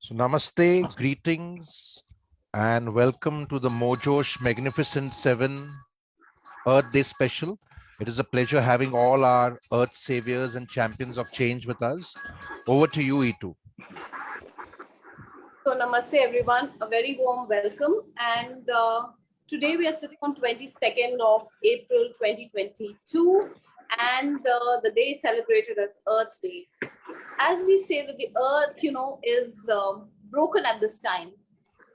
So namaste, greetings, and welcome to the Mojosh Magnificent 7 Earth Day special. It is a pleasure having all our Earth saviors and champions of change with us. Over to you, E2. So namaste everyone, a very warm welcome. And today we are sitting on 22nd of April 2022 and the day is celebrated as Earth Day. As we say that the earth, is broken at this time.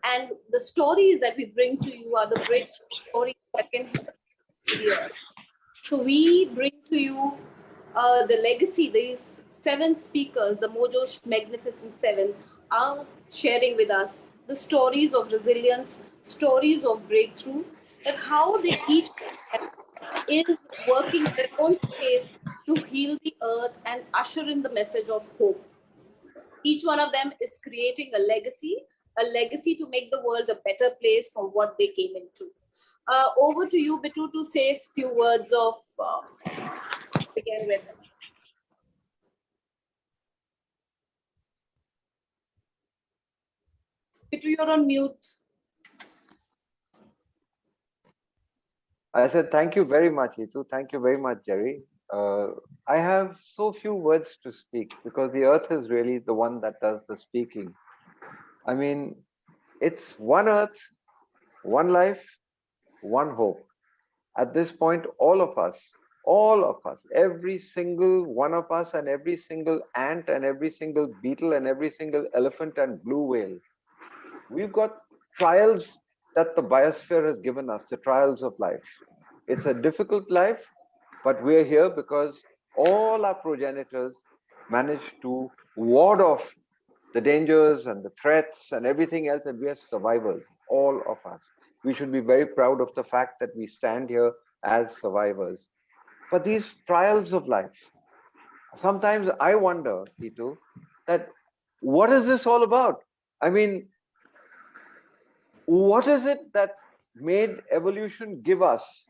And the stories that we bring to you are the bridge stories that can help the earth. So we bring to you the legacy. These 7 speakers, the Mojosh Magnificent 7, are sharing with us the stories of resilience, stories of breakthrough, and how they each is working in their own space to heal the earth and usher in the message of hope. Each one of them is creating a legacy to make the world a better place from what they came into. Over to you, Bitu, to say a few words of begin with. Bitu, you're on mute. I said, thank you very much, Itu. Thank you very much, Jerry. I have so few words to speak because the earth is really the one that does the speaking. I mean, it's one earth, one life, one hope. At this point, all of us, every single one of us and every single ant and every single beetle and every single elephant and blue whale, we've got trials that the biosphere has given us, the trials of life. It's a difficult life, but we're here because all our progenitors managed to ward off the dangers and the threats and everything else, and we are survivors, all of us. We should be very proud of the fact that we stand here as survivors. But these trials of life, sometimes I wonder, Itu, that what is this all about? I mean, what is it that made evolution give us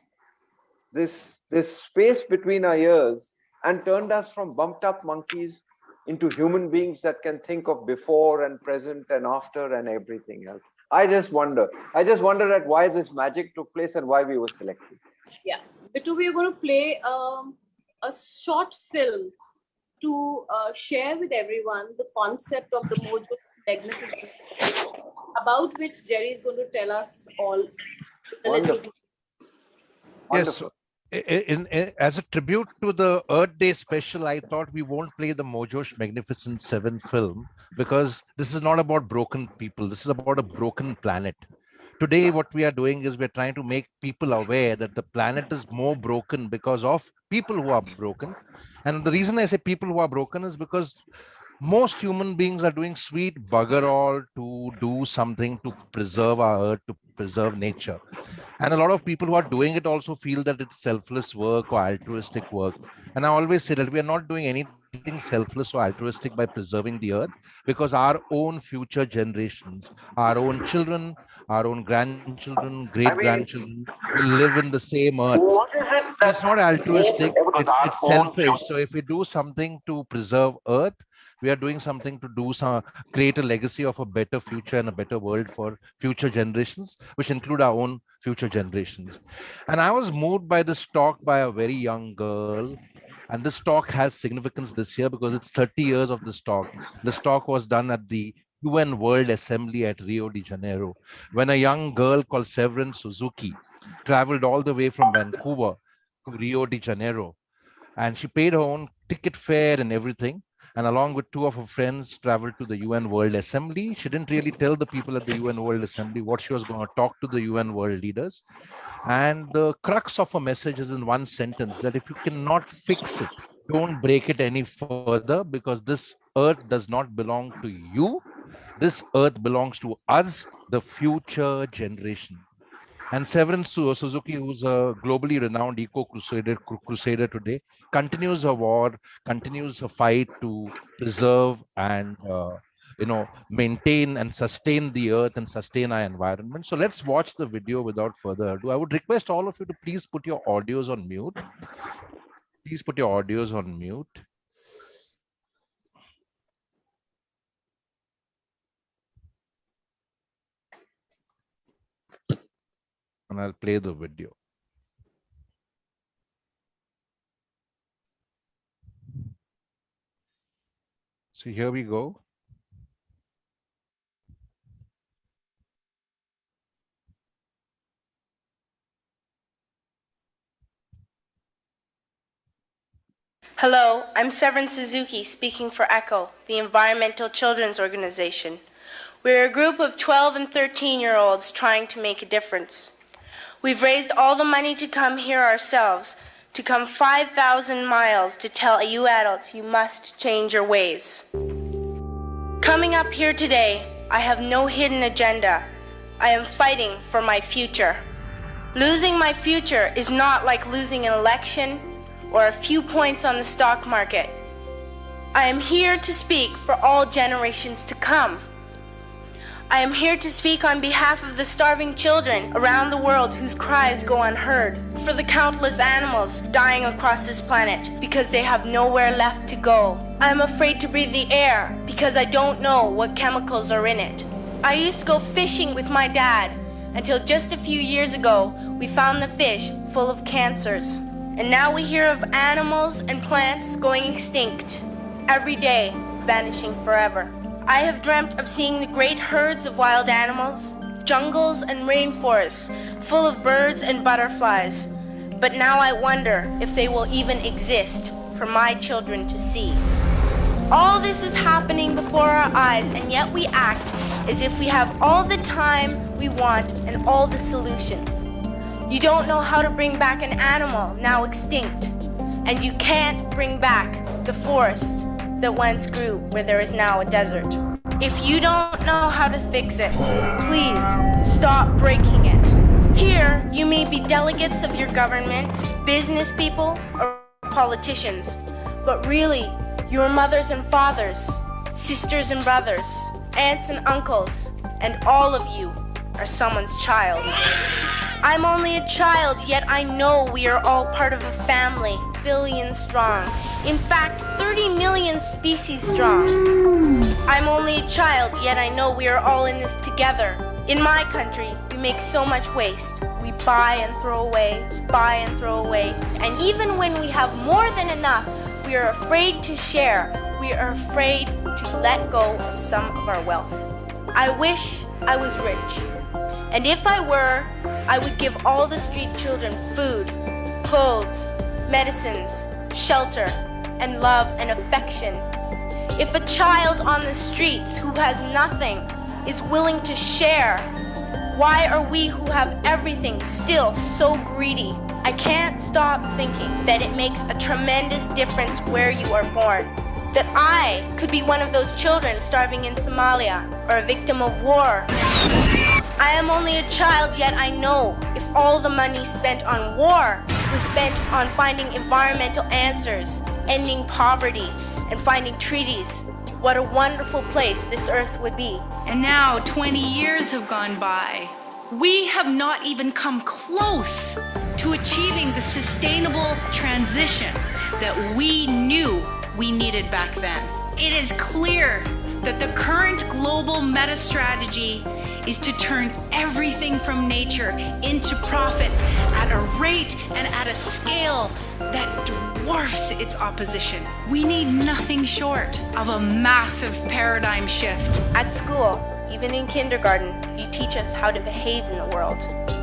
this space between our ears and turned us from bumped up monkeys into human beings that can think of before and present and after and everything else? I just wonder at why this magic took place and why we were selected. Yeah, Bitu, we are going to play a short film to share with everyone the concept of the Mojo Magnificent, about which Jerry is going to tell us all a little bit. Yes, as a tribute to the Earth Day special, I thought we won't play the Mojosh Magnificent 7 film because this is not about broken people. This is about a broken planet. Today, what we are doing is we're trying to make people aware that the planet is more broken because of people who are broken. And the reason I say people who are broken is because most human beings are doing sweet bugger all to do something to preserve our earth, to preserve nature. And a lot of people who are doing it also feel that it's selfless work or altruistic work. And I always say that we are not doing anything selfless or altruistic by preserving the earth, because our own future generations, our own children, our own grandchildren, great grandchildren will live in the same earth. So it's not altruistic, it's selfish. So if we do something to preserve earth, we are doing something to create a legacy of a better future and a better world for future generations, which include our own future generations. And I was moved by this talk by a very young girl. And this talk has significance this year because it's 30 years of this talk. This talk was done at the UN World Assembly at Rio de Janeiro, when a young girl called Severin Suzuki traveled all the way from Vancouver to Rio de Janeiro. And she paid her own ticket fare and everything, and along with 2 of her friends traveled to the UN World Assembly. She didn't really tell the people at the UN World Assembly what she was going to talk to the UN world leaders. And the crux of her message is in one sentence, that if you cannot fix it, don't break it any further, because this earth does not belong to you. This earth belongs to us, the future generation. And Severin Suzuki, who's a globally renowned eco-crusader today, continues her war, continues her fight to preserve and maintain and sustain the earth and sustain our environment. So let's watch the video without further ado. I would request all of you to please put your audios on mute. Please put your audios on mute. And I'll play the video. So here we go. Hello, I'm Severin Suzuki speaking for ECHO, the Environmental Children's Organization. We're a group of 12 and 13-year-olds trying to make a difference. We've raised all the money to come here ourselves, to come 5,000 miles to tell you adults you must change your ways. Coming up here today, I have no hidden agenda. I am fighting for my future. Losing my future is not like losing an election or a few points on the stock market. I am here to speak for all generations to come. I am here to speak on behalf of the starving children around the world whose cries go unheard, for the countless animals dying across this planet because they have nowhere left to go. I am afraid to breathe the air because I don't know what chemicals are in it. I used to go fishing with my dad until just a few years ago we found the fish full of cancers. And now we hear of animals and plants going extinct, every day vanishing forever. I have dreamt of seeing the great herds of wild animals, jungles and rainforests full of birds and butterflies. But now I wonder if they will even exist for my children to see. All this is happening before our eyes, and yet we act as if we have all the time we want and all the solutions. You don't know how to bring back an animal now extinct, and you can't bring back the forest that once grew where there is now a desert. If you don't know how to fix it, please stop breaking it. Here, you may be delegates of your government, business people, or politicians, but really, your mothers and fathers, sisters and brothers, aunts and uncles, and all of you are someone's child. I'm only a child, yet I know we are all part of a family, billions strong. In fact, 30 million species strong. I'm only a child, yet I know we are all in this together. In my country, we make so much waste. We buy and throw away, buy and throw away. And even when we have more than enough, we are afraid to share. We are afraid to let go of some of our wealth. I wish I was rich. And if I were, I would give all the street children food, clothes, medicines, shelter, and love and affection. If a child on the streets who has nothing is willing to share, why are we who have everything still so greedy? I can't stop thinking that it makes a tremendous difference where you are born. That I could be one of those children starving in Somalia or a victim of war. I am only a child, yet I know if all the money spent on war was spent on finding environmental answers, ending poverty, and finding treaties, what a wonderful place this earth would be. And now 20 years have gone by. We have not even come close to achieving the sustainable transition that we knew we needed back then. It is clear that the current global meta strategy is to turn everything from nature into profit at a rate and at a scale that dwarfs its opposition. We need nothing short of a massive paradigm shift. At school, even in kindergarten, you teach us how to behave in the world.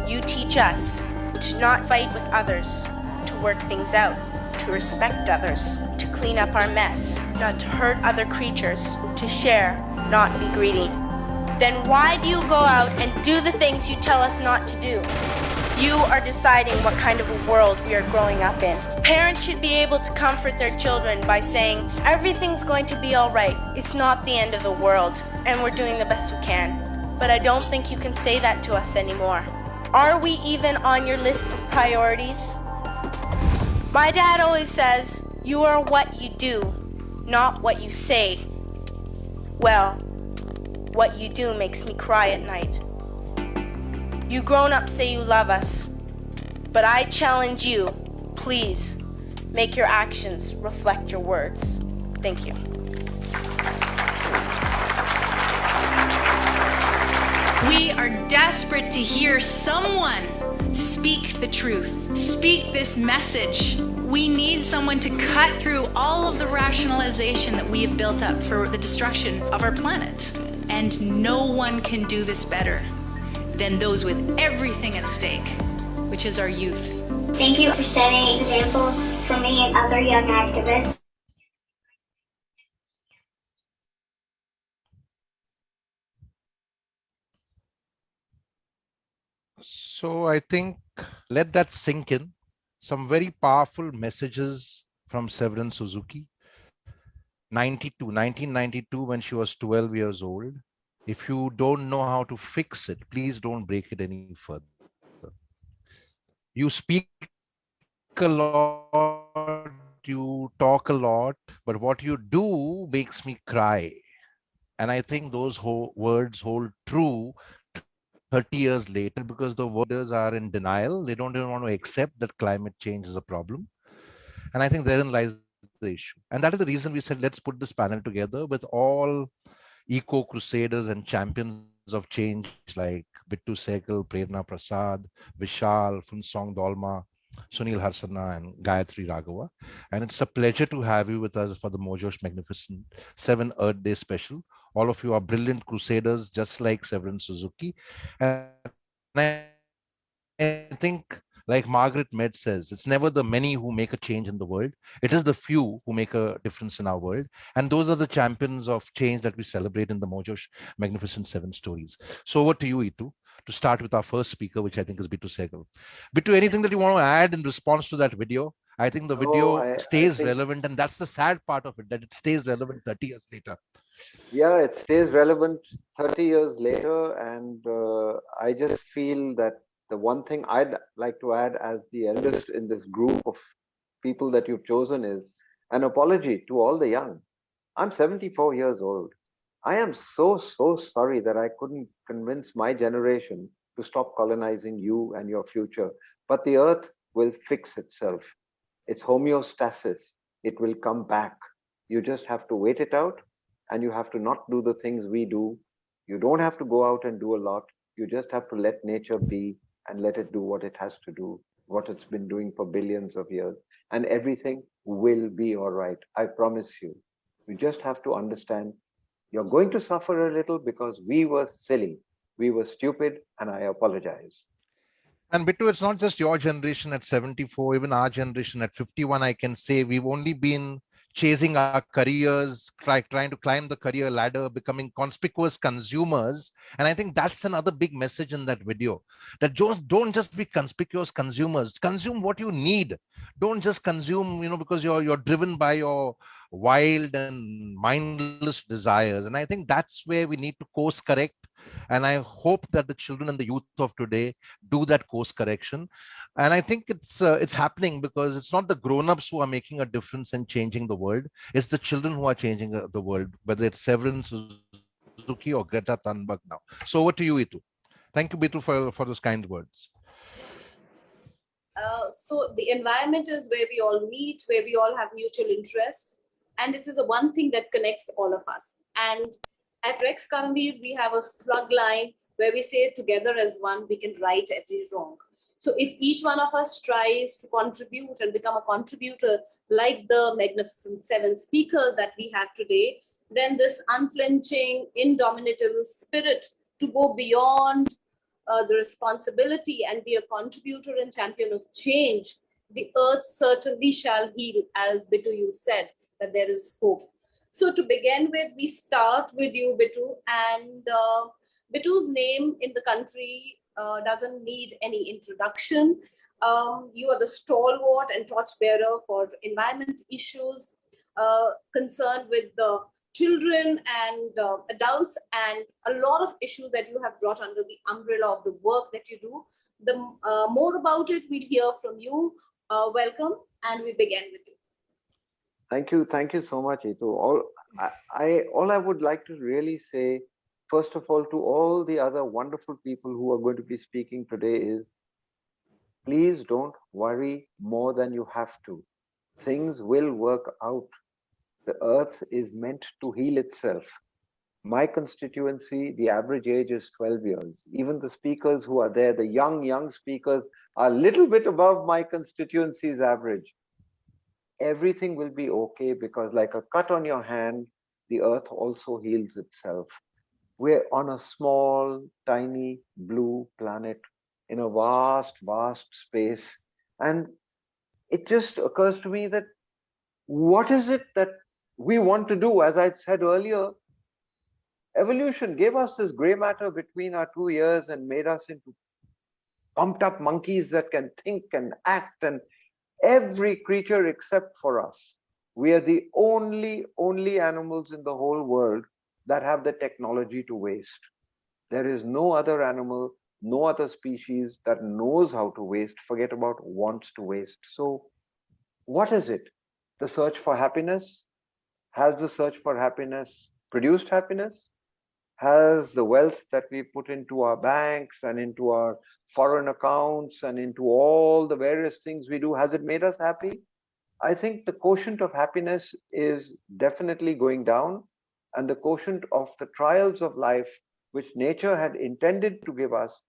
You teach us to not fight with others, to work things out, to respect others, to clean up our mess, not to hurt other creatures, to share, not be greedy. Then why do you go out and do the things you tell us not to do? You are deciding what kind of a world we are growing up in. Parents should be able to comfort their children by saying, everything's going to be all right. It's not the end of the world, and we're doing the best we can. But I don't think you can say that to us anymore. Are we even on your list of priorities? My dad always says, you are what you do, not what you say. Well, what you do makes me cry at night. You grown-ups say you love us, but I challenge you, please, make your actions reflect your words. Thank you. We are desperate to hear someone Speak the truth. Speak this message. We need someone to cut through all of the rationalization that we have built up for the destruction of our planet. And no one can do this better than those with everything at stake, which is our youth. Thank you for setting an example for me and other young activists. So I think let that sink in. Some very powerful messages from Severin Suzuki. 1992, when she was 12 years old. If you don't know how to fix it, please don't break it any further. You speak a lot, you talk a lot, but what you do makes me cry. And I think those words hold true 30 years later, because the world are in denial. They don't even want to accept that climate change is a problem. And I think therein lies the issue. And that is the reason we said, let's put this panel together with all eco-crusaders and champions of change like Bittu Sehgal, Prerna Prasad, Vishal, Funsong Dolma, Sunil Harsana, and Gayatri Raghava. And it's a pleasure to have you with us for the Mojosh Magnificent 7 Earth Day special. All of you are brilliant crusaders, just like Severin Suzuki. And I think, like Margaret Mead says, it's never the many who make a change in the world. It is the few who make a difference in our world. And those are the champions of change that we celebrate in the Mojosh Magnificent 7 stories. So over to you, Itu, to start with our first speaker, which I think is Bittu Sehgal. Bittu, anything that you want to add in response to that video? I think the video stays relevant, and that's the sad part of it, that it stays relevant 30 years later. Yeah, it stays relevant 30 years later. And I just feel that the one thing I'd like to add as the eldest in this group of people that you've chosen is an apology to all the young. I'm 74 years old. I am so sorry that I couldn't convince my generation to stop colonizing you and your future. But the earth will fix itself. It's homeostasis. It will come back. You just have to wait it out, and you have to not do the things we do. You don't have to go out and do a lot. You just have to let nature be and let it do what it has to do, what it's been doing for billions of years. And everything will be all right. I promise you. You just have to understand you're going to suffer a little because we were silly. We were stupid, and I apologize. And Bittu, it's not just your generation at 74, even our generation at 51, I can say we've only been chasing our careers, trying to climb the career ladder, becoming conspicuous consumers. And I think that's another big message in that video, that don't just be conspicuous consumers. Consume what you need. Don't just consume, because you're driven by your wild and mindless desires. And I think that's where we need to course correct. And I hope that the children and the youth of today do that course correction. And I think it's happening because it's not the grown-ups who are making a difference and changing the world. It's the children who are changing the world, whether it's Severin Suzuki or Greta Thunberg now. So over to you, Itu. Thank you, Bittu, for those kind words. So the environment is where we all meet, where we all have mutual interest. And it is the one thing that connects all of us. And at Rex Karamveer, we have a slug line where we say together as one, we can right every wrong. So if each one of us tries to contribute and become a contributor like the Magnificent 7 speaker that we have today, then this unflinching, indomitable spirit to go beyond the responsibility and be a contributor and champion of change, the earth certainly shall heal, as Bittu you said, that there is hope. So to begin with, we start with you, Bittu, and Bittu's name in the country doesn't need any introduction. You are the stalwart and torchbearer for environment issues concerned with the children and adults, and a lot of issues that you have brought under the umbrella of the work that you do. The more about it, we'll hear from you. Welcome, and we begin with you. Thank you so much, Itu. All I would like to really say, first of all, to all the other wonderful people who are going to be speaking today is, please don't worry more than you have to. Things will work out. The earth is meant to heal itself. My constituency, the average age is 12 years. Even the speakers who are there, the young speakers, are a little bit above my constituency's average. Everything will be okay, because like a cut on your hand, the earth also heals itself. We're on a small, tiny blue planet in a vast space. And it just occurs to me that what is it that we want to do? As I said earlier, evolution gave us this gray matter between our 2 ears and made us into pumped up monkeys that can think and act, and every creature except for us. We are the only animals in the whole world that have the technology to waste. There is no other animal, no other species that knows how to waste, forget about wants to waste. So what is it? The search for happiness? Has the search for happiness produced happiness? Has the wealth that we put into our banks and into our foreign accounts and into all the various things we do, has it made us happy? I think the quotient of happiness is definitely going down, and the quotient of the trials of life, which nature had intended to give us,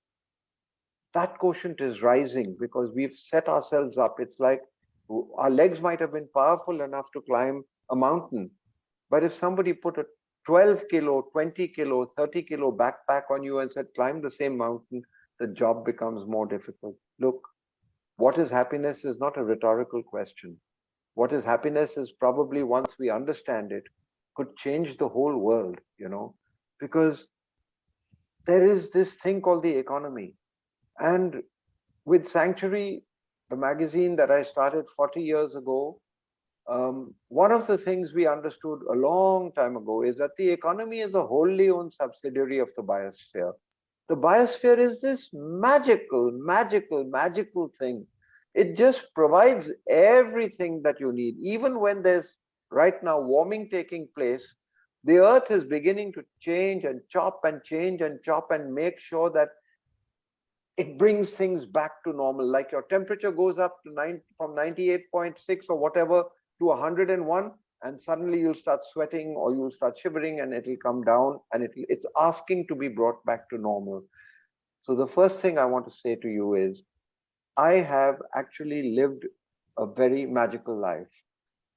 that quotient is rising, because we've set ourselves up. It's like our legs might have been powerful enough to climb a mountain, but if somebody put a 12 kilo, 20 kilo, 30 kilo backpack on you and said, climb the same mountain, the job becomes more difficult. Look, what is happiness is not a rhetorical question. What is happiness is probably, once we understand it, could change the whole world, because there is this thing called the economy. And with Sanctuary, the magazine that I started 40 years ago, one of the things we understood a long time ago is that the economy is a wholly owned subsidiary of the biosphere. The biosphere is this magical thing. It just provides everything that you need. Even when there's right now warming taking place, the earth is beginning to change and chop and change and chop and make sure that it brings things back to normal. Like your temperature goes up to from 98.6 or whatever to 101, and suddenly you'll start sweating or you'll start shivering, and it'll come down, and it's asking to be brought back to normal. So the first thing I want to say to you is, I have actually lived a very magical life.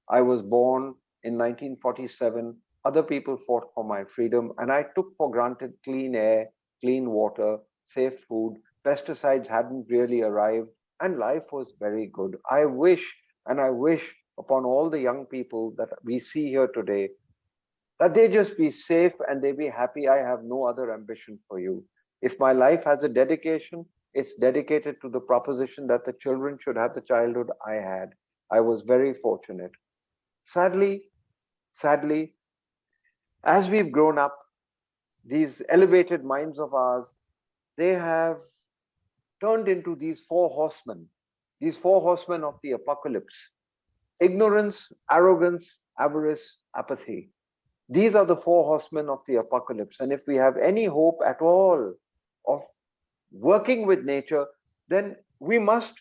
I was born in 1947. Other people fought for my freedom, and I took for granted clean air, clean water, safe food. Pesticides hadn't really arrived, and life was very good. I wish upon all the young people that we see here today, that they just be safe and they be happy. I have no other ambition for you. If my life has a dedication, it's dedicated to the proposition that the children should have the childhood I had. I was very fortunate. Sadly, as we've grown up, these elevated minds of ours, they have turned into these four horsemen of the apocalypse: ignorance, arrogance, avarice, apathy. These are the four horsemen of the apocalypse. And if we have any hope at all of working with nature, then we must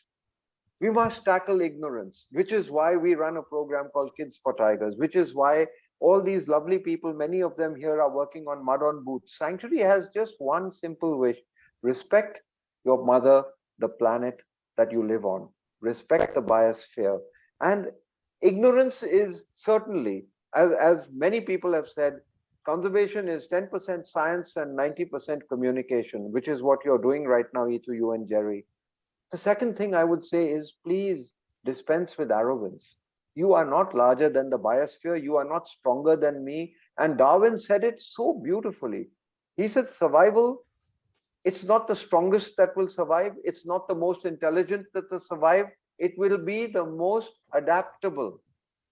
tackle ignorance, which is why we run a program called Kids for Tigers, which is why all these lovely people, many of them here, are working on mud on boots. Sanctuary has just one simple wish: respect your mother, the planet that you live on. Respect the biosphere. And ignorance is certainly, as many people have said, conservation is 10% science and 90% communication, which is what you're doing right now, Itu, you and Jerry. The second thing I would say is, please dispense with arrogance. You are not larger than the biosphere. You are not stronger than me. And Darwin said it so beautifully. He said, survival, it's not the strongest that will survive. It's not the most intelligent that will survive. It will be the most adaptable.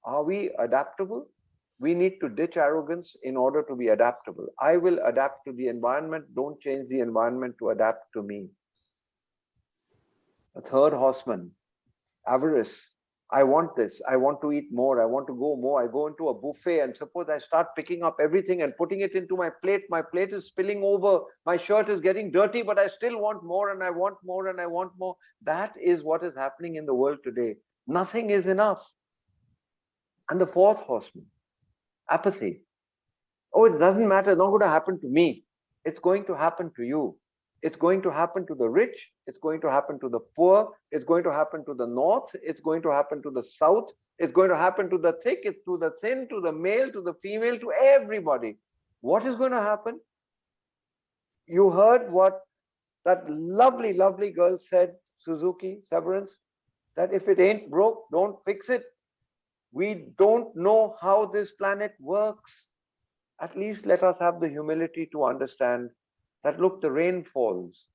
Are we adaptable? We need to ditch arrogance in order to be adaptable. I will adapt to the environment. Don't change the environment to adapt to me. A third horseman, avarice. I want this. I want to eat more. I want to go more. I go into a buffet, and suppose I start picking up everything and putting it into my plate. My plate is spilling over. My shirt is getting dirty, but I still want more, and I want more, and I want more. That is what is happening in the world today. Nothing is enough. And the fourth horseman, apathy. Oh, it doesn't matter. It's not going to happen to me. It's going to happen to you. It's going to happen to the rich. It's going to happen to the poor. It's going to happen to the north. It's going to happen to the south. It's going to happen to the thick, it's to the thin, to the male, to the female, to everybody. What is going to happen? You heard what that lovely, lovely girl said, Suzuki, Severance, that if it ain't broke, don't fix it. We don't know how this planet works. At least let us have the humility to understand that, look, the rain falls.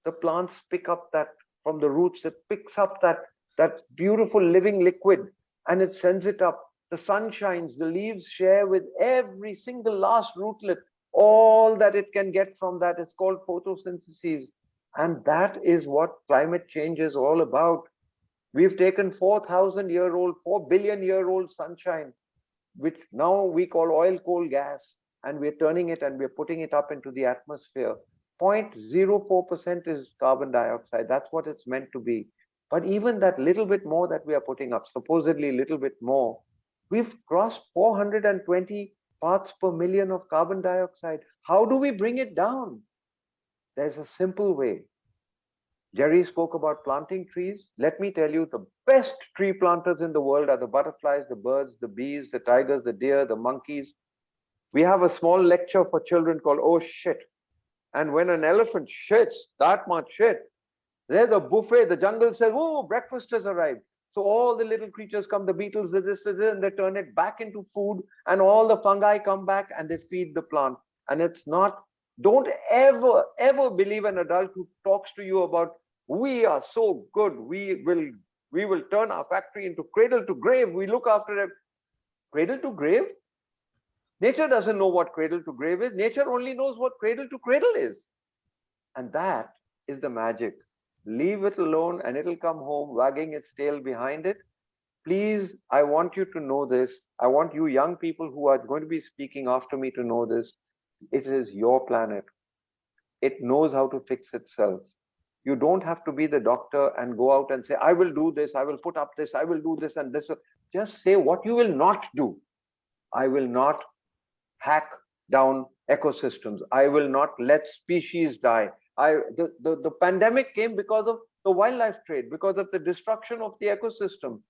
The plants pick up that from the roots, it picks up that beautiful living liquid and it sends it up. The sun shines, the leaves share with every single last rootlet all that it can get from that. It's called photosynthesis. And that is what climate change is all about. We've taken 4,000-year-old, 4 billion-year-old sunshine, which now we call oil, coal, gas, and we're turning it and we're putting it up into the atmosphere. 0.04% is carbon dioxide. That's what it's meant to be. But even that little bit more that we are putting up, supposedly a little bit more, we've crossed 420 parts per million of carbon dioxide. How do we bring it down? There's a simple way. Jerry spoke about planting trees. Let me tell you, the best tree planters in the world are the butterflies, the birds, the bees, the tigers, the deer, the monkeys. We have a small lecture for children called Oh Shit. And when an elephant shits that much shit, there's a buffet. The jungle says, oh, breakfast has arrived. So all the little creatures come, the beetles, this, and they turn it back into food. And all the fungi come back and they feed the plant. And it's not, don't ever, ever believe an adult who talks to you about, we are so good, we will turn our factory into cradle to grave, we look after it. Cradle to grave? Nature doesn't know what cradle to grave is. Nature only knows what cradle to cradle is. And that is the magic. Leave it alone and it'll come home wagging its tail behind it. Please, I want you to know this. I want you young people who are going to be speaking after me to know this. It is your planet. It knows how to fix itself. You don't have to be the doctor and go out and say, I will do this, I will put up this, I will do this and this. Just say what you will not do. I will not hack down ecosystems. I will not let species die. The pandemic came because of the wildlife trade, because of the destruction of the ecosystem.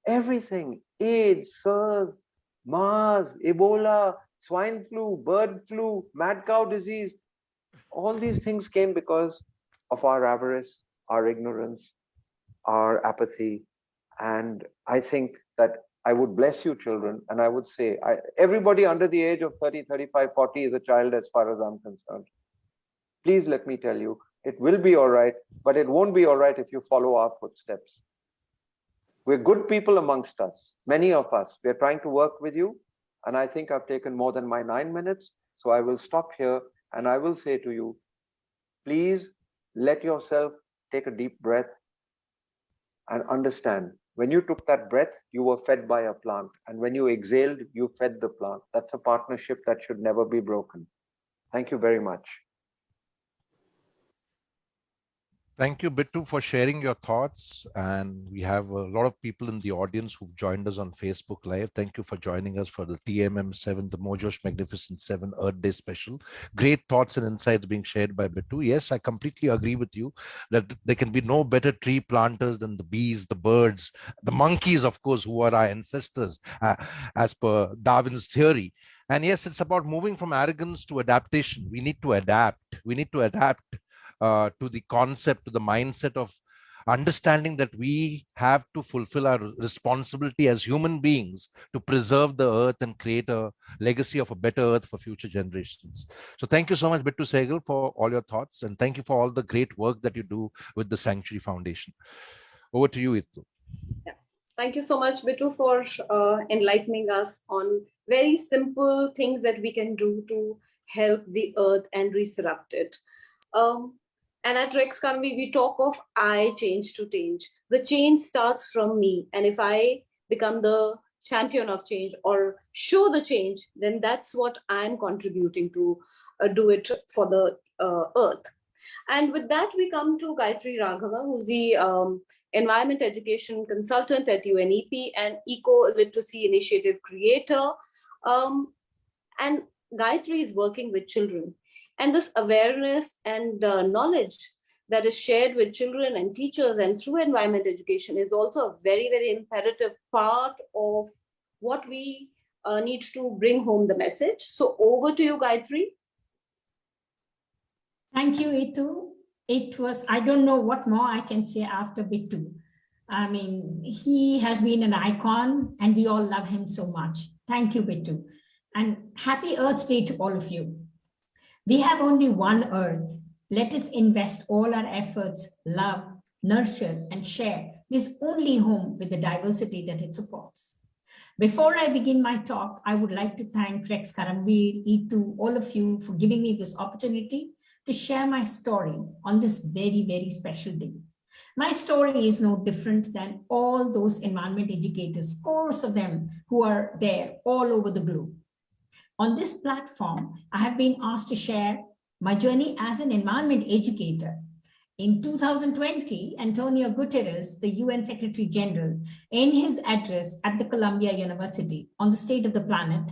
Everything, AIDS, SARS, MERS, Ebola, swine flu, bird flu, mad cow disease, all these things came because of our avarice, our ignorance, our apathy. And I think that I would bless you children, and I would say, everybody under the age of 30, 35, 40 is a child as far as I'm concerned. Please let me tell you, it will be all right, but it won't be all right if you follow our footsteps. We're good people amongst us, many of us. We're trying to work with you, and I think I've taken more than my 9 minutes, so I will stop here, and I will say to you, please let yourself take a deep breath and understand, when you took that breath, you were fed by a plant. And when you exhaled, you fed the plant. That's a partnership that should never be broken. Thank you very much. Thank you, Bittu, for sharing your thoughts. And we have a lot of people in the audience who've joined us on Facebook Live. Thank you for joining us for the TMM7, the Mojosh Magnificent 7 Earth Day special. Great thoughts and insights being shared by Bittu. Yes, I completely agree with you that there can be no better tree planters than the bees, the birds, the monkeys, of course, who are our ancestors, as per Darwin's theory. And yes, it's about moving from arrogance to adaptation. We need to adapt. We need to adapt to the concept, to the mindset of understanding that we have to fulfill our responsibility as human beings to preserve the earth and create a legacy of a better earth for future generations. So thank you so much, Bittu Sehgal, for all your thoughts, and thank you for all the great work that you do with the Sanctuary Foundation. Over to you, Itu. Yeah. Thank you so much, Bittu, for enlightening us on very simple things that we can do to help the earth and resurrect it. And at Rex Convey, we talk of I change to change. The change starts from me. And if I become the champion of change or show the change, then that's what I'm contributing to do it for the earth. And with that, we come to Gayatri Raghava, who's the Environment Education Consultant at UNEP and Eco Literacy Initiative creator. And Gayatri is working with children. And this awareness and knowledge that is shared with children and teachers and through environment education is also a very, very imperative part of what we need to bring home the message. So over to you, Gayatri. Thank you, Itu. It was, I don't know what more I can say after Bittu. I mean, he has been an icon and we all love him so much. Thank you, Bittu. And happy Earth Day to all of you. We have only one Earth. Let us invest all our efforts, love, nurture, and share this only home with the diversity that it supports. Before I begin my talk, I would like to thank Rex Karamveer, Itu, all of you for giving me this opportunity to share my story on this very, very special day. My story is no different than all those environment educators, scores of them who are there all over the globe. On this platform, I have been asked to share my journey as an environment educator. In 2020, Antonio Guterres, the UN Secretary General, in his address at the Columbia University on the state of the planet,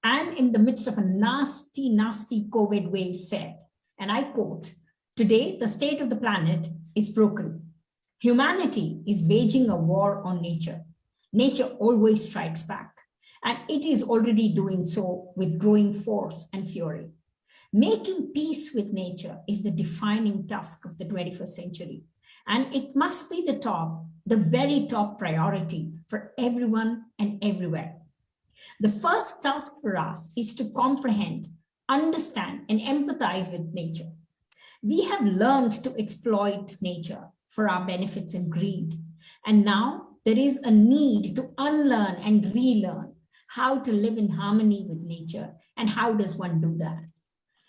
and in the midst of a nasty, nasty COVID wave said, and I quote, "Today, the state of the planet is broken. Humanity is waging a war on nature. Nature always strikes back, and it is already doing so with growing force and fury. Making peace with nature is the defining task of the 21st century, and it must be the very top priority for everyone and everywhere. The first task for us is to comprehend, understand, and empathize with nature. We have learned to exploit nature for our benefits and greed, and now there is a need to unlearn and relearn how to live in harmony with nature. And how does one do that?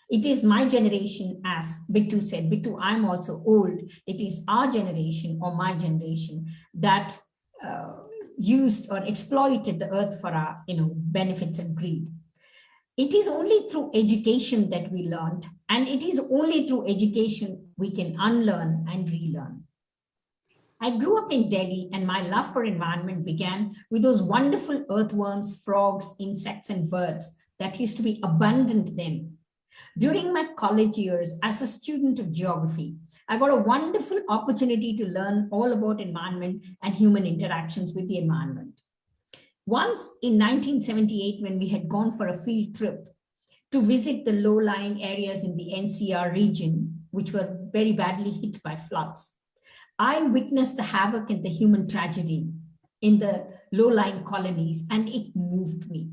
It is my generation, as Bittu said. Bittu, I'm also old. It is our generation or my generation that used or exploited the earth for our benefits and greed. It is only through education that we learned, and it is only through education we can unlearn and relearn. I grew up in Delhi, and my love for environment began with those wonderful earthworms, frogs, insects, and birds that used to be abundant then. During my college years as a student of geography, I got a wonderful opportunity to learn all about environment and human interactions with the environment. Once in 1978, when we had gone for a field trip to visit the low-lying areas in the NCR region, which were very badly hit by floods, I witnessed the havoc and the human tragedy in the low-lying colonies, and it moved me.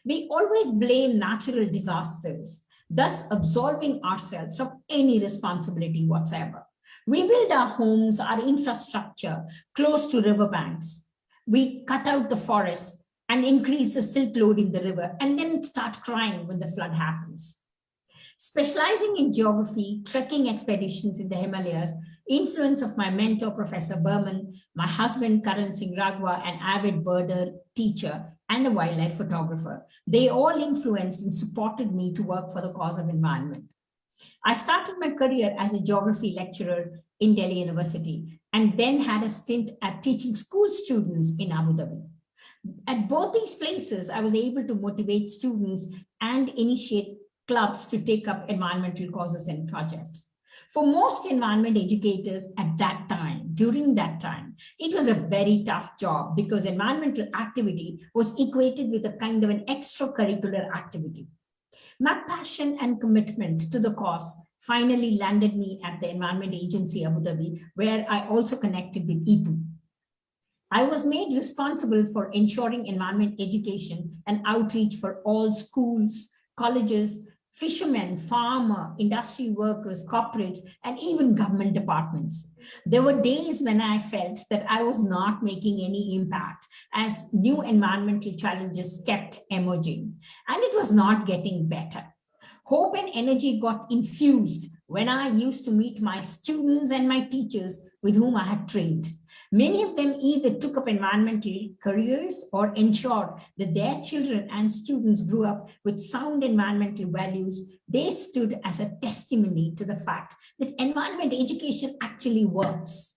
We always blame natural disasters, thus absolving ourselves from any responsibility whatsoever. We build our homes, our infrastructure close to riverbanks. We cut out the forests and increase the silt load in the river, and then start crying when the flood happens. Specializing in geography, trekking expeditions in the Himalayas, influence of my mentor, Professor Berman, my husband, Karan Singh Ragwa, an avid birder, teacher, and a wildlife photographer, they all influenced and supported me to work for the cause of environment. I started my career as a geography lecturer in Delhi University, and then had a stint at teaching school students in Abu Dhabi. At both these places, I was able to motivate students and initiate clubs to take up environmental causes and projects. For most environment educators at that time, during that time, it was a very tough job because environmental activity was equated with a kind of an extracurricular activity. My passion and commitment to the cause finally landed me at the Environment Agency Abu Dhabi, where I also connected with Itu. I was made responsible for ensuring environment education and outreach for all schools, colleges, fishermen, farmer, industry workers, corporates, and even government departments. There were days when I felt that I was not making any impact as new environmental challenges kept emerging, and it was not getting better. Hope and energy got infused when I used to meet my students and my teachers with whom I had trained. Many of them either took up environmental careers or ensured that their children and students grew up with sound environmental values. They stood as a testimony to the fact that environment education actually works.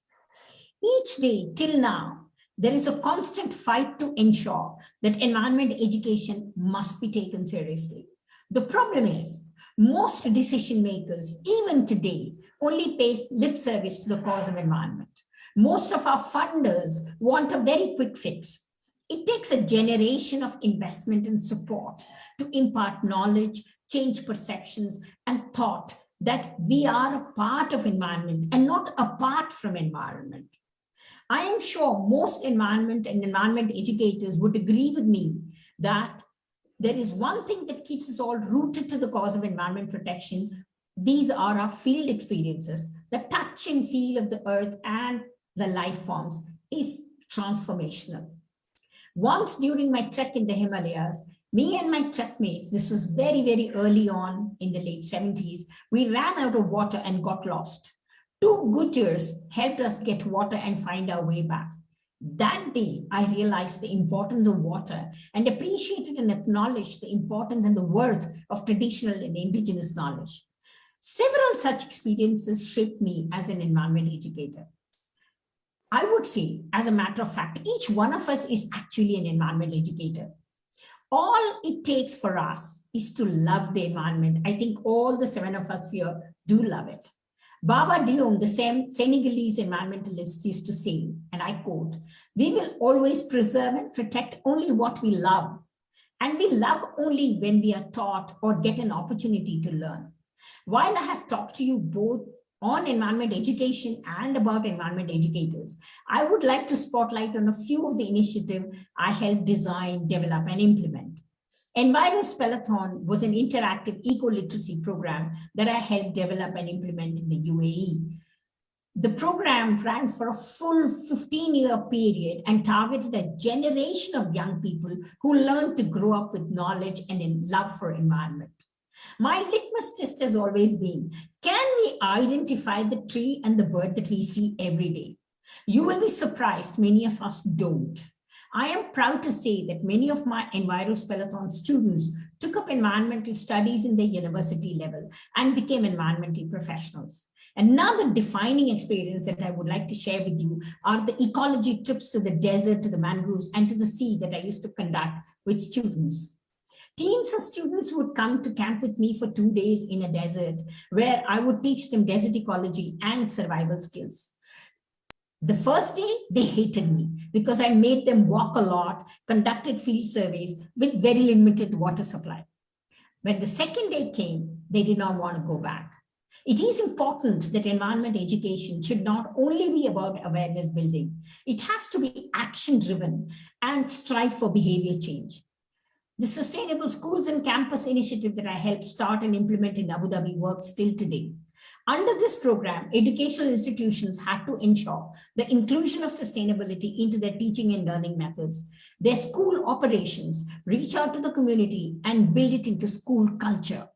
Each day till now, There is a constant fight to ensure that environment education must be taken seriously. The problem is, most decision makers, even today, only pay lip service to the cause of environment. Most of our funders want a very quick fix. It takes a generation of investment and support to impart knowledge, change perceptions, and thought that we are a part of environment and not apart from environment. I am sure most environment and environment educators would agree with me that there is one thing that keeps us all rooted to the cause of environment protection. These are our field experiences. The touch and feel of the earth and the life forms is transformational. Once during my trek in the Himalayas, me and my trek mates, this was very, very early on in the late 70s, we ran out of water and got lost. 2 guters helped us get water and find our way back. That day, I realized the importance of water and appreciated and acknowledged the importance and the worth of traditional and indigenous knowledge. Several such experiences shaped me as an environment educator. I would say, as a matter of fact, each one of us is actually an environment educator. All it takes for us is to love the environment. I think all the 7 of us here do love it. Baba Diom, the Senegalese environmentalist, used to say, and I quote, "We will always preserve and protect only what we love. And we love only when we are taught or get an opportunity to learn." While I have talked to you both on environment education and about environment educators, I would like to spotlight on a few of the initiatives I helped design, develop, and implement. Envirospelathon was an interactive eco-literacy program that I helped develop and implement in the UAE. The program ran for a full 15-year period and targeted a generation of young people who learned to grow up with knowledge and a love for environment. My litmus test has always been, can we identify the tree and the bird that we see every day? You will be surprised, many of us don't. I am proud to say that many of my Envirospelathon students took up environmental studies in the university level and became environmental professionals. Another defining experience that I would like to share with you are the ecology trips to the desert, to the mangroves, and to the sea that I used to conduct with students. Teams of students would come to camp with me for 2 days in a desert where I would teach them desert ecology and survival skills. The first day, they hated me because I made them walk a lot, conducted field surveys with very limited water supply. When the second day came, they did not want to go back. It is important that environment education should not only be about awareness building. It has to be action driven and strive for behavior change. The Sustainable Schools and Campus initiative that I helped start and implement in Abu Dhabi works till today. Under this program, educational institutions had to ensure the inclusion of sustainability into their teaching and learning methods, their school operations, reach out to the community and build it into school culture.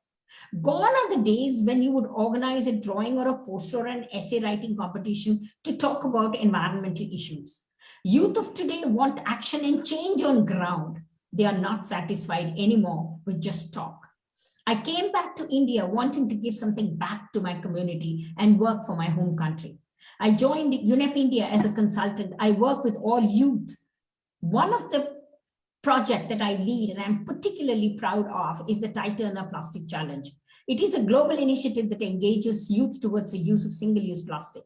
Gone are the days when you would organize a drawing or a poster or an essay writing competition to talk about environmental issues. Youth of today want action and change on ground. They are not satisfied anymore with just talk. I came back to India wanting to give something back to my community and work for my home country. I joined UNEP India as a consultant. I work with all youth. One of the projects that I lead and I'm particularly proud of is the Tighterner Plastic Challenge. It is a global initiative that engages youth towards the use of single-use plastic.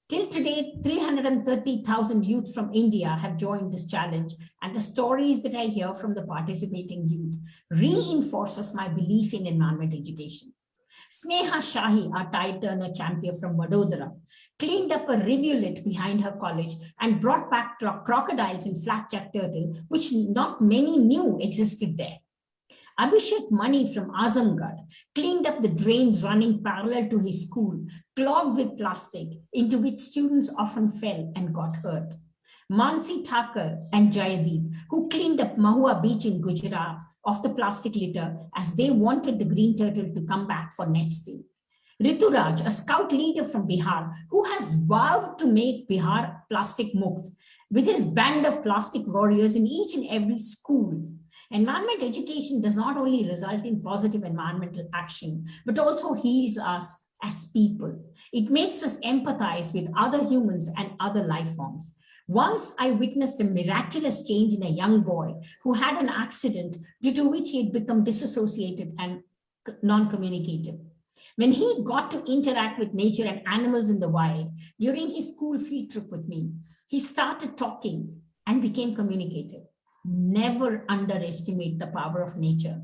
Till today, 330,000 youth from India have joined this challenge, and the stories that I hear from the participating youth reinforces my belief in environment education. Sneha Shahi, our Tighterner champion from Vadodara, cleaned up a rivulet behind her college and brought back crocodiles and flapjack turtle, which not many knew existed there. Abhishek Mani from Azamgarh cleaned up the drains running parallel to his school, clogged with plastic, into which students often fell and got hurt. Mansi Thakur and Jayadeep, who cleaned up Mahua Beach in Gujarat of the plastic litter as they wanted the green turtle to come back for nesting. Rituraj, a scout leader from Bihar, who has vowed to make Bihar plastic mukt with his band of plastic warriors in each and every school. Environment education does not only result in positive environmental action, but also heals us as people. It makes us empathize with other humans and other life forms. Once I witnessed a miraculous change in a young boy who had an accident due to which he had become disassociated and non-communicative. When he got to interact with nature and animals in the wild during his school field trip with me, he started talking and became communicative. Never underestimate the power of nature.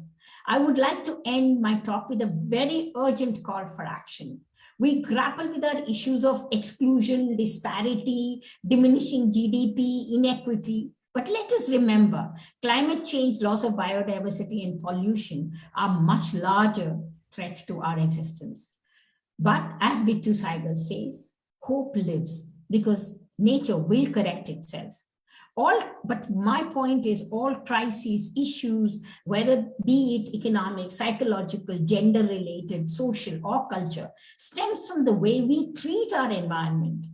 I would like to end my talk with a very urgent call for action. We grapple with our issues of exclusion, disparity, diminishing GDP, inequity. But let us remember, climate change, loss of biodiversity, and pollution are much larger threats to our existence. But as Bittu Saigal says, hope lives because nature will correct itself. But my point is all crises, issues, whether be it economic, psychological, gender related, social or culture, stems from the way we treat our environment.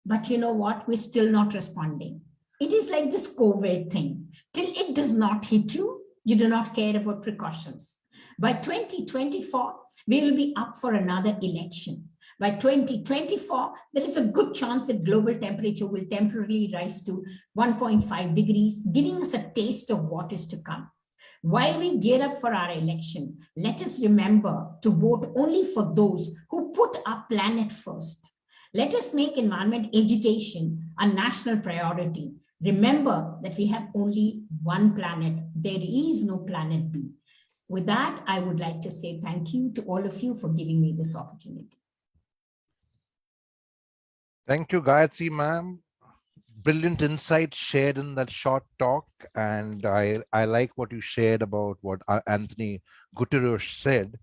But you know what? We're still not responding. It is like this COVID thing. Till it does not hit you, you do not care about precautions. By 2024, we will be up for another election. By 2024, there is a good chance that global temperature will temporarily rise to 1.5 degrees, giving us a taste of what is to come. While we gear up for our election, let us remember to vote only for those who put our planet first. Let us make environment education a national priority. Remember that we have only one planet. There is no planet B. With that, I would like to say thank you to all of you for giving me this opportunity. Thank you, Gayatri ma'am. Brilliant insights shared in that short talk. And I like what you shared about what Anthony Guterres said,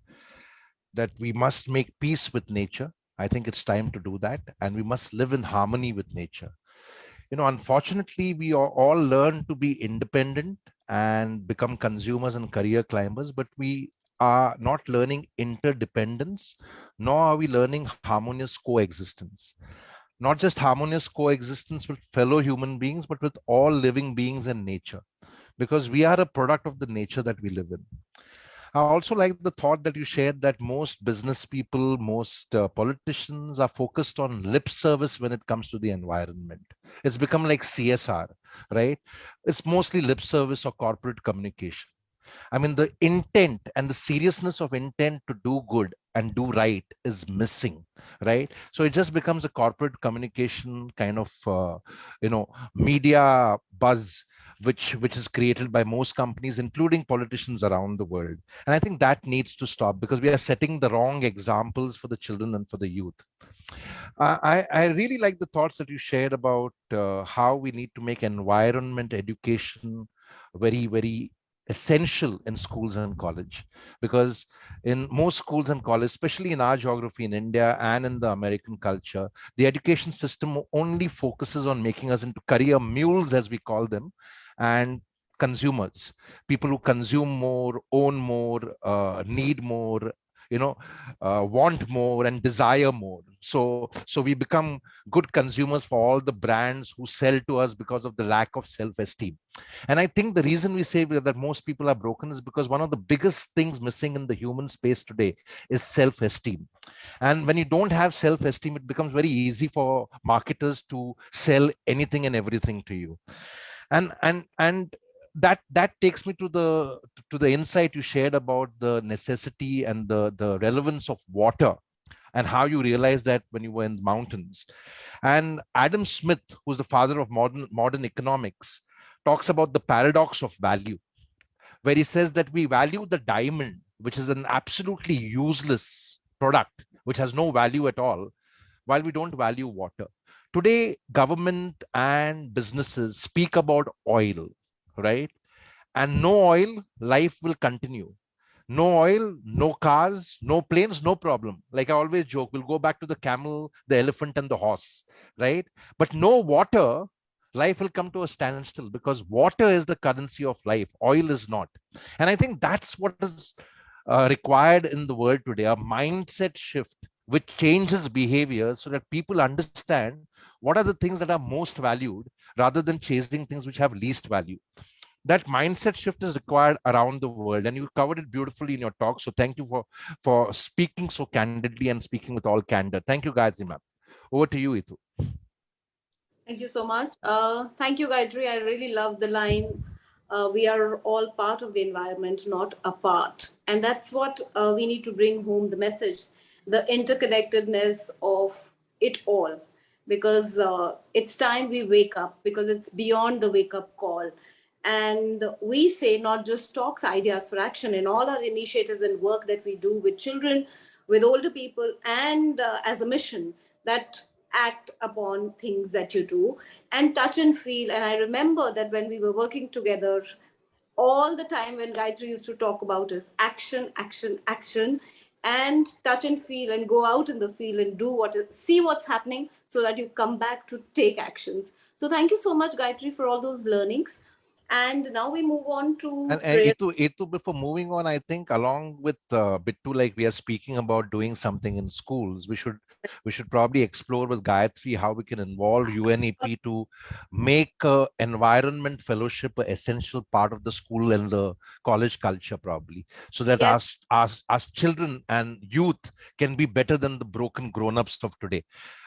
that we must make peace with nature. I think it's time to do that. And we must live in harmony with nature. You know, unfortunately, we all learn to be independent and become consumers and career climbers, but we are not learning interdependence, nor are we learning harmonious coexistence. Not just harmonious coexistence with fellow human beings, but with all living beings and nature, because we are a product of the nature that we live in. I also like the thought that you shared that most business people, most politicians are focused on lip service when it comes to the environment. It's become like CSR, right? It's mostly lip service or corporate communication. I mean, the intent and the seriousness of intent to do good and do right is missing, right? So it just becomes a corporate communication kind of, media buzz, which is created by most companies, including politicians around the world. And I think that needs to stop because we are setting the wrong examples for the children and for the youth. I really like the thoughts that you shared about how we need to make environment education very, very essential in schools and college, because in most schools and college, especially in our geography in India and in the American culture, the education system only focuses on making us into career mules, as we call them, and consumers, people who consume more, own more, need more, want more and desire more. So we become good consumers for all the brands who sell to us because of the lack of self-esteem. And I think the reason we say that most people are broken is because one of the biggest things missing in the human space today is self-esteem. And when you don't have self-esteem, it becomes very easy for marketers to sell anything and everything to you. And that takes me to the insight you shared about the necessity and the relevance of water, and how you realized that when you were in the mountains. And Adam Smith, who's the father of modern economics, talks about the paradox of value, where he says that we value the diamond, which is an absolutely useless product, which has no value at all, while we don't value water. Today, government and businesses speak about oil, right? And no oil, life will continue. No oil, no cars, no planes, no problem. Like I always joke, we'll go back to the camel, the elephant, and the horse, right? But no water, life will come to a standstill, because water is the currency of life. Oil is not. And I think that's what is required in the world today, a mindset shift which changes behavior so that people understand what are the things that are most valued rather than chasing things which have least value. That mindset shift is required around the world, and you covered it beautifully in your talk. So thank you for speaking so candidly and speaking with all candor. Thank you, guys. Over to you, Itu. Thank you so much. Thank you, Gayatri. I really love the line, we are all part of the environment, not apart. And that's what we need to bring home the message, the interconnectedness of it all. Because it's time we wake up, because it's beyond the wake up call. And we say not just talks, ideas for action in all our initiatives and work that we do with children, with older people, and as a mission that act upon things that you do and touch and feel. And I remember that when we were working together, all the time when Gayatri used to talk about is action, action, action, and touch and feel and go out in the field and do what is, see what's happening so that you come back to take actions. So thank you so much, Gayatri, for all those learnings. And now we move on to And prayer. Itu, before moving on, I think along with Bittu, like we are speaking about doing something in schools, we should probably explore with Gayatri how we can involve UNEP to make environment fellowship an essential part of the school and the college culture, probably, so that Yes. our children and youth can be better than the broken grown-ups of today.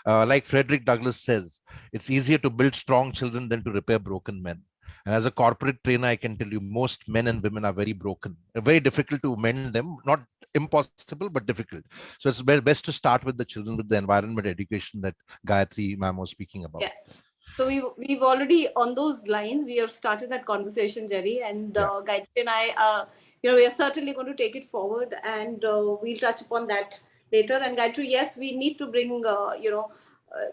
Like Frederick Douglass says, it's easier to build strong children than to repair broken men. And as a corporate trainer, I can tell you most men and women are very broken, very difficult to mend them, not impossible, but difficult. So it's best to start with the children, with the environment education that Gayatri ma'am was speaking about. Yeah. So we've already on those lines we have started that conversation, Jerry, and Yeah. Gayatri and I, we are certainly going to take it forward, and we'll touch upon that later. And Gayatri, yes, we need to bring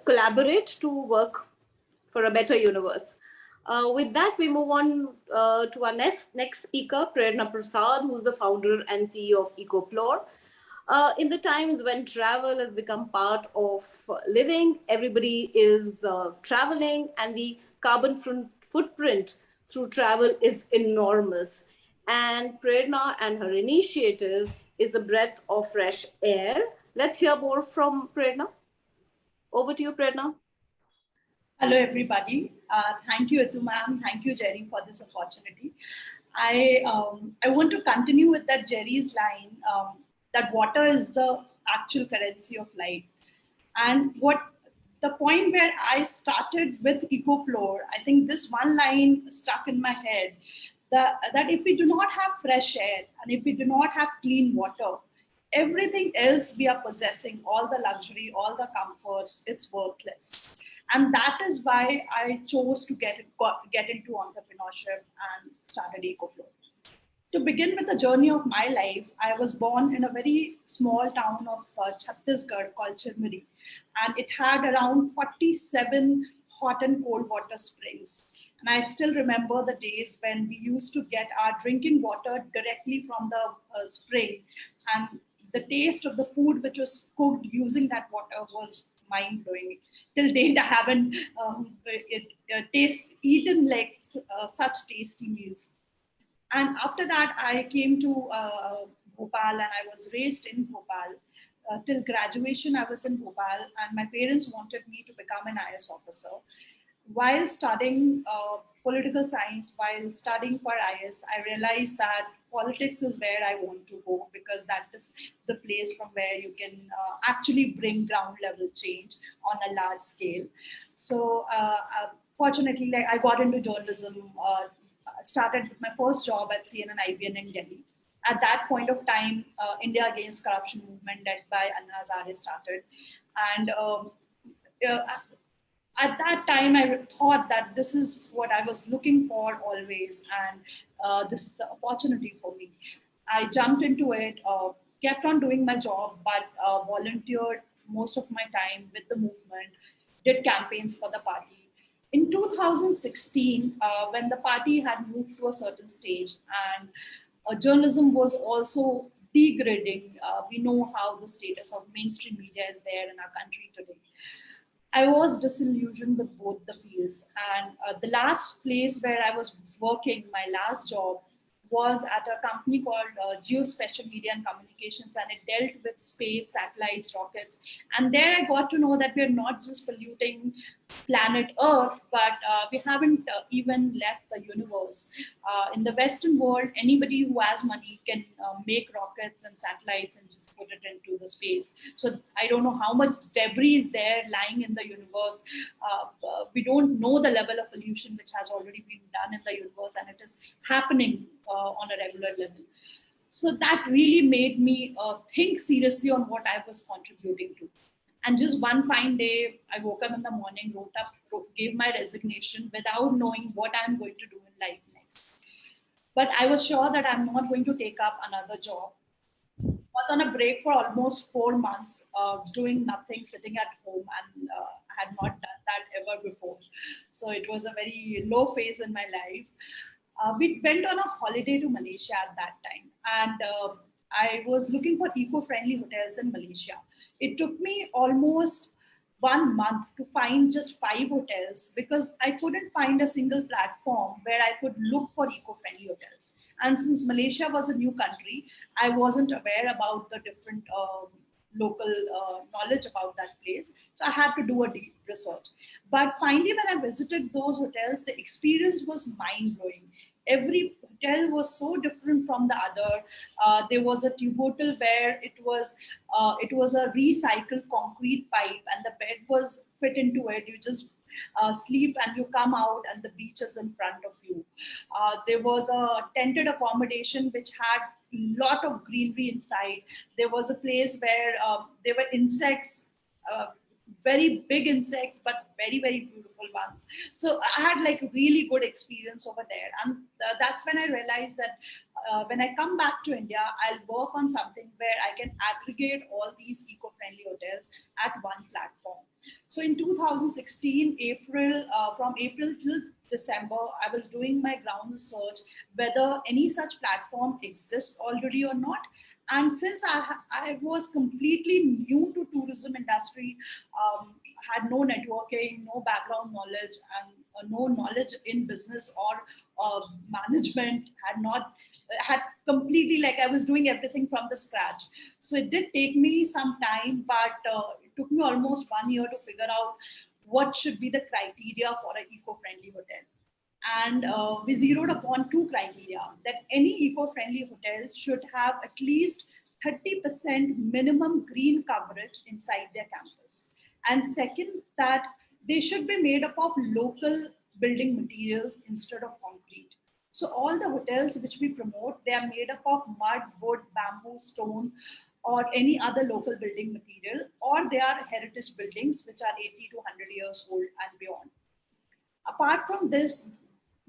collaborate to work for a better universe. With that, we move on to our next speaker, Prerna Prasad, who's the founder and CEO of EcoPlore. In the times when travel has become part of living, everybody is traveling, and the carbon footprint through travel is enormous. And Prerna and her initiative is a breath of fresh air. Let's hear more from Prerna. Over to you, Prerna. Hello, everybody. Thank you, Atu ma'am. Thank you, Jerry, for this opportunity. I want to continue with that Jerry's line that water is the actual currency of life. And what the point where I started with EcoPlore, I think this one line stuck in my head that if we do not have fresh air and if we do not have clean water, everything else we are possessing, all the luxury, all the comforts, it's worthless. And that is why I chose to get into entrepreneurship and started EcoFlow. To begin with the journey of my life, I was born in a very small town of Chhattisgarh called Chirmiri, and it had around 47 hot and cold water springs. And I still remember the days when we used to get our drinking water directly from the spring, and the taste of the food which was cooked using that water was mind-blowing. Till date, I haven't eaten like such tasty meals. And after that, I came to Bhopal, and I was raised in Bhopal. Till graduation, I was in Bhopal, and my parents wanted me to become an IS officer. While studying political science, while studying for IS, I realized that politics is where I want to go, because that is the place from where you can actually bring ground level change on a large scale. So fortunately, I got into journalism, started my first job at CNN IBN in Delhi. At that point of time, India Against Corruption movement led by Anna Hazare started. And at that time, I thought that this is what I was looking for always, and this is the opportunity for me. I jumped into it, kept on doing my job, but volunteered most of my time with the movement, did campaigns for the party. In 2016, when the party had moved to a certain stage and journalism was also degrading, we know how the status of mainstream media is there in our country today. I was disillusioned with both the fields. And the last place where I was working, my last job, was at a company called Geospatial Media and Communications, and it dealt with space, satellites, rockets. And there I got to know that we're not just polluting planet Earth, but we haven't even left the universe. In the Western world, anybody who has money can make rockets and satellites and just put it into the space. So I don't know how much debris is there lying in the universe. We don't know the level of pollution which has already been done in the universe, and it is happening on a regular level. So that really made me think seriously on what I was contributing to. And just one fine day, I woke up in the morning, gave my resignation without knowing what I'm going to do in life next. But I was sure that I'm not going to take up another job. I was on a break for almost 4 months, doing nothing, sitting at home, and I had not done that ever before. So it was a very low phase in my life. We went on a holiday to Malaysia at that time, and I was looking for eco-friendly hotels in Malaysia. It took me almost 1 month to find just 5 hotels because I couldn't find a single platform where I could look for eco-friendly hotels. And since Malaysia was a new country, I wasn't aware about the different local knowledge about that place. So I had to do a deep research. But finally, when I visited those hotels, the experience was mind-blowing. Every hotel was so different from the other. There was a tube hotel where it was a recycled concrete pipe, and the bed was fit into it. You just sleep and you come out and the beach is in front of you. There was a tented accommodation which had a lot of greenery inside. There was a place where there were insects, very big insects, but very, very beautiful ones. So I had like really good experience over there. And that's when I realized that when I come back to India, I'll work on something where I can aggregate all these eco-friendly hotels at one platform. So in 2016, from April till December, I was doing my ground research whether any such platform exists already or not. And since I was completely new to tourism industry, had no networking, no background knowledge, and no knowledge in business or management, had completely, like I was doing everything from the scratch. So it did take me some time, but it took me almost 1 year to figure out what should be the criteria for an eco-friendly hotel. And we zeroed upon 2 criteria: that any eco-friendly hotel should have at least 30% minimum green coverage inside their campus. And second, that they should be made up of local building materials instead of concrete. So all the hotels which we promote, they are made up of mud, wood, bamboo, stone, or any other local building material, or they are heritage buildings which are 80 to 100 years old and beyond. Apart from this,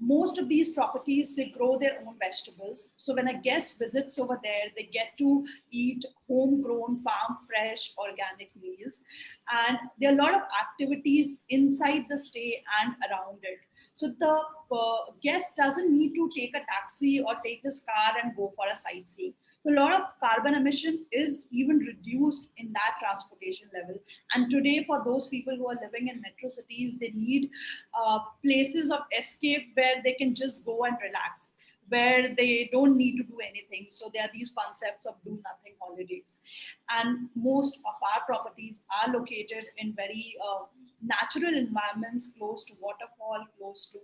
most of these properties, they grow their own vegetables. So when a guest visits over there, they get to eat homegrown, farm fresh, organic meals. And there are a lot of activities inside the stay and around it. So the guest doesn't need to take a taxi or take his car and go for a sightseeing. So a lot of carbon emission is even reduced in that transportation level. And today, for those people who are living in metro cities, they need places of escape where they can just go and relax, where they don't need to do anything. So there are these concepts of do nothing holidays. And most of our properties are located in very natural environments, close to waterfall, close to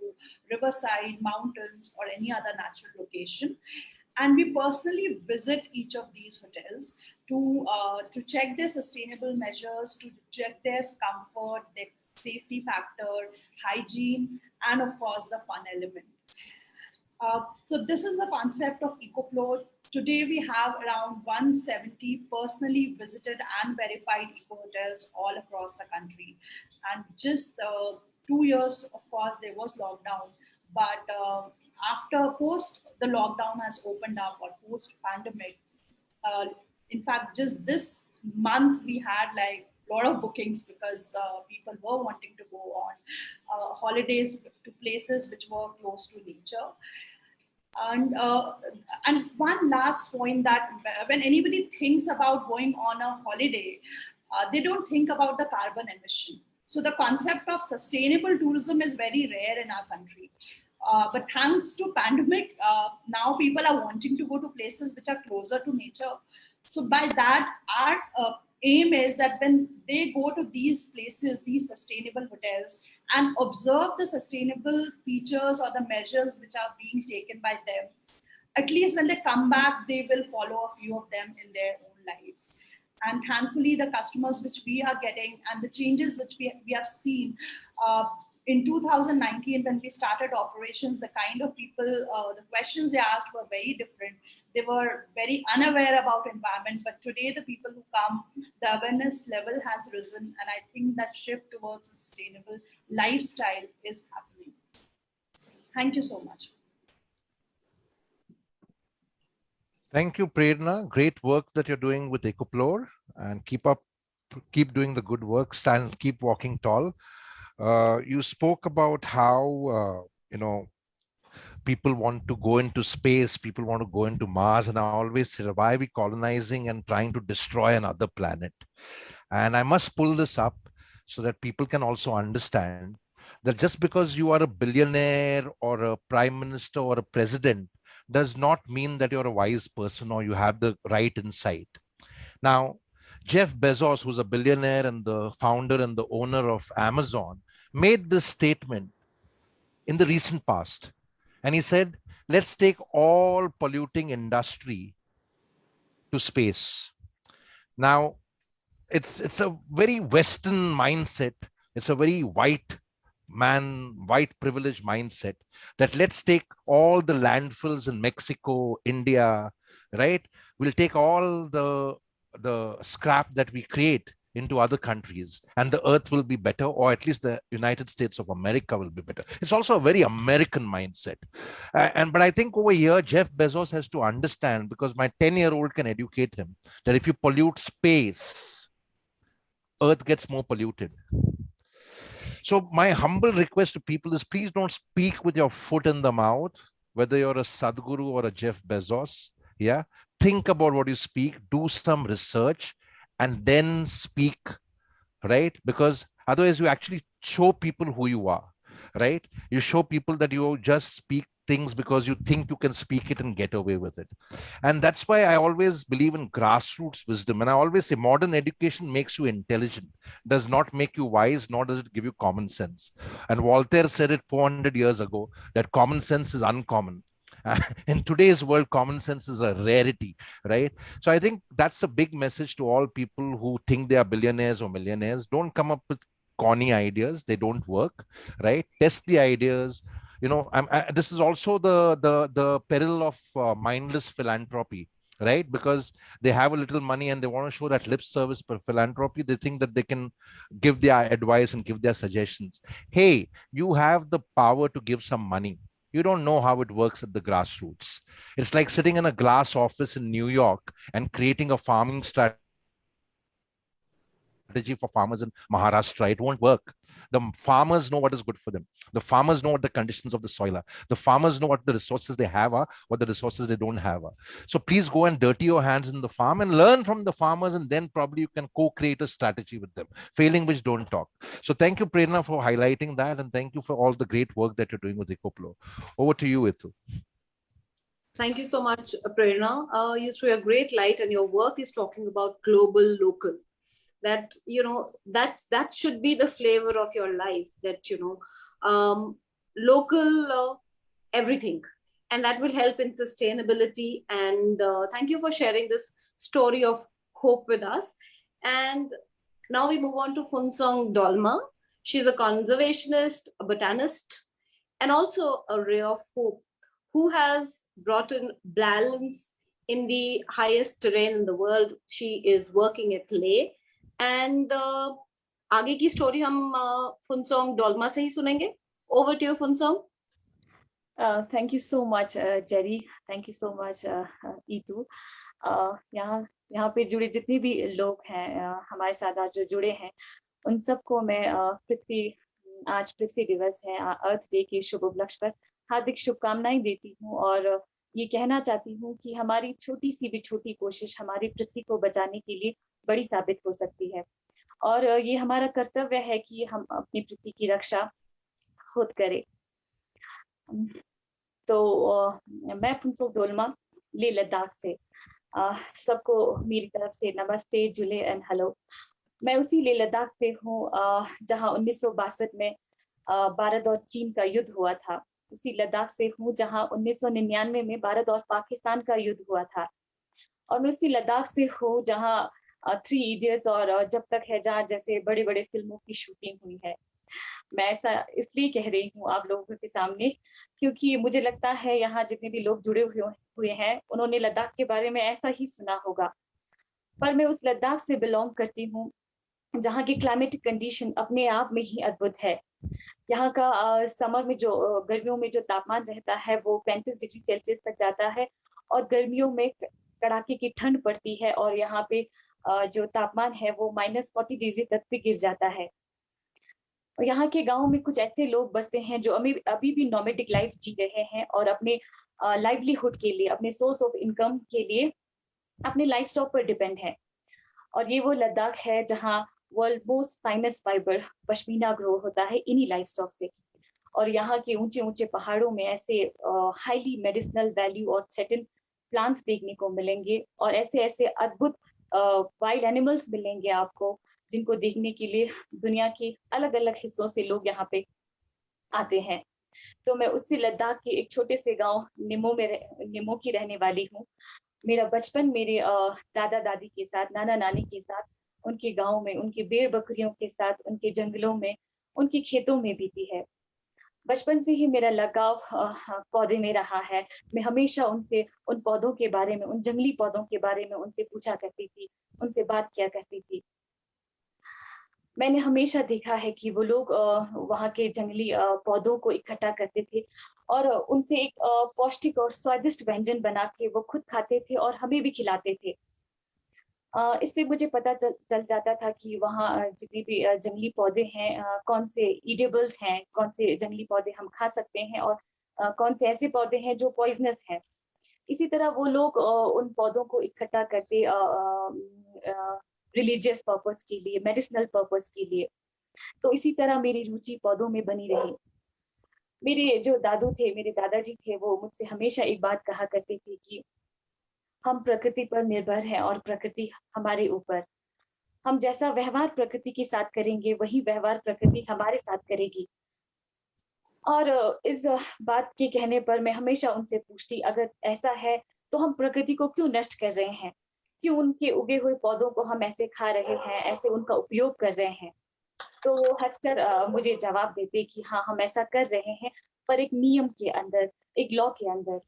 riverside, mountains, or any other natural location. And we personally visit each of these hotels to check their sustainable measures, to check their comfort, their safety factor, hygiene, and of course the fun element. So this is the concept of EcoFlow. Today we have around 170 personally visited and verified eco hotels all across the country. And just 2 years, of course, there was lockdown. But after post the lockdown has opened up, or post pandemic, in fact, just this month we had like a lot of bookings because people were wanting to go on holidays to places which were close to nature. And one last point, that when anybody thinks about going on a holiday, they don't think about the carbon emission. So the concept of sustainable tourism is very rare in our country. But thanks to pandemic, now people are wanting to go to places which are closer to nature. So by that, our aim is that when they go to these places, these sustainable hotels, and observe the sustainable features or the measures which are being taken by them, at least when they come back, they will follow a few of them in their own lives. And thankfully, the customers which we are getting and the changes which we have seen in 2019, when we started operations, the kind of people, the questions they asked were very different. They were very unaware about environment, but today the people who come, the awareness level has risen, and I think that shift towards a sustainable lifestyle is happening. Thank you so much. Thank you, Prerna. Great work that you're doing with Ecoplore, and keep doing the good work. Keep walking tall. You spoke about how people want to go into space, people want to go into Mars, and I always say, why are we colonizing and trying to destroy another planet? And I must pull this up so that people can also understand that just because you are a billionaire or a prime minister or a president does not mean that you're a wise person or you have the right insight. Now, Jeff Bezos, who's a billionaire and the founder and the owner of Amazon, made this statement in the recent past. And he said, let's take all polluting industry to space. Now, it's a very Western mindset. It's a very white privileged mindset that let's take all the landfills in Mexico, India, right? We'll take all the scrap that we create into other countries and the earth will be better, or at least the United States of America will be better. It's also a very American mindset. But I think over here, Jeff Bezos has to understand, because my 10-year-old can educate him, that if you pollute space, earth gets more polluted. So my humble request to people is, please don't speak with your foot in the mouth, whether you're a Sadhguru or a Jeff Bezos. Yeah, think about what you speak, do some research, and then speak, right? Because otherwise you actually show people who you are, right? You show people that you just speak things because you think you can speak it and get away with it. And that's why I always believe in grassroots wisdom. And I always say modern education makes you intelligent, does not make you wise, nor does it give you common sense. And Voltaire said it 400 years ago, that common sense is uncommon. In today's world, common sense is a rarity, right? So I think that's a big message to all people who think they are billionaires or millionaires. Don't come up with corny ideas. They don't work, right? Test the ideas. This is also the peril of mindless philanthropy, right? Because they have a little money and they want to show that lip service for philanthropy. They think that they can give their advice and give their suggestions. Hey, you have the power to give some money. You don't know how it works at the grassroots. It's like sitting in a glass office in New York and creating a farming strategy for farmers in Maharashtra. It won't work. The farmers know what is good for them. The farmers know what the conditions of the soil are. The farmers know what the resources they have are, what the resources they don't have are. So please go and dirty your hands in the farm and learn from the farmers, and then probably you can co-create a strategy with them. Failing which, don't talk. So thank you, Prerna, for highlighting that, and thank you for all the great work that you're doing with Ecoplore. Over to you, Itu. Thank you so much, Prerna. You threw a great light, and your work is talking about global, local. That that should be the flavor of your life, that local everything, and that will help in sustainability. And thank you for sharing this story of hope with us. And now we move on to Funsong Dolma. She's a conservationist, a botanist, and also a ray of hope, who has brought in balance in the highest terrain in the world. She is working at Leh. And आगे की story हम फुनसोंग डोल्मा से ही सुनेंगे. Over to you, Funsong. Thank you so much, Jerry. Thank you so much, Itu. यहाँ पे जुड़े जितने भी लोग हैं हमारे साथ आज जो जुड़े हैं, उन सबको मैं आज पृथ्वी दिवस है, अर्थ डे के शुभ उपलक्ष्य पर हार्दिक शुभकामनाएं देती हूँ, और ये कहना चाहती हूँ कि हमारी छोटी सी भी छोटी कोशिश हमारी पृथ्वी को बचाने के लिए बड़ी साबित हो सकती है, और ये हमारा कर्तव्य है कि हम अपनी पृथ्वी की रक्षा खुद करें. तो मैं फुनसुक डोलमा ले लद्दाख से सबको मेरी तरफ से नमस्ते जुले एंड हेलो। मैं उसी ले लद्दाख से हूँ जहाँ 1962 में भारत और चीन का युद्ध हुआ था। उसी लद्दाख से हूँ जहाँ 1999 में भारत और पाकिस्तान का युद्ध हुआ था। और मैं उसी लद्दाख से हूँ जहाँ थ्री इडियट्स और जब तक है जहाँ जैसे बड़े बड़े फिल्मों की शूटिंग हुई है। मैं ऐसा इसलिए कह रही हूँ आप लोगों के सामने क्योंकि मुझे लगता है यहाँ जितने भी लोग जुड़े हुए हैं उन्होंने लद्दाख के बारे में ऐसा ही सुना होगा। पर मैं उस लद्दाख से बिलोंग करती हूँ जहाँ की क्लाइमेटिक कंडीशन अपने आप में ही अद्भुत है। यहाँ का समर में जो गर्मियों में जो तापमान रहता है वो 35 डिग्री सेल्सियस तक जाता है और गर्मियों में कड़ाके की ठंड पड़ती है और यहाँ पे जो तापमान है वो -40 डिग्री तक भी गिर जाता है। यहाँ के गांव में कुछ ऐसे लोग बसते हैं जो अभी भी नोमैडिक लाइफ जी रहे हैं और अपने लाइवलीहुड के लिए, अपने सोर्स ऑफ इनकम के लिए अपने लाइफ स्टॉक पर डिपेंड है। और ये वो लद्दाख है जहाँ world most finest fibre pashmina grow होता है इन्हीं लाइफ स्टॉक से। और यहाँ के ऊंचे ऊंचे पहाड़ों में ऐसे हाईली मेडिसिनल वैल्यू और थ्रेटन प्लांट्स देखने को मिलेंगे और ऐसे ऐसे अद्भुत वाइल्ड एनिमल्स मिलेंगे आपको जिनको देखने के लिए दुनिया के अलग अलग हिस्सों से लोग यहाँ पे आते हैं। तो मैं उसी लद्दाख के एक छोटे से गांव निमो की रहने वाली हूँ। मेरा बचपन मेरे दादा दादी के साथ, नाना नानी के साथ, उनके गांव में, उनके भेड़ बकरियों के साथ, उनके जंगलों में, उनके खेतों में बीती है। बचपन से ही मेरा लगाव पौधे में रहा है। मैं हमेशा उनसे उन पौधों के बारे में, उन जंगली पौधों के बारे में उनसे पूछा करती थी, उनसे बात किया करती थी। मैंने हमेशा देखा है कि वो लोग वहाँ के जंगली पौधों को इकट्ठा करते थे और उनसे एक पौष्टिक और स्वादिष्ट व्यंजन बना के वो खुद खाते थे और हमें भी खिलाते थे। इससे मुझे पता चल जाता था कि वहाँ जितने भी जंगली पौधे हैं कौन से ईडेबल्स हैं, कौन से जंगली पौधे हम खा सकते हैं और कौन से ऐसे पौधे हैं जो पॉइजनस हैं। इसी तरह वो लोग उन पौधों को इकट्ठा करते रिलीजियस पर्पस के लिए, मेडिसिनल पर्पस के लिए। तो इसी तरह मेरी रुचि पौधों में बनी रही। मेरे जो दादू थे, मेरे दादाजी थे, वो मुझसे हमेशा एक बात कहा करते थे कि हम प्रकृति पर निर्भर हैं और प्रकृति हमारे ऊपर। हम जैसा व्यवहार प्रकृति के साथ करेंगे वही व्यवहार प्रकृति हमारे साथ करेगी। और इस बात के कहने पर मैं हमेशा उनसे पूछती, अगर ऐसा है तो हम प्रकृति को क्यों नष्ट कर रहे हैं, क्यों उनके उगे हुए पौधों को हम ऐसे खा रहे हैं, ऐसे उनका उपयोग कर रहे हैं। तो वो हंसकर मुझे जवाब देते कि हाँ, हम ऐसा कर रहे हैं पर एक नियम के अंदर, एक लॉ के अंदर।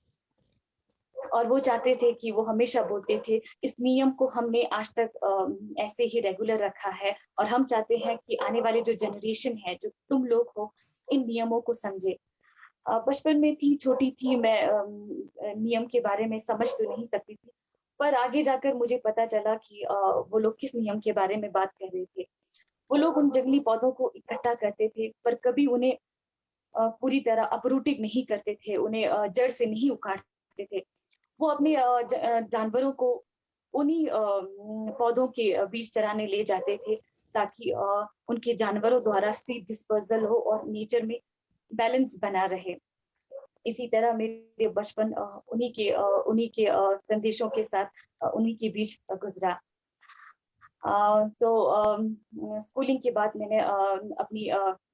और वो चाहते थे कि वो हमेशा बोलते थे इस नियम को हमने आज तक ऐसे ही रेगुलर रखा है और हम चाहते हैं कि आने वाले जो जनरेशन है, जो तुम लोग हो, इन नियमों को समझे। बचपन में थी, छोटी थी मैं, नियम के बारे में समझ तो नहीं सकती थी, पर आगे जाकर मुझे पता चला कि वो लोग किस नियम के बारे में बात कर रहे थे। वो लोग उन जंगली पौधों को इकट्ठा करते थे पर कभी उन्हें पूरी तरह अपरूटिंग नहीं करते थे, उन्हें जड़ से नहीं उखाड़ते थे। वो अपने जानवरों को उन्हीं पौधों के बीज चराने ले जाते थे ताकि उनके जानवरों द्वारा सीड डिस्पर्सल हो और नेचर में बैलेंस बना रहे। इसी तरह मेरे बचपन उन्हीं के संदेशों के साथ उन्हीं के बीच गुजरा। तो स्कूलिंग के बाद मैंने अपनी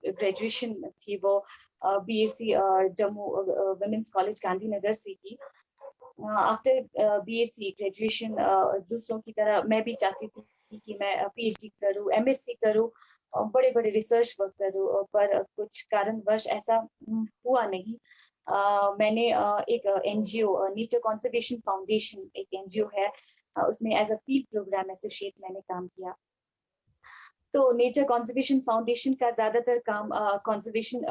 ग्रेजुएशन थी वो BSc Jammu women's college Gandhinagar से की। आफ्टर बीएससी ग्रेजुएशन दूसरों की तरह मैं भी चाहती थी कि मैं पीएचडी करूं, एमएससी करूं, बड़े बड़े रिसर्च वर्क करूं, पर कुछ कारणवश ऐसा हुआ नहीं। मैंने एक एनजीओ, नेचर कंजर्वेशन फाउंडेशन एक एनजीओ है, उसमें as a field program associate मैंने काम किया। तो नेचर कंजर्वेशन फाउंडेशन का ज्यादातर काम कंजर्वेशन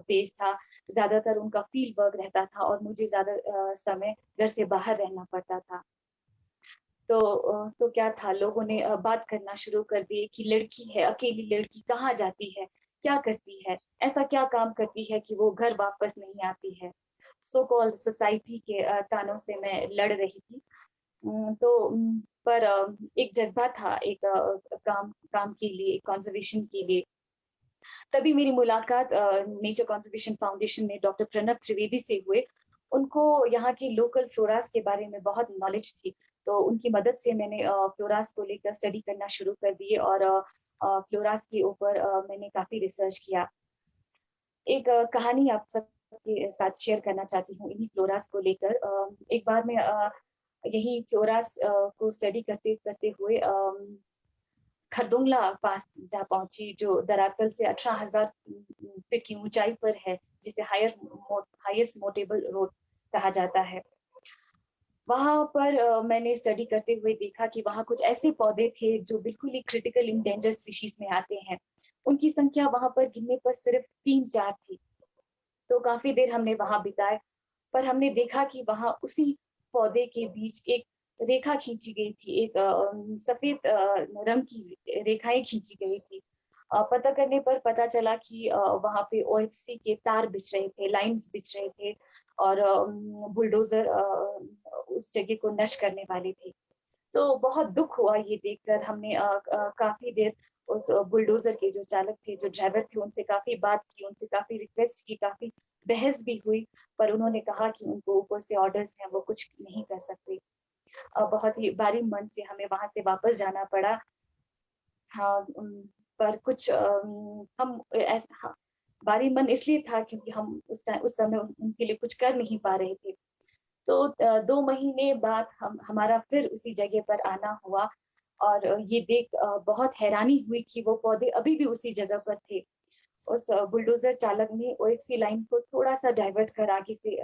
बेस्ड था, ज्यादातर उनका फील्ड वर्क रहता था और मुझे ज्यादा समय घर से बाहर रहना पड़ता था। तो क्या था, लोगों ने बात करना शुरू कर दी कि लड़की है, अकेली लड़की कहाँ जाती है, क्या करती है, ऐसा क्या काम करती है कि वो घर वापस नहीं आती है। सो कॉल्ड सोसाइटी के तानों से मैं लड़ रही थी। तो पर एक जज्बा था, एक काम के लिए, कंजर्वेशन के लिए। तभी मेरी मुलाकात नेचर कंजर्वेशन फाउंडेशन में डॉक्टर प्रणब त्रिवेदी से हुए। उनको यहाँ की लोकल फ्लोरास के बारे में बहुत नॉलेज थी, तो उनकी मदद से मैंने फ्लोरास को लेकर स्टडी करना शुरू कर दिए और फ्लोरास के ऊपर मैंने काफी रिसर्च किया। एक कहानी आप सबके साथ शेयर करना चाहती हूँ इन्हीं फ्लोरास को लेकर। एक बार मैं यही फ्लोरास को स्टडी करते करते हुए खरदुंगला पास जा पहुंची, जो दरातल से 18,000 फीट की ऊंचाई पर है, जिसे हाईएस्ट मोटेबल रोड कहा जाता है। वहां पर मैंने स्टडी करते हुए देखा कि वहां कुछ ऐसे पौधे थे जो बिल्कुल ही क्रिटिकल इंडेंजर स्पीशीज में आते हैं। उनकी संख्या वहां पर गिनने पर सिर्फ 3-4 थी। तो काफी देर हमने वहां बिताए, पर हमने देखा कि वहां उसी पौधे के बीच एक रेखा खींची गई थी, एक सफेद रंग की रेखाएं खींची गई थी। पता करने पर पता चला कि वहां पे ओएफसी के तार बिछ रहे थे, लाइंस बिछ रहे थे और बुलडोजर उस जगह को नष्ट करने वाली थी। तो बहुत दुख हुआ ये देखकर। हमने काफी देर उस बुलडोजर के जो चालक थे, जो ड्राइवर थे, उनसे काफी बात की, उनसे काफी रिक्वेस्ट की, काफी बहस भी हुई, पर उन्होंने कहा कि उनको ऊपर से ऑर्डर्स हैं, वो कुछ नहीं कर सकते। बहुत ही भारी मन से हमें वहां से वापस जाना पड़ा। हाँ, पर कुछ हम ऐसा, हाँ, भारी मन इसलिए था क्योंकि हम उस समय उनके लिए कुछ कर नहीं पा रहे थे। तो 2 महीने बाद हमारा फिर उसी जगह पर आना हुआ और ये देख बहुत हैरानी हुई कि वो पौधे अभी भी उसी जगह पर थे। उस बुलडोजर चालक ने ओएफसी लाइन को थोड़ा सा डाइवर्ट कर आगे से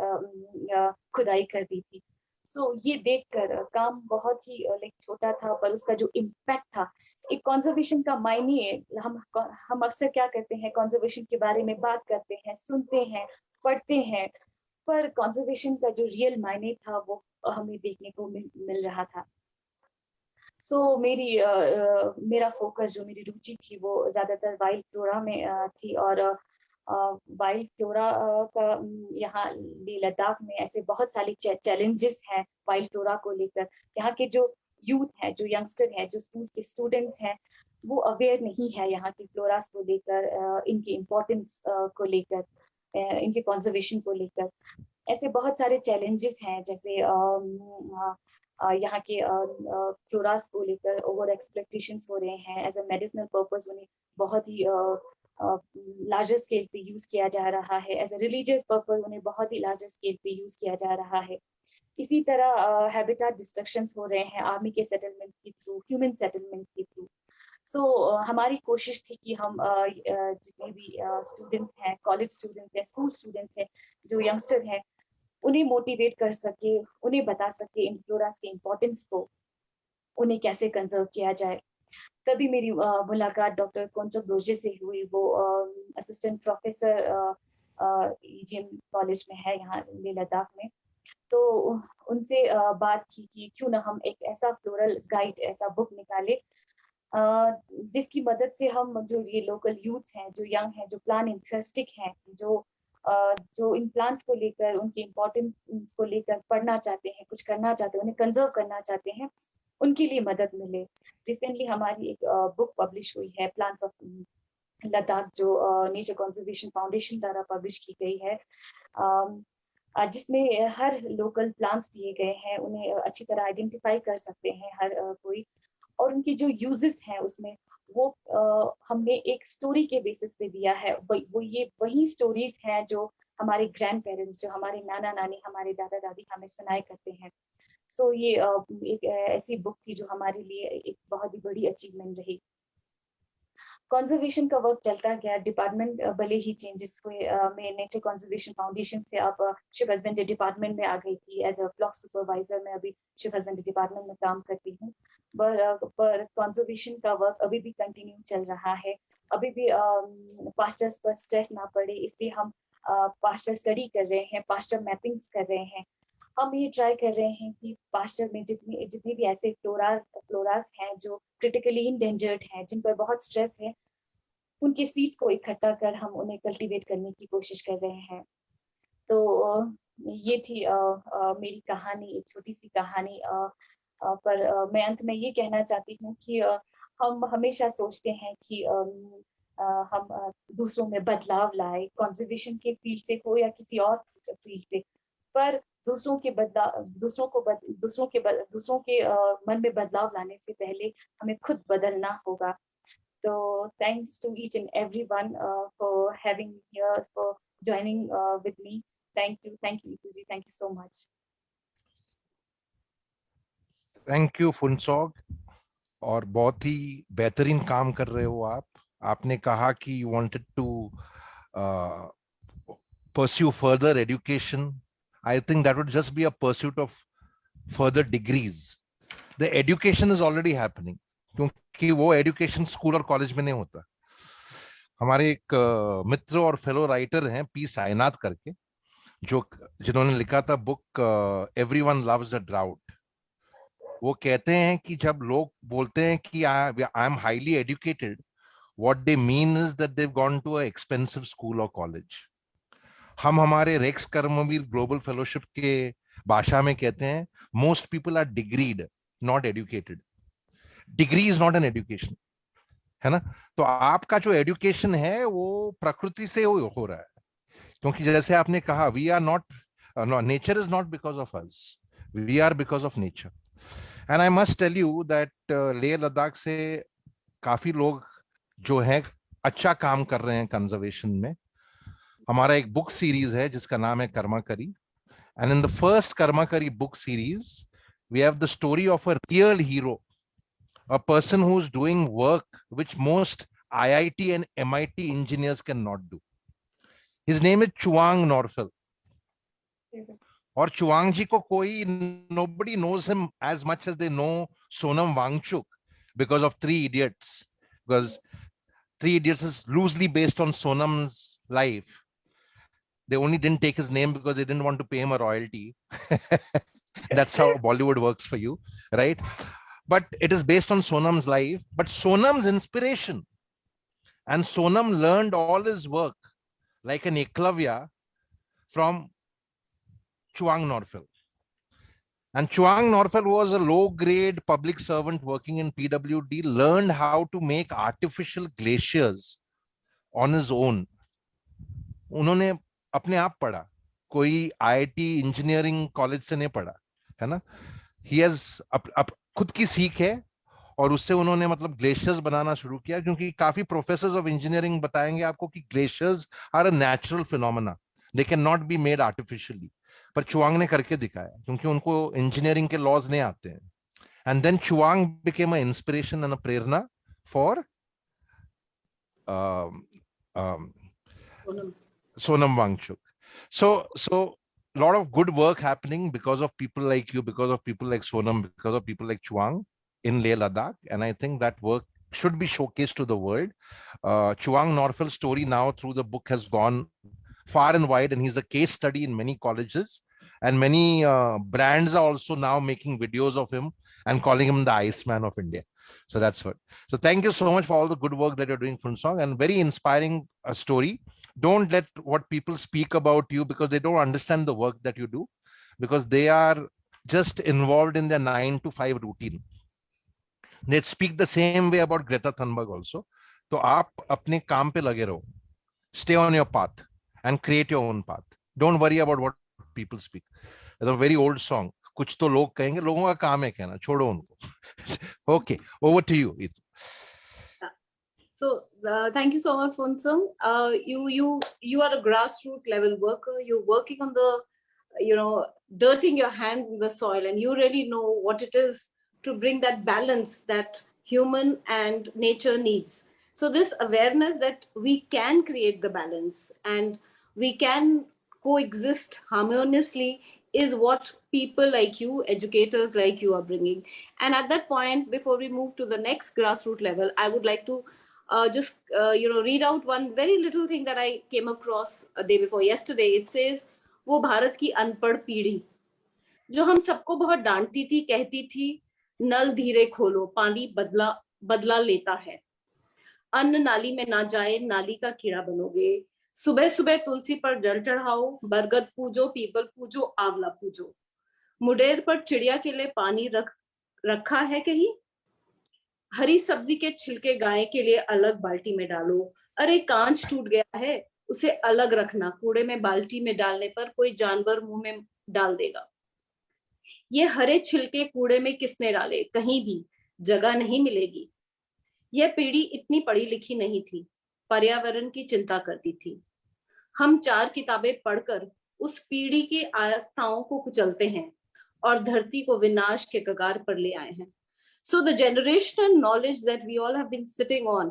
खुदाई कर दी थी। सो ये देखकर काम बहुत ही लाइक छोटा था, पर उसका जो इम्पैक्ट था, एक कंजर्वेशन का मायने, हम अक्सर क्या करते हैं, कंजर्वेशन के बारे में बात करते हैं, सुनते हैं, पढ़ते हैं, पर कंजर्वेशन का जो रियल मायने था वो हमें देखने को मिल रहा था। सो मेरा फोकस, जो मेरी रुचि थी, वो ज्यादातर वाइल्ड फ्लोरा में थी और वाइल्ड फ्लोरा का यहाँ लेह लद्दाख में ऐसे बहुत सारे चैलेंजेस हैं वाइल्ड फ्लोरा को लेकर। यहाँ के जो यूथ है, जो यंगस्टर है, जो स्कूल के स्टूडेंट्स हैं, वो अवेयर नहीं है यहाँ की फ्लोरास को लेकर, इनकी इम्पोर्टेंस को लेकर, इनके कंजर्वेशन को लेकर। ऐसे बहुत सारे चैलेंजेस हैं, जैसे यहाँ के फ्लोरास को लेकर ओवर एक्सप्लॉइटेशन हो रहे हैं। एज अ मेडिसिनल पर्पस उन्हें बहुत ही लार्जर स्केल पे यूज किया जा रहा है। एज अ रिलीजियस पर्पस उन्हें बहुत ही लार्जर स्केल पे यूज किया जा रहा है। इसी तरह हैबिटेट डिस्ट्रक्शंस हो रहे हैं आर्मी के सेटलमेंट के थ्रू, ह्यूमन सेटलमेंट के थ्रू। सो हमारी कोशिश थी कि हम जितने भी स्टूडेंट्स हैं, कॉलेज स्टूडेंट्स हैं, स्कूल स्टूडेंट्स हैं, जो यंगस्टर हैं, उन्हें मोटिवेट कर सके, उन्हें बता सके इन फ्लोरास के इम्पोर्टेंस को, उन्हें कैसे कंजर्व किया जाए। तभी मेरी मुलाकात डॉक्टर कोंचक दोर्जे से हुई। वो असिस्टेंट प्रोफेसर ईजीएम कॉलेज में है यहाँ लेह लद्दाख में। तो उनसे बात की कि क्यों ना हम एक ऐसा फ्लोरल गाइड, ऐसा बुक निकाले जिसकी मदद से हम, जो ये लोकल यूथ हैं, जो यंग हैं, जो प्लांट इंटरेस्टिक हैं, जो इन प्लांट्स को लेकर, उनके इम्पोर्टेंस को लेकर पढ़ना चाहते हैं, कुछ करना चाहते हैं, उन्हें कंजर्व करना चाहते हैं, उनके लिए मदद मिले। रिसेंटली हमारी एक बुक पब्लिश हुई है, प्लांट्स ऑफ लद्दाख, जो नेचर कंजर्वेशन फाउंडेशन द्वारा पब्लिश की गई है, जिसमें हर लोकल प्लांट्स दिए गए हैं, उन्हें अच्छी तरह आइडेंटिफाई कर सकते हैं हर कोई, और उनके जो यूजेस हैं उसमें वो हमने एक स्टोरी के बेसिस पे दिया है। ये वही स्टोरीज हैं जो हमारे ग्रैंड पेरेंट्स, जो हमारे नाना नानी, हमारे दादा दादी हमें सुनाए करते हैं। सो ये एक ऐसी बुक थी जो हमारे लिए एक बहुत ही बड़ी अचीवमेंट रही। कंजर्वेशन का वर्क चलता गया, डिपार्टमेंट भले ही चेंजेस हुए। मैं नेचर कंजर्वेशन फाउंडेशन से अब शिप हस्बेंड्री डिपार्टमेंट में आ गई थी एज अ ब्लॉक सुपरवाइजर। मैं अभी शिप हस्बेंड्री डिपार्टमेंट में काम करती हूँ, पर कंजर्वेशन का वर्क अभी भी कंटिन्यू चल रहा है। अभी भी पास्चर्स पर स्ट्रेस ना पड़े, इसलिए हम पास्चर स्टडी कर रहे हैं, पास्चर मैपिंग्स कर रहे हैं। हम ये ट्राई कर रहे हैं कि पास्चर में जितने भी ऐसे फ्लोरास हैं जो क्रिटिकली इंडेंजर्ड हैं, जिन पर बहुत स्ट्रेस है, उनके सीड्स को इकट्ठा कर हम उन्हें कल्टीवेट करने की कोशिश कर रहे हैं। तो ये थी मेरी कहानी, एक छोटी सी कहानी। पर मैं अंत में ये कहना चाहती हूँ कि हम हमेशा सोचते हैं कि हम दूसरों में बदलाव लाए, कंजर्वेशन के फील्ड से हो या किसी और फील्ड से, पर दूसरों के मन में बदलाव लाने से पहले हमें खुद बदलना होगा. So thanks to each and everyone for having me here, for joining with me. Thank you, Ituji. Thank you so much. Thank you, Funsog. और बहुत ही बेहतरीन काम कर रहे हो आप. आपने कहा कि you wanted to pursue further education. I think that would just be a pursuit of further degrees. The education is already happening, क्योंकि वो education स्कूल और कॉलेज में नहीं होता. हमारे एक मित्र और फेलो राइटर हैं पी साईनाथ करके, जिन्होंने लिखा था book everyone loves a drought. वो कहते हैं कि जब लोग बोलते हैं कि I am highly educated, what they mean is that they've gone to a expensive school और कॉलेज. हम हमारे रेक्स कर्मवीर ग्लोबल फेलोशिप के भाषा में कहते हैं most people are degreed, not educated. Degree is not an education, है ना. तो आपका जो एजुकेशन है वो प्रकृति से हो रहा है, क्योंकि जैसे आपने कहा we are not, nature is not because of us, we are because of nature. And I must tell you that Leh Ladakh से काफी लोग जो हैं अच्छा काम कर रहे हैं कंजर्वेशन में. हमारा एक बुक सीरीज है जिसका नाम है Karma Curry, and in the first Karma Curry book series we have the story of a real hero, a person who's doing work which most IIT and MIT engineers cannot do. His name is Chuang Norfel. और Chwang जी को कोई, nobody knows him as much as they know Sonam Wangchuk because of Three Idiots, because Three Idiots is loosely based on Sonam's life. They only didn't take his name because they didn't want to pay him a royalty. That's how Bollywood works for you, right? But it is based on Sonam's life, but Sonam's inspiration. And Sonam learned all his work like an Eklavya from Chuang Norfel. And Chuang Norfel was a low-grade public servant working in PWD, learned how to make artificial glaciers on his own. उन्होंने अपने आप पढ़ा, कोई IIT engineering college से नहीं पढ़ा, है ना. He has खुद की सीख है, और उससे उन्होंने मतलब ग्लेशियर्स बनाना शुरू किया, क्योंकि काफी प्रोफेसर्स ऑफ इंजीनियरिंग बताएंगे आपको कि glaciers are a natural phenomena, they can not be made artificially. पर चुआंग ने करके दिखाया, क्योंकि उनको इंजीनियरिंग के लॉज नहीं आते हैं. And then Chewang became a inspiration and a प्रेरणा for Sonam Wangchuk. So lot of good work happening because of people like you, because of people like Sonam, because of people like Chuang in Leh Ladakh, and I think that work should be showcased to the world. Chuang Norfel's story now through the book has gone far and wide, and he's a case study in many colleges, and many brands are also now making videos of him and calling him the Iceman of India. So that's what. So thank you so much for all the good work that you're doing, Funsong, and very inspiring story. Don't let what people speak about you, because they don't understand the work that you do, because they are just involved in their 9 to 5 routine. They speak the same way about Greta Thunberg also. तो आप अपने काम पे लगे रहो. Stay on your path and create your own path. Don't worry about what people speak. It's a very old song. कुछ तो लोग कहेंगे, लोगों का काम है कहना, छोड़ो उनको. Okay, over to you. So thank you so much, Funsung. You are a grassroots level worker. You're working on the, dirting your hand in the soil, and you really know what it is to bring that balance that human and nature needs. So this awareness that we can create the balance and we can coexist harmoniously is what people like you, educators like you, are bringing. And at that point, before we move to the next grassroots level, I would like to just read out one very little thing that I came across a day before yesterday. It says, वो भारत की अनपढ़ पीढ़ी जो हम सबको बहुत डांटती थी, कहती थी नल धीरे खोलो, पानी बदला लेता है, अन्न नाली में ना जाए, नाली का कीड़ा बनोगे, सुबह सुबह तुलसी पर जल चढ़ाओ, बरगद पूजो, पीपल पूजो, आंवला पूजो, मुडेर पर चिड़िया के लिए पानी रखा है कहीं, हरी सब्जी के छिलके गाय के लिए अलग बाल्टी में डालो। अरे कांच टूट गया है, उसे अलग रखना, कूड़े में बाल्टी में डालने पर कोई जानवर मुंह में डाल देगा। ये हरे छिलके कूड़े में किसने डाले? कहीं भी जगह नहीं मिलेगी। यह पीढ़ी इतनी पढ़ी लिखी नहीं थी, पर्यावरण की चिंता करती थी। हम 4 किताबें पढ़कर उस पीढ़ी की आस्थाओं को कुचलते हैं और धरती को विनाश के कगार पर ले आए हैं। So the generational knowledge that we all have been sitting on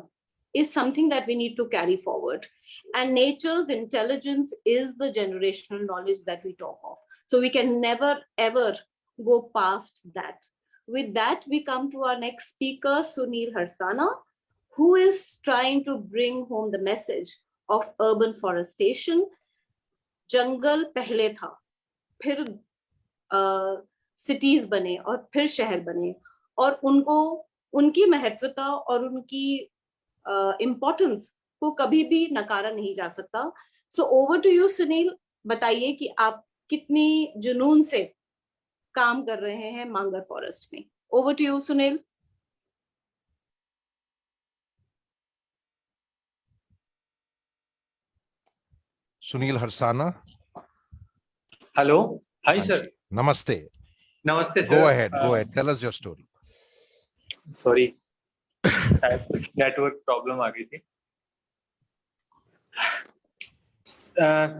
is something that we need to carry forward. And nature's intelligence is the generational knowledge that we talk of. So we can never ever go past that. With that, we come to our next speaker, Sunil Harsana, who is trying to bring home the message of urban forestation. जंगल पहले था, फिर cities बने और फिर शहर बने, और उनको उनकी महत्वता और उनकी इम्पोर्टेंस को कभी भी नकारा नहीं जा सकता। So over to you Sunil, बताइए कि आप कितनी जुनून से काम कर रहे हैं मांगर फॉरेस्ट में। Over to you Sunil. Sunil Harsana. Hello, hi sir. नमस्ते। नमस्ते sir. Go ahead, tell us your story. Sorry, शायद कुछ नेटवर्क प्रॉब्लम आ गई थी।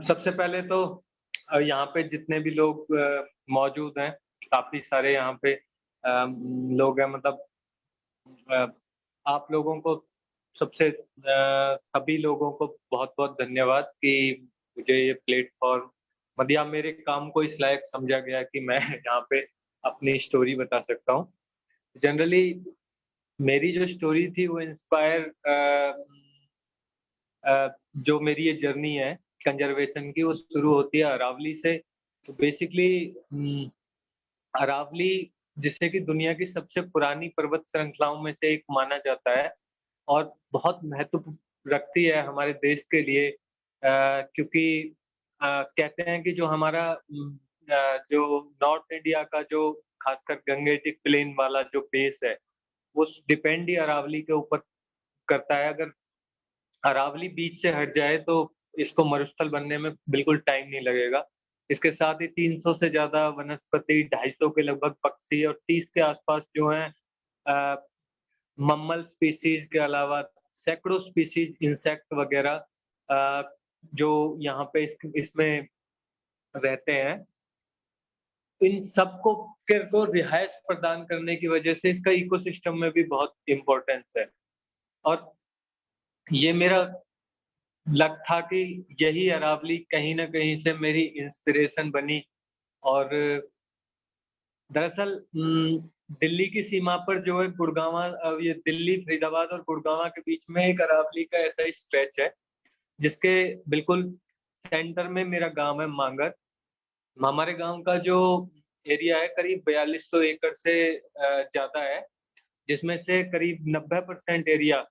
सबसे पहले तो यहाँ पे जितने भी लोग मौजूद हैं, काफी सारे यहाँ पे लोग हैं, मतलब आप लोगों को सभी लोगों को बहुत बहुत धन्यवाद कि मुझे ये प्लेटफॉर्म या मेरे काम को इस लायक समझा गया कि मैं यहाँ पे अपनी स्टोरी बता सकता हूँ। जनरली मेरी जो स्टोरी थी वो इंस्पायर जो मेरी ये जर्नी है कंजर्वेशन की, वो शुरू होती है अरावली से। तो बेसिकली अरावली, जिसे कि दुनिया की सबसे पुरानी पर्वत श्रृंखलाओं में से एक माना जाता है और बहुत महत्व रखती है हमारे देश के लिए, क्योंकि कहते हैं कि जो हमारा जो नॉर्थ इंडिया का जो खासकर गंगेटिक प्लेन वाला जो बेस है, वो डिपेंड ही अरावली के ऊपर करता है। अगर अरावली बीच से हट जाए तो इसको मरुस्थल बनने में बिल्कुल टाइम नहीं लगेगा। इसके साथ ही 300 से ज्यादा वनस्पति, 250 के लगभग पक्षी और 30 के आसपास जो हैं मम्मल स्पीसीज के अलावा सैकड़ों स्पीसीज इंसेक्ट वगैरह जो यहाँ पे इसमें रहते हैं। इन सबको को रिहाइश प्रदान करने की वजह से इसका इकोसिस्टम में भी बहुत इम्पोर्टेंस है। और ये मेरा लग था कि यही अरावली कहीं ना कहीं से मेरी इंस्पिरेशन बनी। और दरअसल दिल्ली की सीमा पर जो है गुड़गांव, ये दिल्ली, फरीदाबाद और गुड़गांव के बीच में एक अरावली का ऐसा ही स्ट्रेच है, जिसके बिल्कुल सेंटर में मेरा गांव है मांगर। हमारे गांव का जो एरिया है करीब 4200 एकड़ से ज्यादा है, जिसमें से करीब 90% एरिया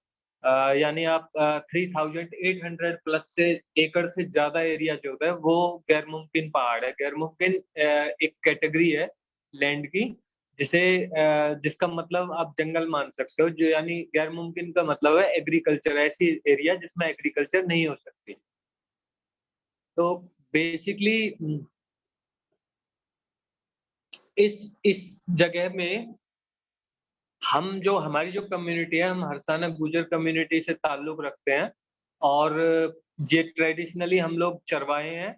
यानी आप 3800 प्लस से एकड़ से ज्यादा एरिया जो है वो गैर मुमकिन पहाड़ है। गैर मुमकिन एक कैटेगरी है लैंड की, जिसका मतलब आप जंगल मान सकते हो, जो यानी गैर मुमकिन का मतलब है एग्रीकल्चर, ऐसी एरिया जिसमें एग्रीकल्चर नहीं हो सकती। तो बेसिकली इस जगह में हमारी जो कम्युनिटी है, हम हरसाना गुजर कम्युनिटी से ताल्लुक रखते हैं और ये ट्रेडिशनली हम लोग चरवाहे हैं,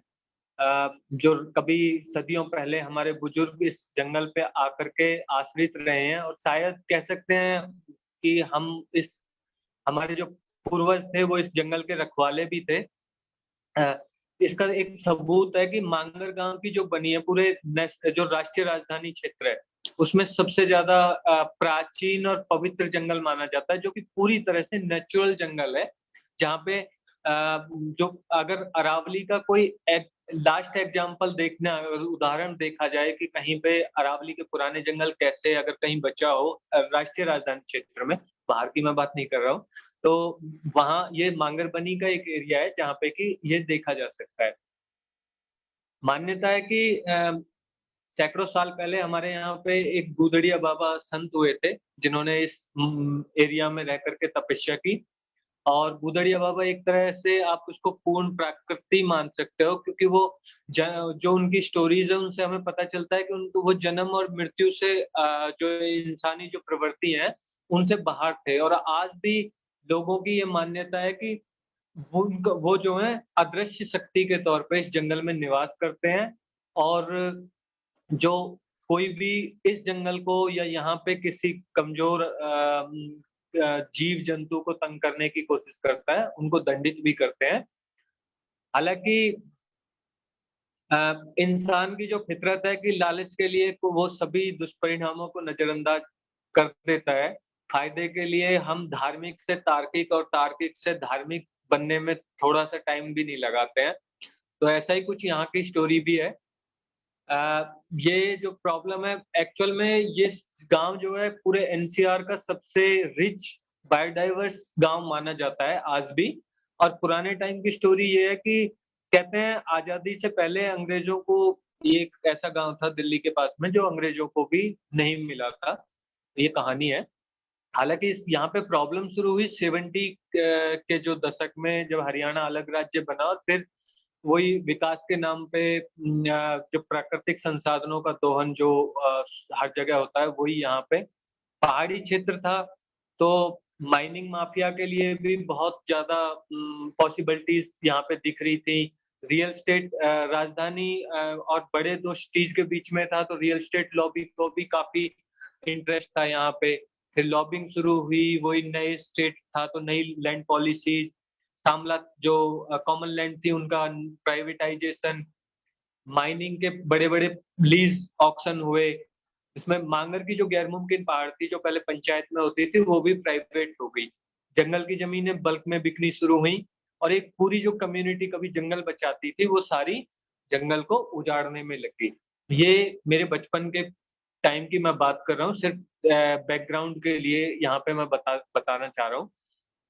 जो कभी सदियों पहले हमारे बुजुर्ग इस जंगल पे आकर के आश्रित रहे हैं। और शायद कह सकते हैं कि हमारे जो पूर्वज थे वो इस जंगल के रखवाले भी थे। इसका एक सबूत है कि मांगर गांव की जो बनी है पूरे जो राष्ट्रीय राजधानी क्षेत्र है उसमें सबसे ज्यादा प्राचीन और पवित्र जंगल माना जाता है, जो कि पूरी तरह से नेचुरल जंगल है, जहाँ पे जो अगर अरावली का कोई लास्ट एग्जाम्पल उदाहरण देखा जाए कि कहीं पे अरावली के पुराने जंगल कैसे अगर कहीं बचा हो राष्ट्रीय राजधानी क्षेत्र में, बाहर की मैं बात नहीं कर रहा हूँ, तो वहां ये मांगरबनी का एक एरिया है जहाँ पे कि ये देखा जा सकता है। मान्यता है कि सैकड़ों साल पहले हमारे यहाँ पे एक गुदड़िया बाबा संत हुए थे, जिन्होंने इस एरिया में रह करके तपस्या की। और गुदड़िया बाबा एक तरह से आप उसको पूर्ण प्राकृति मान सकते हो, क्योंकि वो जो उनकी स्टोरीज है उनसे हमें पता चलता है कि उनको वो जन्म और मृत्यु से जो इंसानी जो प्रवृत्ति है उनसे बाहर थे। और आज भी लोगों की ये मान्यता है कि वो जो है अदृश्य शक्ति के तौर पे इस जंगल में निवास करते हैं, और जो कोई भी इस जंगल को या यहाँ पे किसी कमजोर जीव जंतु को तंग करने की कोशिश करता है, उनको दंडित भी करते हैं। हालांकि इंसान की जो फितरत है कि लालच के लिए वो सभी दुष्परिणामों को नजरअंदाज कर देता है। फायदे के लिए हम धार्मिक से तार्किक और तार्किक से धार्मिक बनने में थोड़ा सा टाइम भी नहीं लगाते हैं। तो ऐसा ही कुछ यहाँ की स्टोरी भी है। ये जो प्रॉब्लम है एक्चुअल में, ये गांव जो है पूरे एनसीआर का सबसे रिच बायोडाइवर्स गांव माना जाता है आज भी। और पुराने टाइम की स्टोरी ये है कि कहते हैं आजादी से पहले अंग्रेजों को ये एक ऐसा गांव था दिल्ली के पास में जो अंग्रेजों को भी नहीं मिला था। ये कहानी है। हालांकि यहाँ पे प्रॉब्लम शुरू हुई 70 के जो दशक में, जब हरियाणा अलग राज्य बना और फिर वही विकास के नाम पे जो प्राकृतिक संसाधनों का दोहन जो हर जगह होता है, वही यहाँ पे पहाड़ी क्षेत्र था। तो माइनिंग माफिया के लिए भी बहुत ज्यादा पॉसिबिलिटीज यहाँ पे दिख रही थी। रियल स्टेट राजधानी और बड़े दो सिटीज के बीच में था, तो रियल स्टेट लॉबी को भी काफी इंटरेस्ट था यहाँ पे। फिर लॉबिंग शुरू हुई, वही नए स्टेट था तो नई लैंड पॉलिसी, शामला जो कॉमन लैंड थी उनका प्राइवेटाइजेशन, माइनिंग के बड़े बड़े लीज ऑक्शन हुए। इसमें मांगर की जो गैर मुमकिन पहाड़ थी जो पहले पंचायत में होती थी, वो भी प्राइवेट हो गई। जंगल की जमीनें बल्क में बिकनी शुरू हुई और एक पूरी जो कम्युनिटी कभी जंगल बचाती थी वो सारी जंगल को उजाड़ने में लग गई। ये मेरे बचपन के टाइम की मैं बात कर रहा हूँ, सिर्फ बैकग्राउंड के लिए यहाँ पे मैं बताना चाह रहा हूँ।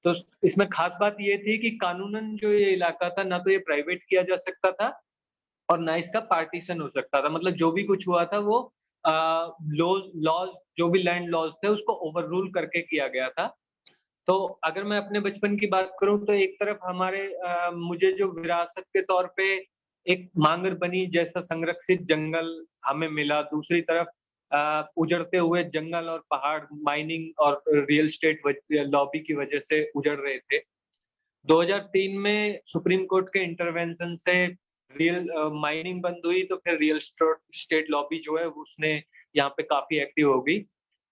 तो इसमें खास बात ये थी कि कानूनन जो ये इलाका था, ना तो ये प्राइवेट किया जा सकता था और ना इसका पार्टीशन हो सकता था। मतलब जो भी कुछ हुआ था वो लॉज जो भी लैंड लॉज थे उसको ओवर रूल करके किया गया था। तो अगर मैं अपने बचपन की बात करूं तो एक तरफ हमारे मुझे जो विरासत के तौर पे एक मांगर बनी जैसा संरक्षित जंगल हमें मिला, दूसरी तरफ उजड़ते हुए जंगल और पहाड़ माइनिंग और रियल स्टेट लॉबी की वजह से उजड़ रहे थे। 2003 में सुप्रीम कोर्ट के इंटरवेंशन से रियल माइनिंग बंद हुई, तो फिर रियल स्टेट लॉबी जो है उसने यहाँ पे काफी एक्टिव हो गई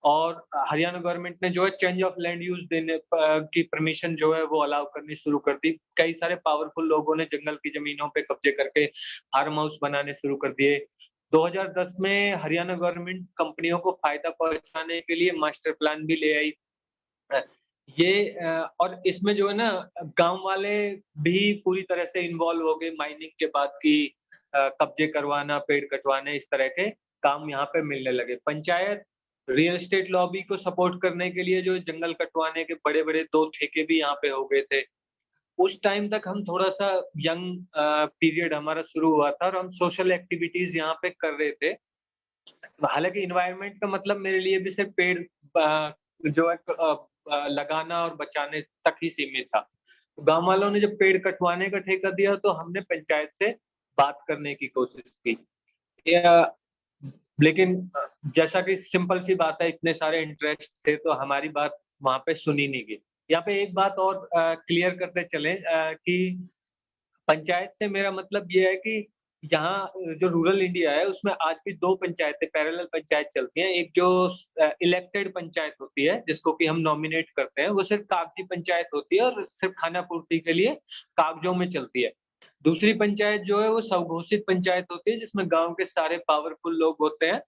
और हरियाणा गवर्नमेंट ने जो है चेंज ऑफ लैंड यूज देने की परमिशन जो है वो अलाउ करनी शुरू कर दी। कई सारे पावरफुल लोगों ने जंगल की जमीनों पे कब्जे करके फार्म हाउस बनाने शुरू कर दिए। 2010 में हरियाणा गवर्नमेंट कंपनियों को फायदा पहुंचाने के लिए मास्टर प्लान भी ले आई। ये और इसमें जो है ना गांव वाले भी पूरी तरह से इन्वॉल्व हो गए। माइनिंग के बाद की कब्जे करवाना, पेड़ कटवाने, इस तरह के काम यहाँ पे मिलने लगे। पंचायत रियल एस्टेट लॉबी को सपोर्ट करने के लिए जो जंगल कटवाने के बड़े बड़े 2 ठेके भी यहाँ पे हो गए थे। उस टाइम तक हम थोड़ा सा यंग पीरियड हमारा शुरू हुआ था और हम सोशल एक्टिविटीज यहाँ पे कर रहे थे। हालांकि इन्वायरमेंट का मतलब मेरे लिए भी सिर्फ पेड़ जो है लगाना और बचाने तक ही सीमित था। गांव वालों ने जब पेड़ कटवाने का ठेका दिया तो हमने पंचायत से बात करने की कोशिश की, लेकिन जैसा कि सिंपल सी बात है, इतने सारे इंटरेस्ट थे तो हमारी बात वहां पे सुनी नहीं गई। यहाँ पे एक बात और क्लियर करते चले कि पंचायत से मेरा मतलब ये है कि यहाँ जो रूरल इंडिया है उसमें आज भी 2 पंचायतें, पैरेलल पंचायत चलती हैं। एक जो इलेक्टेड पंचायत होती है जिसको कि हम नॉमिनेट करते हैं, वो सिर्फ कागजी पंचायत होती है और सिर्फ खाना पूर्ति के लिए कागजों में चलती है। दूसरी पंचायत जो है वो स्वघोषित पंचायत होती है जिसमें गांव के सारे पावरफुल लोग होते हैं।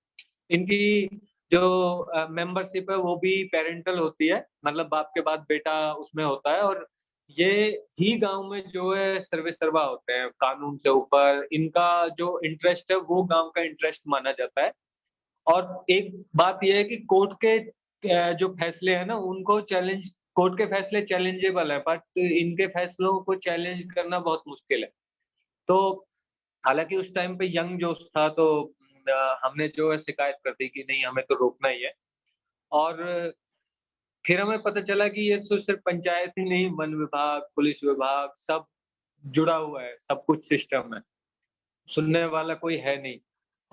इनकी जो मेंबरशिप है वो भी पेरेंटल होती है, मतलब बाप के बाद बेटा उसमें होता है और ये ही गांव में जो है सर्वे सर्वा होते हैं कानून से ऊपर। इनका जो इंटरेस्ट है वो गांव का इंटरेस्ट माना जाता है। और एक बात यह है कि कोर्ट के जो फैसले हैं ना उनको चैलेंज, कोर्ट के फैसले चैलेंजेबल है बट इनके फैसलों को चैलेंज करना बहुत मुश्किल है। तो हालांकि उस टाइम पे यंग जोश था तो हमने जो है शिकायत कर दी कि नहीं हमें तो रोकना ही है। और फिर हमें पता चला कि ये तो सिर्फ पंचायत ही नहीं, वन विभाग, पुलिस विभाग सब जुड़ा हुआ है, सब कुछ सिस्टम है, सुनने वाला कोई है नहीं।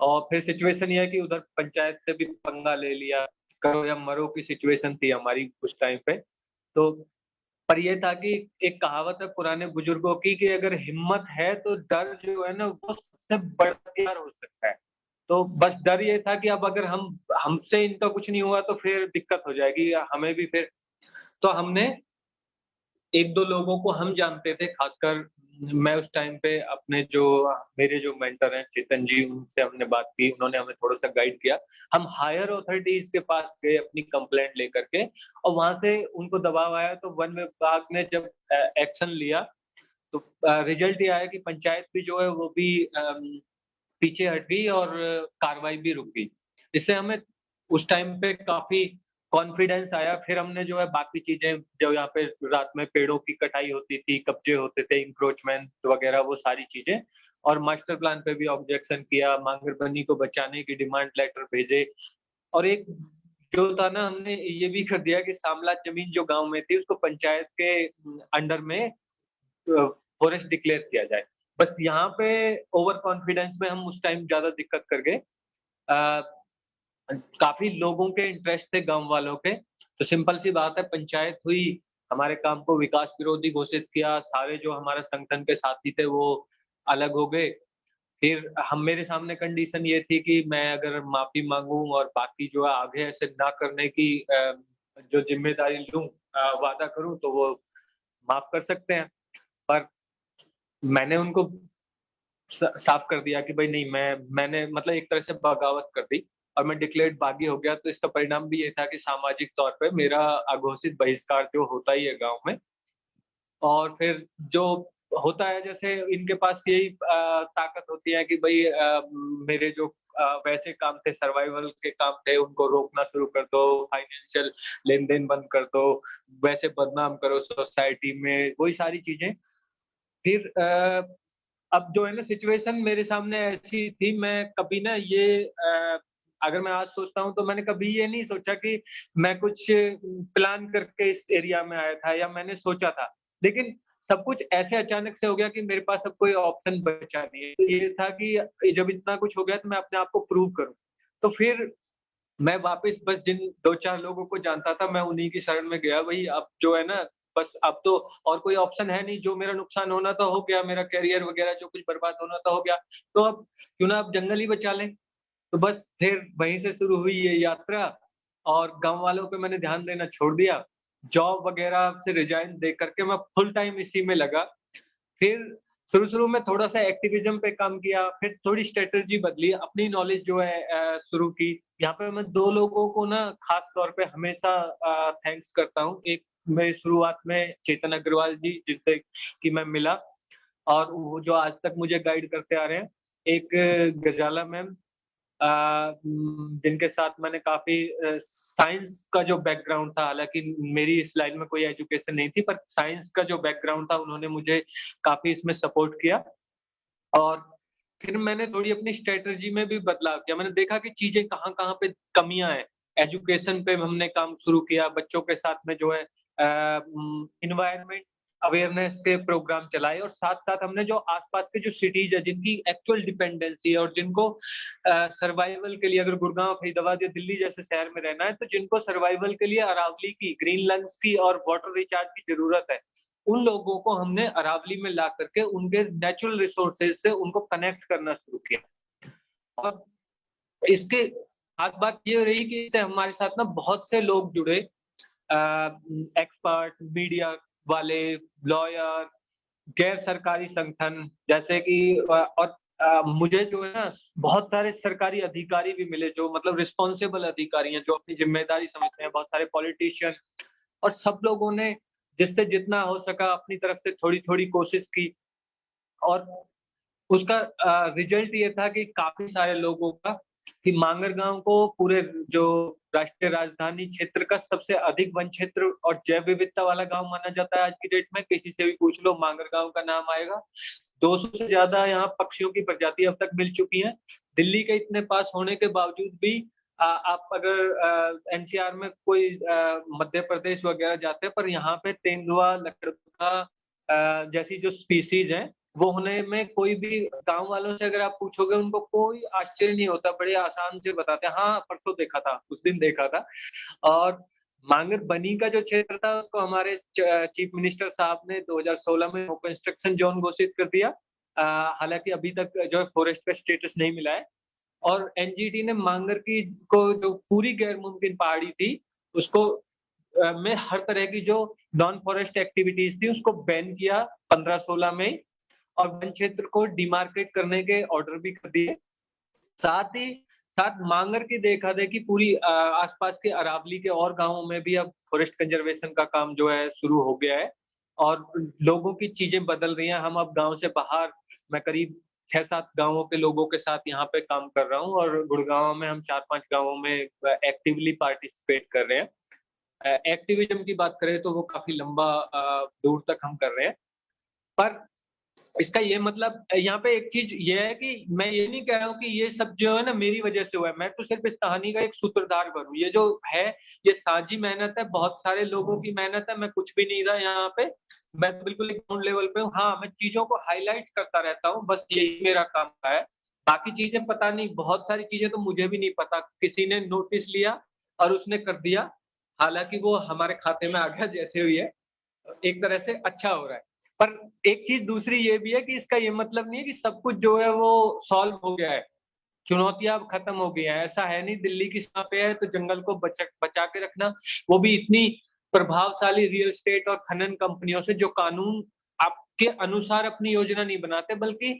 और फिर सिचुएशन ये है कि उधर पंचायत से भी पंगा ले लिया, करो या मरो की सिचुएशन थी हमारी उस टाइम पे। तो पर ये था कि एक कहावत है पुराने बुजुर्गों की कि अगर हिम्मत है तो डर जो है ना वो सबसे बड़ा हथियार हो सकता है। तो बस डर ये था कि अब अगर हमसे इनका कुछ नहीं हुआ तो फिर दिक्कत हो जाएगी या हमें भी फिर। तो हमने 1-2 लोगों को हम जानते थे, खासकर मैं उस टाइम पे अपने जो मेरे जो मेंटर हैं चेतन जी, उनसे हमने बात की, उन्होंने हमें थोड़ा-सा गाइड किया। हम हायर अथॉरिटीज़ के पास गए अपनी कंप्लेंट लेकर के और वहाँ से उनको दबाव आया तो वन विभाग ने जब एक्शन लिया तो रिजल्ट ये आया कि पंचायत भी जो है वो भी पीछे हट गई और कार्रवाई भी रुक गई। इससे हमें उस टाइम पे काफ़ी कॉन्फिडेंस आया। फिर हमने जो है बाकी चीज़ें जो यहाँ पे रात में पेड़ों की कटाई होती थी, कब्जे होते थे, इंक्रोचमेंट वगैरह वो सारी चीज़ें और मास्टर प्लान पे भी ऑब्जेक्शन किया, मांगरबनी को बचाने की डिमांड लेटर भेजे और एक जो था ना हमने ये भी कर दिया कि सामला जमीन जो गाँव में थी उसको पंचायत के अंडर में फॉरेस्ट डिक्लेयर किया जाए। बस यहाँ पे ओवर कॉन्फिडेंस में हम उस टाइम ज़्यादा दिक्कत कर गए। काफ़ी लोगों के इंटरेस्ट थे गाँव वालों के, तो सिंपल सी बात है पंचायत हुई, हमारे काम को विकास विरोधी घोषित किया, सारे जो हमारे संगठन के साथी थे वो अलग हो गए। फिर हम मेरे सामने कंडीशन ये थी कि मैं अगर माफ़ी माँगूँ और बाकी जो है आगे ऐसे ना करने की जो ज़िम्मेदारी लूँ वादा करूँ तो वो माफ़ कर सकते हैं। पर मैंने उनको साफ कर दिया कि भाई नहीं मैंने मतलब एक तरह से बगावत कर दी और मैं डिक्लेयर्ड बागी हो गया। तो इसका परिणाम भी ये था कि सामाजिक तौर पे मेरा अघोषित बहिष्कार जो होता ही है गाँव में। और फिर जो होता है जैसे इनके पास यही ताकत होती है कि भाई मेरे जो वैसे काम थे, सर्वाइवल के काम थे, उनको रोकना शुरू कर दो, फाइनेंशियल लेन-देन बंद कर दो, वैसे बदनाम करो सोसाइटी में, वही सारी चीज़ें। फिर अब जो है ना सिचुएशन मेरे सामने ऐसी थी, मैं कभी ना ये अगर मैं आज सोचता हूँ तो मैंने कभी ये नहीं सोचा कि मैं कुछ प्लान करके इस एरिया में आया था या मैंने सोचा था। लेकिन सब कुछ ऐसे अचानक से हो गया कि मेरे पास अब कोई ऑप्शन बचा नहीं है। तो ये था कि जब इतना कुछ हो गया तो मैं अपने आप को प्रूव करूँ। तो फिर मैं वापस बस जिन 2-4 लोगों को जानता था मैं उन्हीं की शरण में गया। वही अब जो है ना बस अब तो और कोई ऑप्शन है नहीं, जो मेरा नुकसान होना था हो गया, मेरा करियर वगैरह जो कुछ बर्बाद होना था हो गया। तो अब क्यों ना अब जंगल ही बचा लें। तो बस फिर वहीं से शुरू हुई ये यात्रा और गाँव वालों पे मैंने ध्यान देना छोड़ दिया। जॉब वगैरह से रिज़ाइन दे करके मैं फुल टाइम इसी में लगा। फिर शुरू-शुरू में थोड़ा-सा एक्टिविज़्म पे काम किया, फिर थोड़ी स्ट्रैटेजी बदली, अपनी नॉलेज जो है शुरू की। यहाँ पे मैं 2 लोगों को ना ख़ास तौर पे हमेशा थैंक्स करता हूँ। एक मैं शुरुआत में चेतन अग्रवाल जी जिनसे कि मैं मिला और वो जो आज तक मुझे गाइड करते आ रहे हैं। एक गजाला मैम जिनके साथ मैंने काफ़ी साइंस का जो बैकग्राउंड था, हालाँकि मेरी इस लाइन में कोई एजुकेशन नहीं थी, पर साइंस का जो बैकग्राउंड था, उन्होंने मुझे काफ़ी इसमें सपोर्ट किया। और फिर मैंने थोड़ी अपनी स्ट्रैटेजी में भी बदलाव किया। मैंने देखा कि चीज़ें कहाँ-कहाँ पे कमियाँ हैं। एजुकेशन पे हमने काम शुरू किया, बच्चों के साथ में जो है एनवायरनमेंट अवेयरनेस के प्रोग्राम चलाए और साथ-साथ हमने जो आस-पास के जो सिटीज़ है, जिनकी एक्चुअल डिपेंडेंसी है और जिनको सर्वाइवल के लिए अगर गुड़गाँव, फरीदाबाद या दिल्ली जैसे शहर में रहना है, तो जिनको सर्वाइवल के लिए अरावली की, ग्रीन लंग्स की और वाटर रिचार्ज की ज़रूरत है। उन लोगों को हमने अरावली में ला करके उनके नेचुरल रिसोर्सेज से उनको कनेक्ट करना शुरू किया। और इसके खास बात ये रही कि इससे हमारे साथ ना बहुत से लोग जुड़े एक्सपर्ट, मीडिया वाले, लॉयर, गैर सरकारी संगठन जैसे कि और मुझे जो है ना बहुत सारे सरकारी अधिकारी भी मिले जो मतलब रिस्पॉन्सिबल अधिकारी हैं, जो अपनी ज़िम्मेदारी समझते हैं, बहुत सारे पॉलिटिशियन और सब लोगों ने जिससे जितना हो सका अपनी तरफ से थोड़ी-थोड़ी कोशिश की और उसका रिजल्ट ये था कि काफ़ी सारे लोगों का कि मांगर गाँव को पूरे जो राष्ट्रीय राजधानी क्षेत्र का सबसे अधिक वन क्षेत्र और जैव विविधता वाला गाँव माना जाता है आज की डेट में। किसी से भी पूछ लो मांगर गाँव का नाम आएगा। 200 से ज्यादा यहाँ पक्षियों की प्रजाति अब तक मिल चुकी हैं। दिल्ली के इतने पास होने के बावजूद भी आप अगर एनसीआर में कोई मध्य प्रदेश वगैरह जाते हैं, पर यहाँ पे तेंदुआ, लकड़बग्घा जैसी जो स्पीसीज हैं वो होने में कोई भी गांव वालों से अगर आप पूछोगे उनको कोई आश्चर्य नहीं होता, बड़े आसान से बताते हैं, हाँ परसों देखा था, उस दिन देखा था। और मांगर बनी का जो क्षेत्र था उसको हमारे चीफ मिनिस्टर साहब ने 2016 में कंस्ट्रक्शन जोन घोषित कर दिया। हालांकि अभी तक जो है फॉरेस्ट का स्टेटस नहीं मिला है। और एनजीटी ने मांगर की को जो पूरी गैर मुमकिन पहाड़ी थी उसको में हर तरह की जो नॉन फॉरेस्ट एक्टिविटीज थी उसको बैन किया 15-16 में, और वन क्षेत्र को डिमार्केट करने के ऑर्डर भी कर दिए। साथ ही साथ मांगर की देखा देखी पूरी आसपास के अरावली के और गांवों में भी अब फॉरेस्ट कंजर्वेशन का काम जो है शुरू हो गया है और लोगों की चीजें बदल रही हैं। हम अब गांव से बाहर, मैं करीब 6-7 गांवों के लोगों के साथ यहाँ पे काम कर रहा हूँ और गुड़गांव में हम 4-5 गांवों में एक्टिवली पार्टिसिपेट कर रहे हैं। एक्टिविज्म की बात करें तो वो काफी लंबा दूर तक हम कर रहे हैं। पर इसका ये मतलब यहाँ पे एक चीज ये है कि मैं ये नहीं कह रहा हूँ कि ये सब जो है ना मेरी वजह से हुआ है, मैं तो सिर्फ इस कहानी का एक सूत्रधार बनूं। ये जो है ये साझी मेहनत है, बहुत सारे लोगों की मेहनत है, मैं कुछ भी नहीं रहा यहाँ पे, मैं तो बिल्कुल एक ग्राउंड लेवल पे हूँ। हाँ, मैं चीजों को हाईलाइट करता रहता हूँ, बस यही मेरा काम का है। बाकी चीजें पता नहीं, बहुत सारी चीजें तो मुझे भी नहीं पता, किसी ने नोटिस लिया और उसने कर दिया, हालांकि वो हमारे खाते में आ गया जैसे हुई है, एक तरह से अच्छा हो रहा है। पर एक चीज दूसरी ये भी है कि इसका ये मतलब नहीं है कि सब कुछ जो है वो सॉल्व हो गया है, चुनौतियां अब खत्म हो गई हैं, ऐसा है नहीं। दिल्ली की सीमा पे है तो जंगल को बचा के रखना, वो भी इतनी प्रभावशाली रियल एस्टेट और खनन कंपनियों से जो कानून आपके अनुसार अपनी योजना नहीं बनाते बल्कि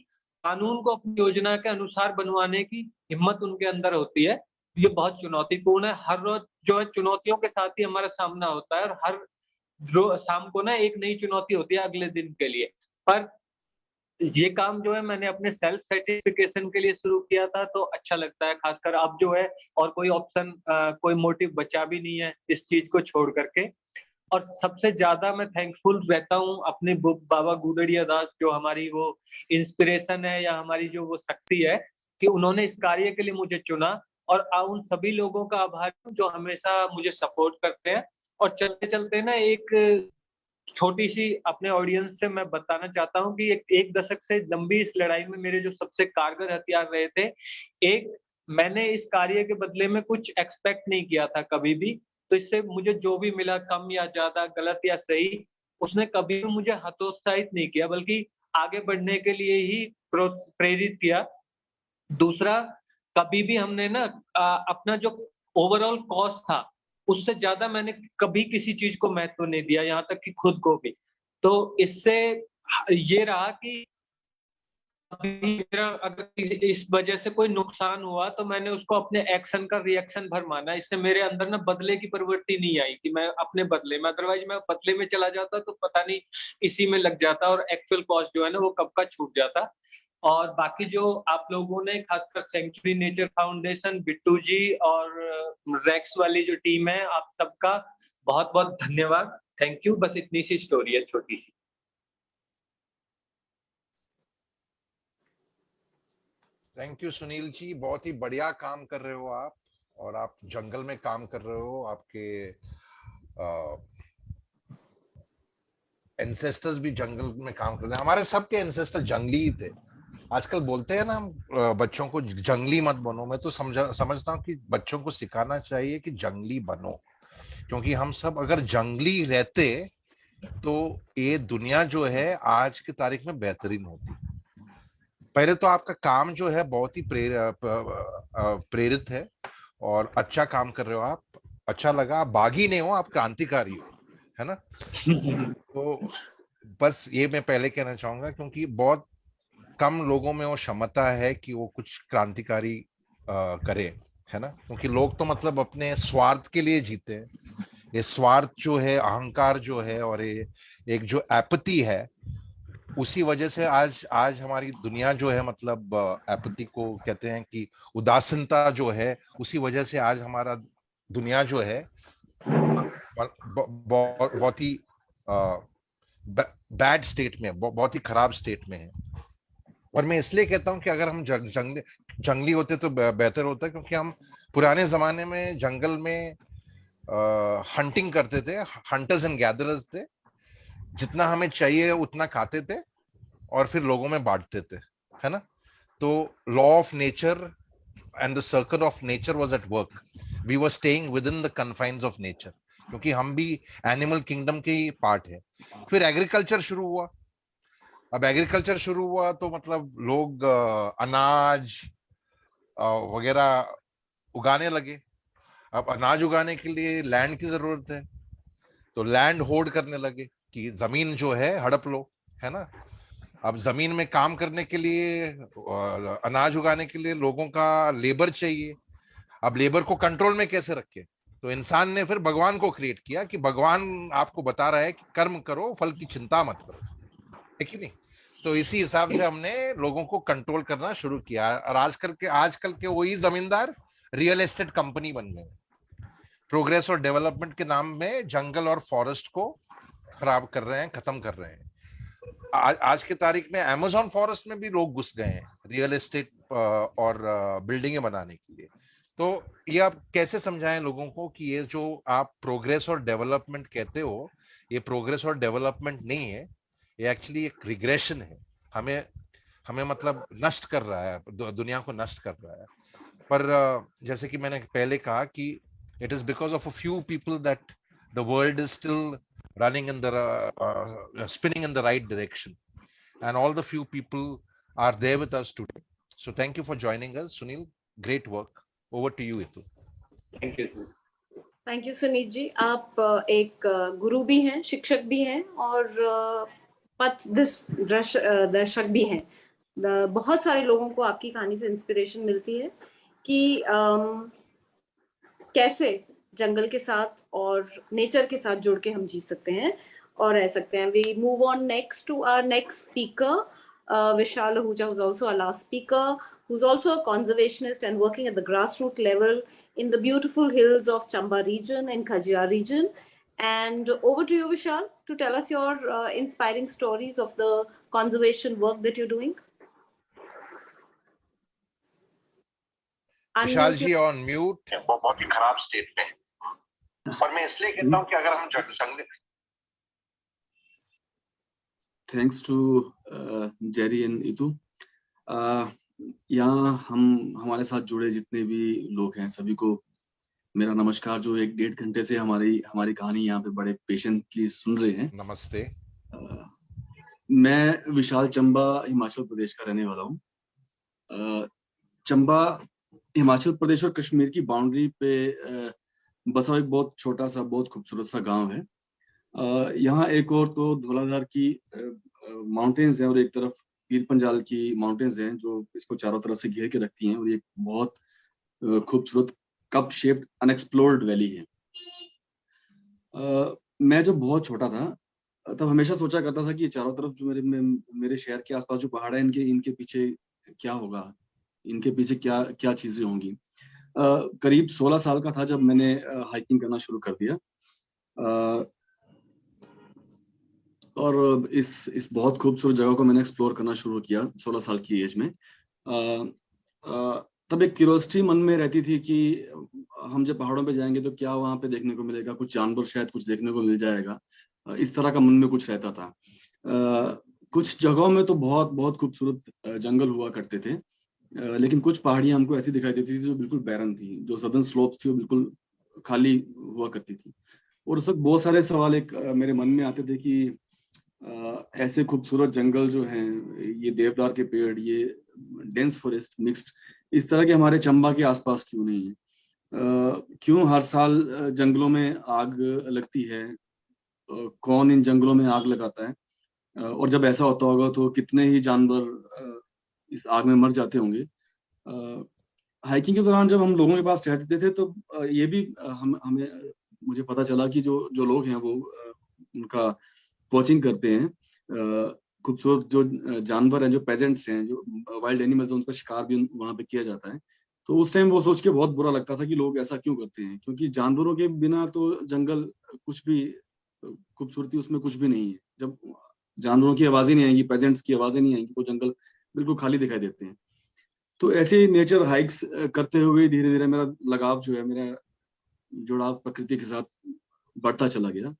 कानून को अपनी योजना के अनुसार बनवाने की हिम्मत उनके अंदर होती है। ये बहुत चुनौतीपूर्ण है। हर रोज जो है चुनौतियों के साथ ही हमारा सामना होता है और हर शाम को ना एक नई चुनौती होती है अगले दिन के लिए। पर ये काम जो है मैंने अपने सेल्फ सेटिस्फिकेशन के लिए शुरू किया था तो अच्छा लगता है, खासकर अब जो है और कोई ऑप्शन कोई मोटिव बचा भी नहीं है इस चीज को छोड़ करके। और सबसे ज्यादा मैं थैंकफुल रहता हूँ अपने बाबा गुदड़िया दास, जो हमारी वो इंस्पिरेशन है या हमारी जो वो शक्ति है कि उन्होंने इस कार्य के लिए मुझे चुना, और उन सभी लोगों का आभार हूँ जो हमेशा मुझे सपोर्ट करते हैं। और चलते चलते ना एक छोटी सी अपने ऑडियंस से मैं बताना चाहता हूँ कि एक दशक से लंबी इस लड़ाई में मेरे जो सबसे कारगर हथियार रहे थे, एक, मैंने इस कार्य के बदले में कुछ एक्सपेक्ट नहीं किया था कभी भी, तो इससे मुझे जो भी मिला कम या ज्यादा, गलत या सही, उसने कभी भी मुझे हतोत्साहित नहीं किया बल्कि आगे बढ़ने के लिए ही प्रेरित किया। दूसरा, कभी भी हमने ना अपना जो ओवरऑल कॉस्ट था उससे ज्यादा मैंने कभी किसी चीज को महत्व नहीं दिया, यहाँ तक कि खुद को भी। तो इससे ये रहा कि मेरा अगर इस वजह से कोई नुकसान हुआ तो मैंने उसको अपने एक्शन का रिएक्शन भर माना। इससे मेरे अंदर ना बदले की प्रवृत्ति नहीं आई कि मैं अपने बदले में, अदरवाइज मैं बदले में चला जाता तो पता नहीं इसी में लग जाता और एक्चुअल कॉस्ट जो है ना वो कब का छूट जाता। और बाकी जो आप लोगों ने, खासकर सेंचुरी नेचर फाउंडेशन, बिट्टू जी और रेक्स वाली जो टीम है, आप सबका बहुत बहुत धन्यवाद। Thank you. बस इतनी सी स्टोरी है छोटी सी। थैंक यू सुनील जी, बहुत ही बढ़िया काम कर रहे हो आप, और आप जंगल में काम कर रहे हो। आपके एंसेस्टर्स भी जंगल में काम कर रहे हैं। हमारे सबके एंसेस्टर जंगली ही थे। आजकल बोलते हैं ना हम बच्चों को जंगली मत बनो, मैं तो समझता हूँ कि बच्चों को सिखाना चाहिए कि जंगली बनो, क्योंकि हम सब अगर जंगली रहते तो ये दुनिया जो है आज की तारीख में बेहतरीन होती। पहले तो आपका काम जो है बहुत ही प्रेरित है और अच्छा काम कर रहे हो आप, अच्छा लगा। आप बागी नहीं हो, आप क्रांतिकारी हो, है ना। तो बस ये मैं पहले कहना चाहूंगा, क्योंकि बहुत कम लोगों में वो क्षमता है कि वो कुछ क्रांतिकारी करे, है ना। क्योंकि लोग तो मतलब अपने स्वार्थ के लिए जीते हैं। ये स्वार्थ जो है, अहंकार जो है, और ये एक जो एपैथी है, उसी वजह से आज हमारी दुनिया जो है, मतलब एपैथी को कहते हैं कि उदासीनता जो है, उसी वजह से आज हमारा दुनिया जो है बहुत ही बैड स्टेट में, बहुत ही खराब स्टेट में है। और मैं इसलिए कहता हूँ कि अगर हम जंगली होते तो बेहतर होता, क्योंकि हम पुराने जमाने में जंगल में हंटिंग करते थे, हंटर्स एंड गैदरर्स थे, जितना हमें चाहिए उतना खाते थे और फिर लोगों में बांटते थे, है ना। तो law of nature and the circle of nature was at work, we were staying within the confines of nature, क्योंकि हम भी एनिमल किंगडम के ही पार्ट है। फिर एग्रीकल्चर शुरू हुआ। अब एग्रीकल्चर शुरू हुआ तो मतलब लोग अनाज वगैरह उगाने लगे। अब अनाज उगाने के लिए लैंड की जरूरत है, तो लैंड होल्ड करने लगे कि जमीन जो है हड़प लो, है ना। अब जमीन में काम करने के लिए, अनाज उगाने के लिए लोगों का लेबर चाहिए। अब लेबर को कंट्रोल में कैसे रखे, तो इंसान ने फिर भगवान को क्रिएट किया कि भगवान आपको बता रहा है कि कर्म करो, फल की चिंता मत करो, है कि नहीं। तो इसी हिसाब से हमने लोगों को कंट्रोल करना शुरू किया, और आजकल के वही जमींदार रियल एस्टेट कंपनी बन गए। प्रोग्रेस और डेवलपमेंट के नाम में जंगल और फॉरेस्ट को खराब कर रहे हैं, खत्म कर रहे हैं। आज की तारीख में अमेज़न फॉरेस्ट में भी लोग घुस गए हैं रियल एस्टेट और बिल्डिंगें बनाने के लिए। तो ये आप कैसे समझाएं लोगों को कि ये जो आप प्रोग्रेस और डेवलपमेंट कहते हो, ये प्रोग्रेस और डेवलपमेंट नहीं है, ये एक्चुअली एक रिग्रेशन है। हमें मतलब नष्ट कर रहा है, दुनिया को नष्ट कर रहा है। पर जैसे कि मैंने पहले कहा कि it is because of a few people that the world is still running in the spinning in the right direction, and all the few people are there with us today. So thank you for joining us, Sunil. Great work. Over to you, Itu. Thank you. Thank you Suneet ji. आप एक गुरु भी हैं, शिक्षक भी हैं और पथ दर्शक भी हैं। बहुत सारे लोगों को आपकी कहानी से इंस्पिरेशन मिलती है कि कैसे जंगल के साथ और नेचर के साथ जुड़ के हम जी सकते हैं और रह सकते हैं। We move on next to our next speaker, Vishal Ahuja, who's also our last speaker, who's also a conservationist and working at the grassroots level in the beautiful hills of Chamba region and Khajia region. And over to you, Vishal, to tell us your inspiring stories of the conservation work that you're doing. Vishal ji on mute. बहुत ही खराब state में है, और मैं इसलिए कहता हूं कि अगर हम जंगल। Thanks to Jerry and Itu. यहाँ हमारे साथ जुड़े जितने भी लोग हैं सभी को मेरा नमस्कार, जो 1-1.5 घंटे से हमारी कहानी यहाँ पे बड़े पेशेंटली सुन रहे हैं। नमस्ते। मैं विशाल चंबा हिमाचल प्रदेश का रहने वाला हूँ। चंबा हिमाचल प्रदेश और कश्मीर की बाउंड्री पे बसा एक बहुत छोटा सा बहुत खूबसूरत सा गांव है। यहाँ एक और तो धौलाधार की माउंटेन्स हैं और एक तरफ पीर पंजाल की माउंटेन्स हैं जो इसको चारों तरफ से घेर के रखती हैं, और ये बहुत खूबसूरत कप शेप्ड अनएक्सप्लोर्ड वैली है। मैं जब बहुत छोटा था तब हमेशा सोचा करता था कि ये चारों तरफ जो मेरे शहर के आसपास जो पहाड़ है इनके पीछे क्या होगा, इनके पीछे क्या चीजें होंगी। करीब 16 साल का था जब मैंने हाइकिंग करना शुरू कर दिया, और इस बहुत खूबसूरत जगह को मैंने एक्सप्लोर करना शुरू किया 16 साल की एज में। तब एक क्यूरियोसिटी मन में रहती थी कि हम जब पहाड़ों पे जाएंगे तो क्या वहां पे देखने को मिलेगा, कुछ जानवर शायद कुछ देखने को मिल जाएगा, इस तरह का मन में कुछ रहता था। कुछ जगहों में तो बहुत बहुत खूबसूरत जंगल हुआ करते थे, लेकिन कुछ पहाड़ियां हमको ऐसी दिखाई देती थी जो बिल्कुल बैरन थी, जो सदर्न स्लोप्स थी वो बिल्कुल खाली हुआ करती थी। और उस वक्त बहुत सारे सवाल एक मेरे मन में आते थे कि ऐसे खूबसूरत जंगल जो हैं, ये देवदार के पेड़, ये डेंस फॉरेस्ट मिक्स्ड, इस तरह के हमारे चंबा के आसपास क्यों नहीं है? क्यों हर साल जंगलों में आग लगती है? कौन इन जंगलों में आग लगाता है? और जब ऐसा होता होगा तो कितने ही जानवर इस आग में मर जाते होंगे। हाइकिंग के दौरान जब हम लोगों के पास ठहरते थे तो ये भी मुझे पता चला कि जो लोग हैं वो उनका कोचिंग करते हैं। खूबसूरत जो जानवर हैं, जो पेजेंट्स हैं, जो वाइल्ड एनिमल्स हैं, उनका शिकार भी वहां पे किया जाता है। तो उस टाइम वो सोच के बहुत बुरा लगता था कि लोग ऐसा क्यों करते हैं, क्योंकि जानवरों के बिना तो जंगल कुछ भी खूबसूरती उसमें कुछ भी नहीं है। जब जानवरों की आवाजें नहीं आएंगी, पेजेंट्स की आवाजें नहीं आएंगी, वो जंगल बिल्कुल खाली दिखाई देते हैं। तो ऐसे नेचर हाइक्स करते हुए धीरे धीरे मेरा लगाव जो है, मेरा जुड़ाव प्रकृति के साथ बढ़ता चला गया,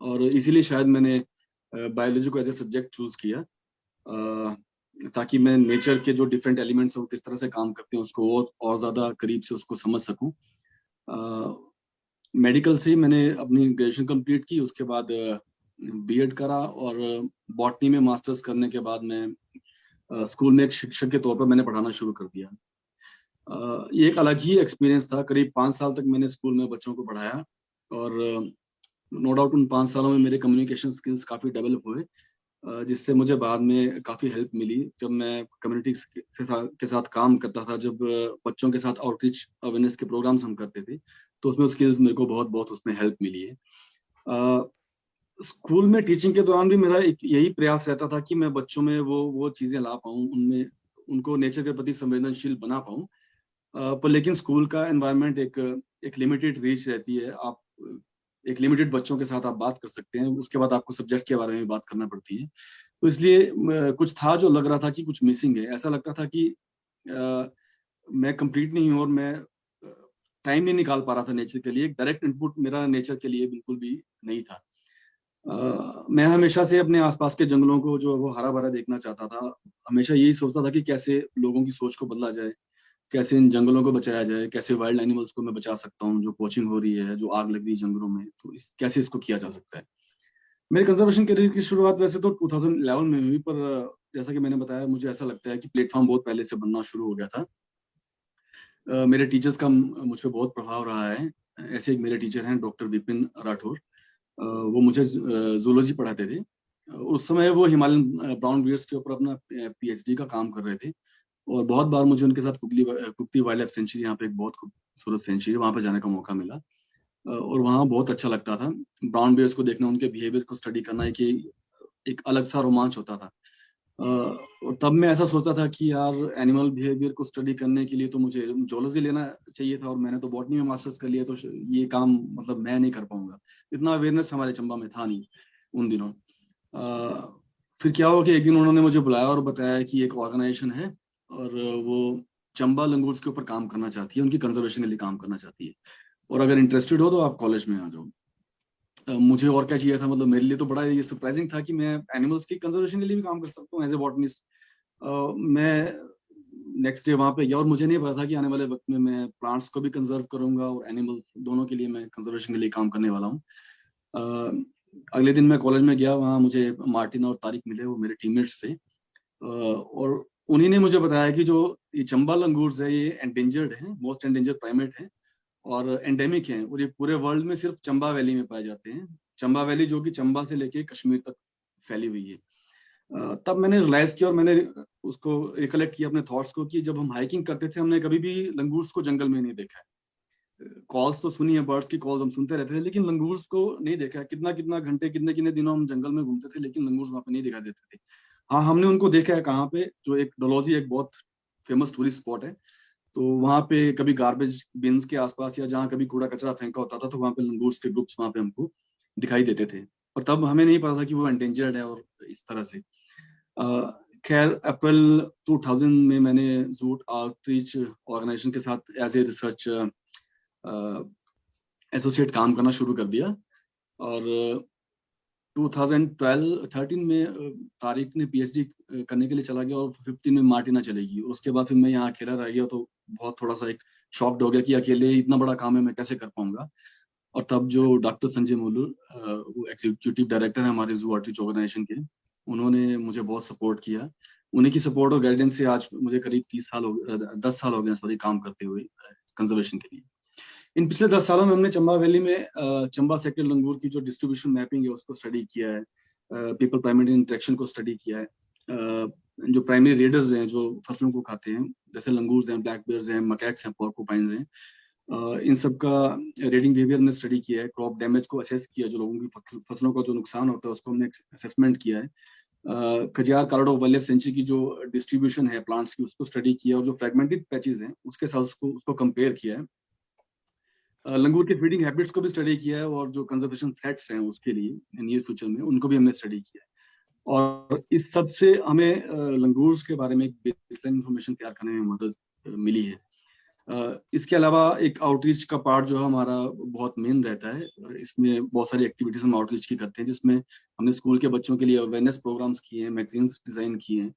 और इसीलिए शायद मैंने बायोलॉजी को एज ए सब्जेक्ट चूज किया, ताकि मैं नेचर के जो डिफरेंट एलिमेंट्स हैं वो किस तरह से काम करते हैं उसको और ज्यादा करीब से उसको समझ सकूं। मेडिकल से मैंने अपनी ग्रेजुएशन कंप्लीट की, उसके बाद बीएड करा, और बॉटनी में मास्टर्स करने के बाद मैं स्कूल में एक शिक्षक के तौर पर मैंने पढ़ाना शुरू कर दिया। ये एक अलग ही एक्सपीरियंस था। करीब 5 साल तक मैंने स्कूल में बच्चों को पढ़ाया, और नो डाउट उन 5 सालों में मेरे कम्युनिकेशन स्किल्स काफी डेवलप हुए, जिससे मुझे बाद में काफी हेल्प मिली जब मैं कम्युनिटी के साथ काम करता था। जब बच्चों के साथ आउटरीच अवेयरनेस के प्रोग्राम्स हम करते थे, तो उसमें स्किल्स मेरे को बहुत उसमें हेल्प मिली है। स्कूल में टीचिंग के दौरान भी मेरा एक यही प्रयास रहता था कि मैं बच्चों में वो चीजें ला पाऊं, उनमें उनको नेचर के प्रति संवेदनशील बना पाऊं। पर लेकिन स्कूल का एनवायरनमेंट एक लिमिटेड रीच रहती है, आप एक लिमिटेड बच्चों के साथ आप बात कर सकते हैं, उसके बाद आपको सब्जेक्ट के बारे में बात करना पड़ती है। तो इसलिए कुछ था जो लग रहा था कि कुछ मिसिंग है, ऐसा लगता था कि मैं कंप्लीट नहीं हूँ, और मैं टाइम नहीं निकाल पा रहा था नेचर के लिए। एक डायरेक्ट इनपुट मेरा नेचर के लिए बिल्कुल भी नहीं था। मैं हमेशा से अपने आसपास के जंगलों को जो वो हरा भरा देखना चाहता था। हमेशा यही सोचता था कि कैसे लोगों की सोच को बदला जाए, कैसे इन जंगलों को बचाया जाए, कैसे वाइल्ड एनिमल्स को मैं बचा सकता हूँ, जो पोचिंग हो रही है, जो आग लग रही है जंगलों में, तो कैसे इसको किया जा सकता है। मेरे कंजर्वेशन करियर की शुरुआत वैसे तो 2011 में हुई, पर जैसा कि मैंने बताया, मुझे ऐसा लगता है कि प्लेटफॉर्म बहुत पहले से बनना शुरू हो गया था। मेरे टीचर्स का मुझ पर बहुत प्रभाव रहा है। ऐसे एक मेरे टीचर हैं डॉक्टर विपिन राठौर, वो मुझे जूलॉजी पढ़ाते थे। उस समय वो हिमालयन ब्राउन बियर्स के ऊपर अपना पीएचडी का काम कर रहे थे, और बहुत बार मुझे उनके साथ कुक्ति वाइल्ड लाइफ सेंचुरी, यहाँ पे एक बहुत खूबसूरत सेंचुरी है, वहां पे जाने का मौका मिला, और वहाँ बहुत अच्छा लगता था। ब्राउन बियर्स को देखना, उनके बिहेवियर को स्टडी करना एक अलग सा रोमांच होता था। और तब मैं ऐसा सोचता था कि यार एनिमल बिहेवियर को स्टडी करने के लिए तो मुझे जूलॉजी लेना चाहिए था, और मैंने तो बॉटनी में मास्टर्स कर लिया, तो ये काम मतलब मैं नहीं कर पाऊंगा। इतना अवेयरनेस हमारे चंबा में था नहीं उन दिनों। फिर क्या हुआ कि एक दिन उन्होंने मुझे बुलाया और बताया कि एक ऑर्गेनाइजेशन है, और वो चंबा लंगूर्स के ऊपर काम करना चाहती है, उनकी कंजर्वेशन के लिए काम करना चाहती है, और अगर इंटरेस्टेड हो तो आप कॉलेज में आ जाओ। मुझे और क्या चाहिए था, मतलब मेरे लिए तो बड़ा ये सरप्राइजिंग था कि मैं एनिमल्स की कंजर्वेशन के लिए भी काम कर सकता हूँ एज ए बॉटनिस्ट। मैं नेक्स्ट डे वहां पे गया, और मुझे नहीं पता था कि आने वाले वक्त में मैं प्लांट्स को भी कंजर्व करूंगा और एनिमल दोनों के लिए मैं कंजर्वेशन के लिए काम करने वाला हूँ। अगले दिन मैं कॉलेज में गया, वहाँ मुझे मार्टिन और तारिक मिले, वो मेरे टीममेट्स थे, और उन्हीं ने मुझे बताया कि जो ये चंबा लंगूर्स है, ये एंडेंजर्ड है, मोस्ट एंडेंजर्ड प्राइमेट है, और एंडेमिक हैं, और ये पूरे वर्ल्ड में सिर्फ चंबा वैली में पाए जाते हैं। चंबा वैली जो कि चंबा से लेके कश्मीर तक फैली हुई है। तब मैंने रियलाइज किया, और मैंने उसको रिकलेक्ट किया अपने थॉट्स को, कि जब हम हाइकिंग करते थे हमने कभी भी लंगूर्स को जंगल में नहीं देखा है। कॉल्स तो सुनी है, बर्ड्स की कॉल्स हम सुनते रहते थे, लेकिन लंगूर्स को नहीं देखा है। कितना घंटे कितने दिनों हम जंगल में घूमते थे, लेकिन लंगूर्स वहां पे नहीं दिखाई देते थे। हाँ, हमने उनको देखा है कहाँ पे, जो एक डलहौजी एक बहुत फेमस टूरिस्ट स्पॉट है, तो वहां पे कभी गार्बेज बिन्स के आसपास या जहाँ कभी कूड़ा कचरा फेंका होता था, तो वहां पे लंगूर्स के ग्रुप्स वहां पे हमको दिखाई देते थे, और तब हमें नहीं पता था कि वो एंडेंजर्ड है और इस तरह से। खैर अप्रैल 2000 में मैंने जूट आउटरीच ऑर्गेनाइजेशन के साथ एज ए रिसर्च एसोसिएट काम करना शुरू कर दिया, और 2013 में तारिक ने पीएचडी करने के लिए चला गया, और 15 में मार्टिना चलेगी, और उसके बाद फिर मैं यहाँ अकेला रह गया, तो बहुत थोड़ा सा एक शॉक्ड हो गया कि अकेले इतना बड़ा काम है, मैं कैसे कर पाऊंगा। और तब जो डॉक्टर संजय मुल्लू, वो एग्जीक्यूटिव डायरेक्टर है हमारे जू आउटरीच ऑर्गेनाइजेशन के, उन्होंने मुझे बहुत सपोर्ट किया। उन्हीं की सपोर्ट और गाइडेंस से आज मुझे करीब 10 साल हो गए सॉरी काम करते हुए कंजर्वेशन के लिए। इन पिछले 10 सालों में हमने चंबा वैली में चंबा सेक्टर लंगूर की जो डिस्ट्रीब्यूशन मैपिंग है उसको स्टडी किया है, पीपल प्राइमरी इंटरेक्शन को स्टडी किया है, जो प्राइमरी रेडर्स हैं जो फसलों को खाते हैं, जैसे लंगूर्स हैं, ब्लैक बेयर्स हैं, मकैक्स हैं, पोर्कुपाइन्स हैं, इन सब का रेडिंग बिहेवियर ने स्टडी किया है, क्रॉप डैमेज को असेस किया, जो लोगों की फसलों का जो नुकसान होता है उसको हमने असेसमेंट किया है, Khajjiar corridor wild life sanctuary की जो डिस्ट्रीब्यूशन है प्लांट्स की उसको स्टडी किया, और जो फ्रेगमेंटेड पैचेस हैं उसके साथ उसको कंपेयर किया है, लंगूर के फीडिंग हैबिट्स को भी स्टडी किया है, और जो कंजर्वेशन थ्रेट्स हैं उसके लिए नियर फ्यूचर में उनको भी हमने स्टडी किया है। और इस सब से हमें लंगूर्स के बारे में एक बेसिक इन्फॉर्मेशन तैयार करने में मदद मिली है। इसके अलावा एक आउटरीच का पार्ट जो है हमारा बहुत मेन रहता है। इसमें बहुत सारी एक्टिविटीज हम आउटरीच की करते हैं, जिसमें हमने स्कूल के बच्चों के लिए अवेयरनेस प्रोग्राम्स किए हैं, मैगजीन्स डिजाइन किए हैं,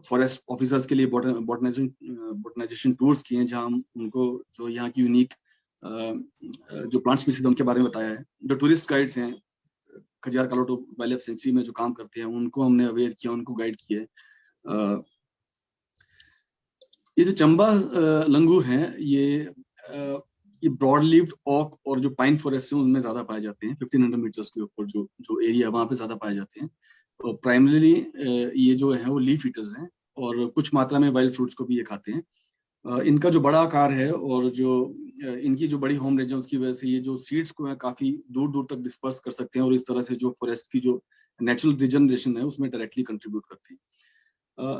फॉरेस्ट ऑफिसर्स के लिए बॉटनाइजेशन टूर्स किए हैं, जहां हम उनको जो यहाँ की यूनिक जो प्लांट स्पीसीज उनके बारे में बताया है। जो टूरिस्ट गाइड्स हैं खजियार कालोटो वाइल्ड लाइफ सेंचुरी में जो काम करते हैं, उनको हमने अवेयर किया, उनको गाइड किया। ये जो चंबा लंगूर हैं, ये ब्रॉड लीव्ड ओक और जो पाइन फॉरेस्ट है उनमें ज्यादा पाए जाते हैं। 1500 मीटर्स के ऊपर जो जो एरिया वहां पे ज्यादा पाए जाते हैं। तो प्राइमरीली ये जो है वो लीफ ईटर्स हैं, और कुछ मात्रा में वाइल्ड फ्रूट्स को भी ये खाते हैं। इनका जो बड़ा आकार है और जो इनकी जो बड़ी होम रेंज है, उसकी वजह से ये जो सीड्स को है काफी दूर दूर तक डिस्पर्स कर सकते हैं, और इस तरह से जो फॉरेस्ट की जो नेचुरल रिजनरेशन है उसमें डायरेक्टली कंट्रीब्यूट करते हैं।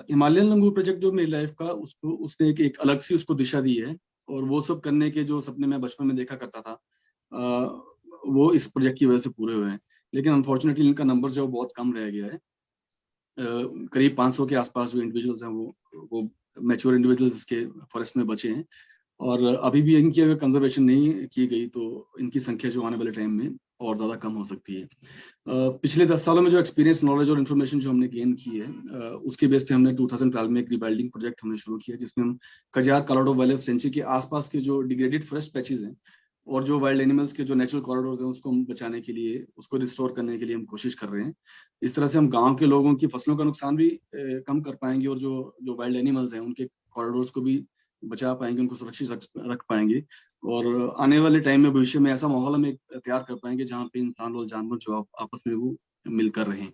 हिमालयन लंगूर प्रोजेक्ट जो मेरी लाइफ का उसने एक अलग सी उसको दिशा दी है, और वो सब करने के जो सपने मैं बचपन में देखा करता था वो इस प्रोजेक्ट की वजह से पूरे हुए हैं। लेकिन अनफॉर्चुनेटली इनका नंबर जो बहुत कम रह गया है। करीब 500 के आसपास जो इंडिविजुअल्स हैं वो मैच्योर इंडिविजुअल्स इसके फॉरेस्ट में बचे हैं, और अभी भी इनकी अगर कंजर्वेशन नहीं की गई तो इनकी संख्या जो आने वाले टाइम में और ज्यादा कम हो सकती है। पिछले 10 सालों में जो एक्सपीरियंस, नॉलेज और इन्फॉर्मेशन जो हमने गेन की है, उसके बेस पे हमने 2012 में एक रिबिल्डिंग प्रोजेक्ट हमने शुरू किया, जिसमें हम खजियार कालोटो वाइल्ड लाइफ सेंचुरी के आसपास के जो डिग्रेडेड फॉरेस्ट पैचेज हैं और जो वाइल्ड एनिमल्स के जो नेचुरल कॉरिडोर्स हैं उसको हम बचाने के लिए, उसको रिस्टोर करने के लिए हम कोशिश कर रहे हैं। इस तरह से हम गाँव के लोगों की फसलों का नुकसान भी कम कर पाएंगे, और जो वाइल्ड एनिमल्स हैं उनके कॉरिडोर्स को भी बचा पाएंगे, उनको सुरक्षित रख पाएंगे, और आने वाले टाइम में भविष्य में ऐसा माहौल हम एक तैयार कर पाएंगे जहाँ पे इंसान और जानवर जो आपस में वो मिलकर रहें।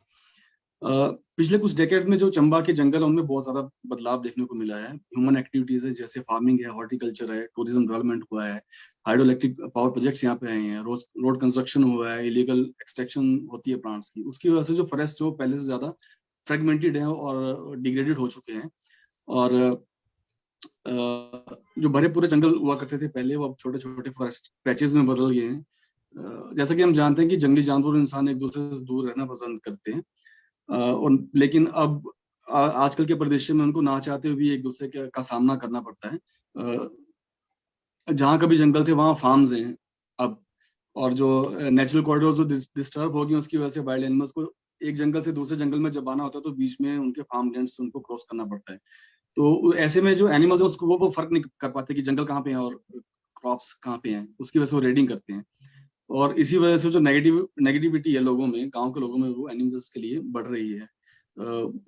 पिछले कुछ डेकेड में जो चंबा के जंगल है उनमें बहुत ज्यादा बदलाव देखने को मिला है। ह्यूमन एक्टिविटीज है, जैसे फार्मिंग है, हॉर्टिकल्चर है, टूरिज्म डेवलपमेंट हुआ है, हाइड्रो इलेक्ट्रिक पावर प्रोजेक्ट्स यहाँ पे आए हैं, रोड कंस्ट्रक्शन हुआ है, इलीगल एक्सट्रैक्शन होती है प्लांट्स की। उसकी वजह से जो फॉरेस्ट जो पहले से ज्यादा फ्रेगमेंटेड है और डिग्रेडेड हो चुके हैं, और जो भरे पूरे जंगल हुआ करते थे पहले, वो अब छोटे छोटे फॉरेस्ट पैचेस में बदल गए हैं। जैसा कि हम जानते हैं कि जंगली जानवर इंसान एक दूसरे से दूर रहना पसंद करते हैं, और लेकिन अब आजकल के परिदृश्य में उनको ना चाहते हुए भी एक दूसरे का सामना करना पड़ता है। जहाँ कभी जंगल थे वहाँ फार्म्स हैं अब, और जो नेचुरल कॉरिडोर जो डिस्टर्ब हो गए उसकी वजह से वाइल्ड एनिमल्स को एक जंगल से दूसरे जंगल में जब आना होता है तो बीच में उनके फार्म लैंड्स उनको क्रॉस करना पड़ता है। तो ऐसे में जो एनिमल्स है उसको वो फर्क नहीं कर पाते कि जंगल कहाँ पे है और क्रॉप्स कहाँ पे हैं, उसकी वजह से वो रेडिंग करते हैं, और इसी वजह से जो नेगेटिविटी है लोगों में, गांव के लोगों में, वो एनिमल्स के लिए बढ़ रही है।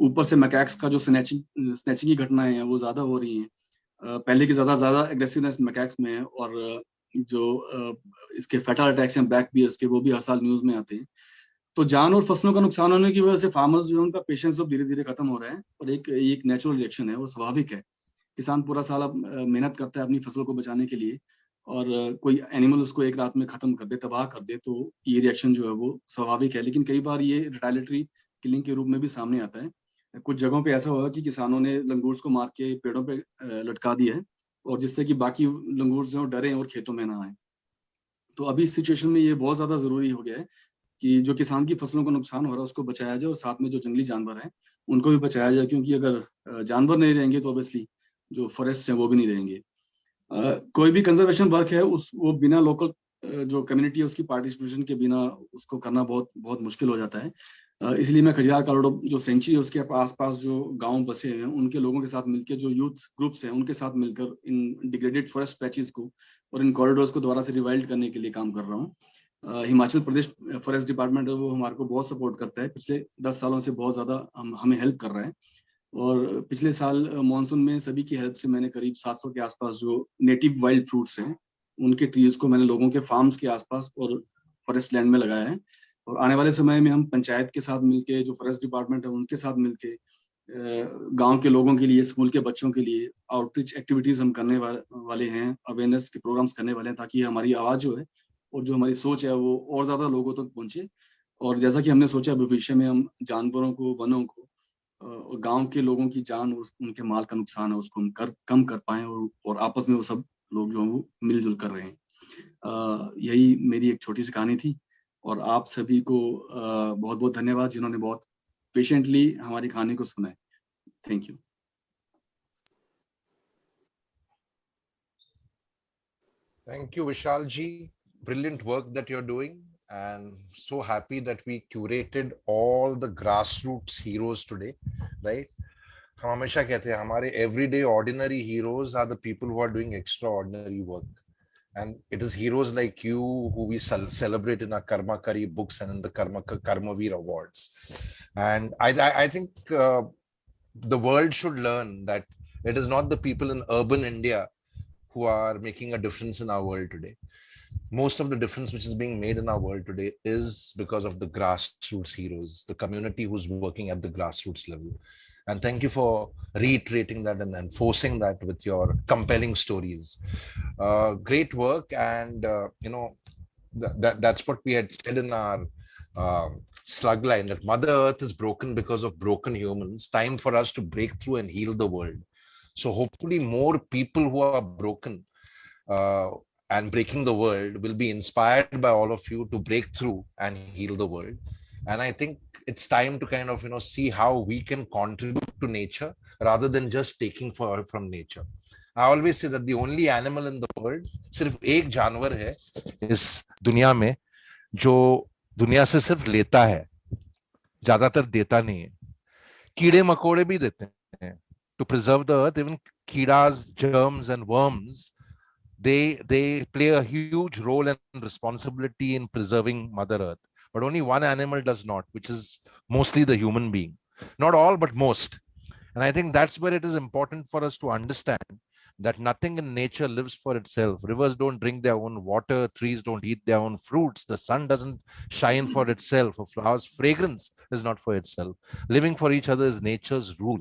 ऊपर से मैकैक्स का जो स्नैचिंग की घटनाएं हैं वो ज्यादा हो रही हैं। पहले की ज्यादा एग्रेसिवनेस मैकैक्स में है, और जो इसके फैटल अटैक्स हैं ब्लैक बियर्स के, वो भी हर साल न्यूज में आते हैं। तो जान और फसलों का नुकसान होने की वजह से फार्मर्स जो है उनका पेशेंस अब धीरे धीरे खत्म हो रहा है, और एक नेचुरल रिएक्शन है, वो स्वाभाविक है। किसान पूरा साल अब मेहनत करता है अपनी फसल को बचाने के लिए, और कोई एनिमल उसको एक रात में खत्म कर दे, तबाह कर दे, तो ये रिएक्शन जो है वो स्वाभाविक है। लेकिन कई बार ये रिटालिटरी किलिंग के रूप में भी सामने आता है। कुछ जगहों पे ऐसा हुआ कि किसानों ने लंगूर्स को मार के पेड़ों पे लटका दिया है, और जिससे कि बाकी लंगूर्स जो डरे और खेतों में ना आए। तो अभी इस सिचुएशन में ये बहुत ज्यादा जरूरी हो गया है कि जो किसान की फसलों को नुकसान हो रहा है उसको बचाया जाए, और साथ में जो जंगली जानवर हैं उनको भी बचाया जाए, क्योंकि अगर जानवर नहीं रहेंगे तो ऑब्वियसली जो फॉरेस्ट हैं वो भी नहीं रहेंगे। कोई भी कंजर्वेशन वर्क है वो बिना लोकल जो कम्युनिटी है उसकी पार्टिसिपेशन के बिना उसको करना बहुत बहुत मुश्किल हो जाता है। इसलिए मैं खजियार कालोटो जो सेंचुरी है उसके आसपास जो गांव बसे हैं उनके लोगों के साथ मिलकर, जो यूथ ग्रुप्स हैं उनके साथ मिलकर इन डिग्रेडेड फॉरेस्ट पैचेस को और इन कॉरिडोर्स को दोबारा से रिवाइल्ड करने के लिए काम कर रहा हूँ। हिमाचल प्रदेश फॉरेस्ट डिपार्टमेंट है वो हमारे को बहुत सपोर्ट करता है, पिछले 10 सालों से बहुत ज्यादा हमें हेल्प कर रहा है। और पिछले साल मानसून में सभी की हेल्प से मैंने करीब 700 के आसपास जो नेटिव वाइल्ड फ्रूट्स हैं उनके ट्रीज को मैंने लोगों के फार्म्स के आसपास और फॉरेस्ट लैंड में लगाया है। और आने वाले समय में हम पंचायत के साथ मिलके, जो फॉरेस्ट डिपार्टमेंट है उनके साथ मिलके, गांव के लोगों के लिए, स्कूल के बच्चों के लिए आउटरीच एक्टिविटीज हम करने वाले हैं, अवेयरनेस के प्रोग्राम्स करने वाले हैं, ताकि हमारी आवाज जो है और जो हमारी सोच है वो और ज्यादा लोगों तक पहुंचे। और जैसा कि हमने सोचा भविष्य में हम जानवरों को, वनों को, गांव के लोगों की जान और उनके माल का नुकसान है उसको हम कम कर पाए, और आपस में वो सब लोग जो है वो मिलजुल कर रहे हैं। यही मेरी एक छोटी सी कहानी थी, और आप सभी को बहुत बहुत धन्यवाद जिन्होंने बहुत पेशेंटली हमारी कहानी को सुना है. Thank you. Thank you, Vishal ji. Brilliant work that you're doing, and so happy that we curated all the grassroots heroes today, right? हम हमेशा कहते हैं हमारे everyday ordinary heroes are the people who are doing extraordinary work, and it is heroes like you who we celebrate in our Karma Kari books and in the Karmaveer awards. And I think the world should learn that it is not the people in urban India who are making a difference in our world today. Most of the difference which is being made in our world today is because of the grassroots heroes, the community who's working at the grassroots level. And thank you for reiterating that and enforcing that with your compelling stories. Great work. And, that's what we had said in our slug line, that Mother Earth is broken because of broken humans. Time for us to break through and heal the world. So hopefully more people who are broken and breaking the world will be inspired by all of you to break through and heal the world. And I think it's time to kind of, see how we can contribute to nature rather than just taking from nature. I always say that the only animal in the world, सिर्फ एक जानवर है इस दुनिया में जो दुनिया से सिर्फ लेता है, ज्यादातर देता नहीं है. कीड़े मकोड़े भी देते हैं. To preserve the earth, even kidas, germs, and worms, they play a huge role and responsibility in preserving Mother Earth. But only one animal does not, which is mostly the human being. Not all, but most. And I think that's where it is important for us to understand that nothing in nature lives for itself. Rivers don't drink their own water, trees don't eat their own fruits, the sun doesn't shine for itself, a flower's fragrance is not for itself. Living for each other is nature's rule.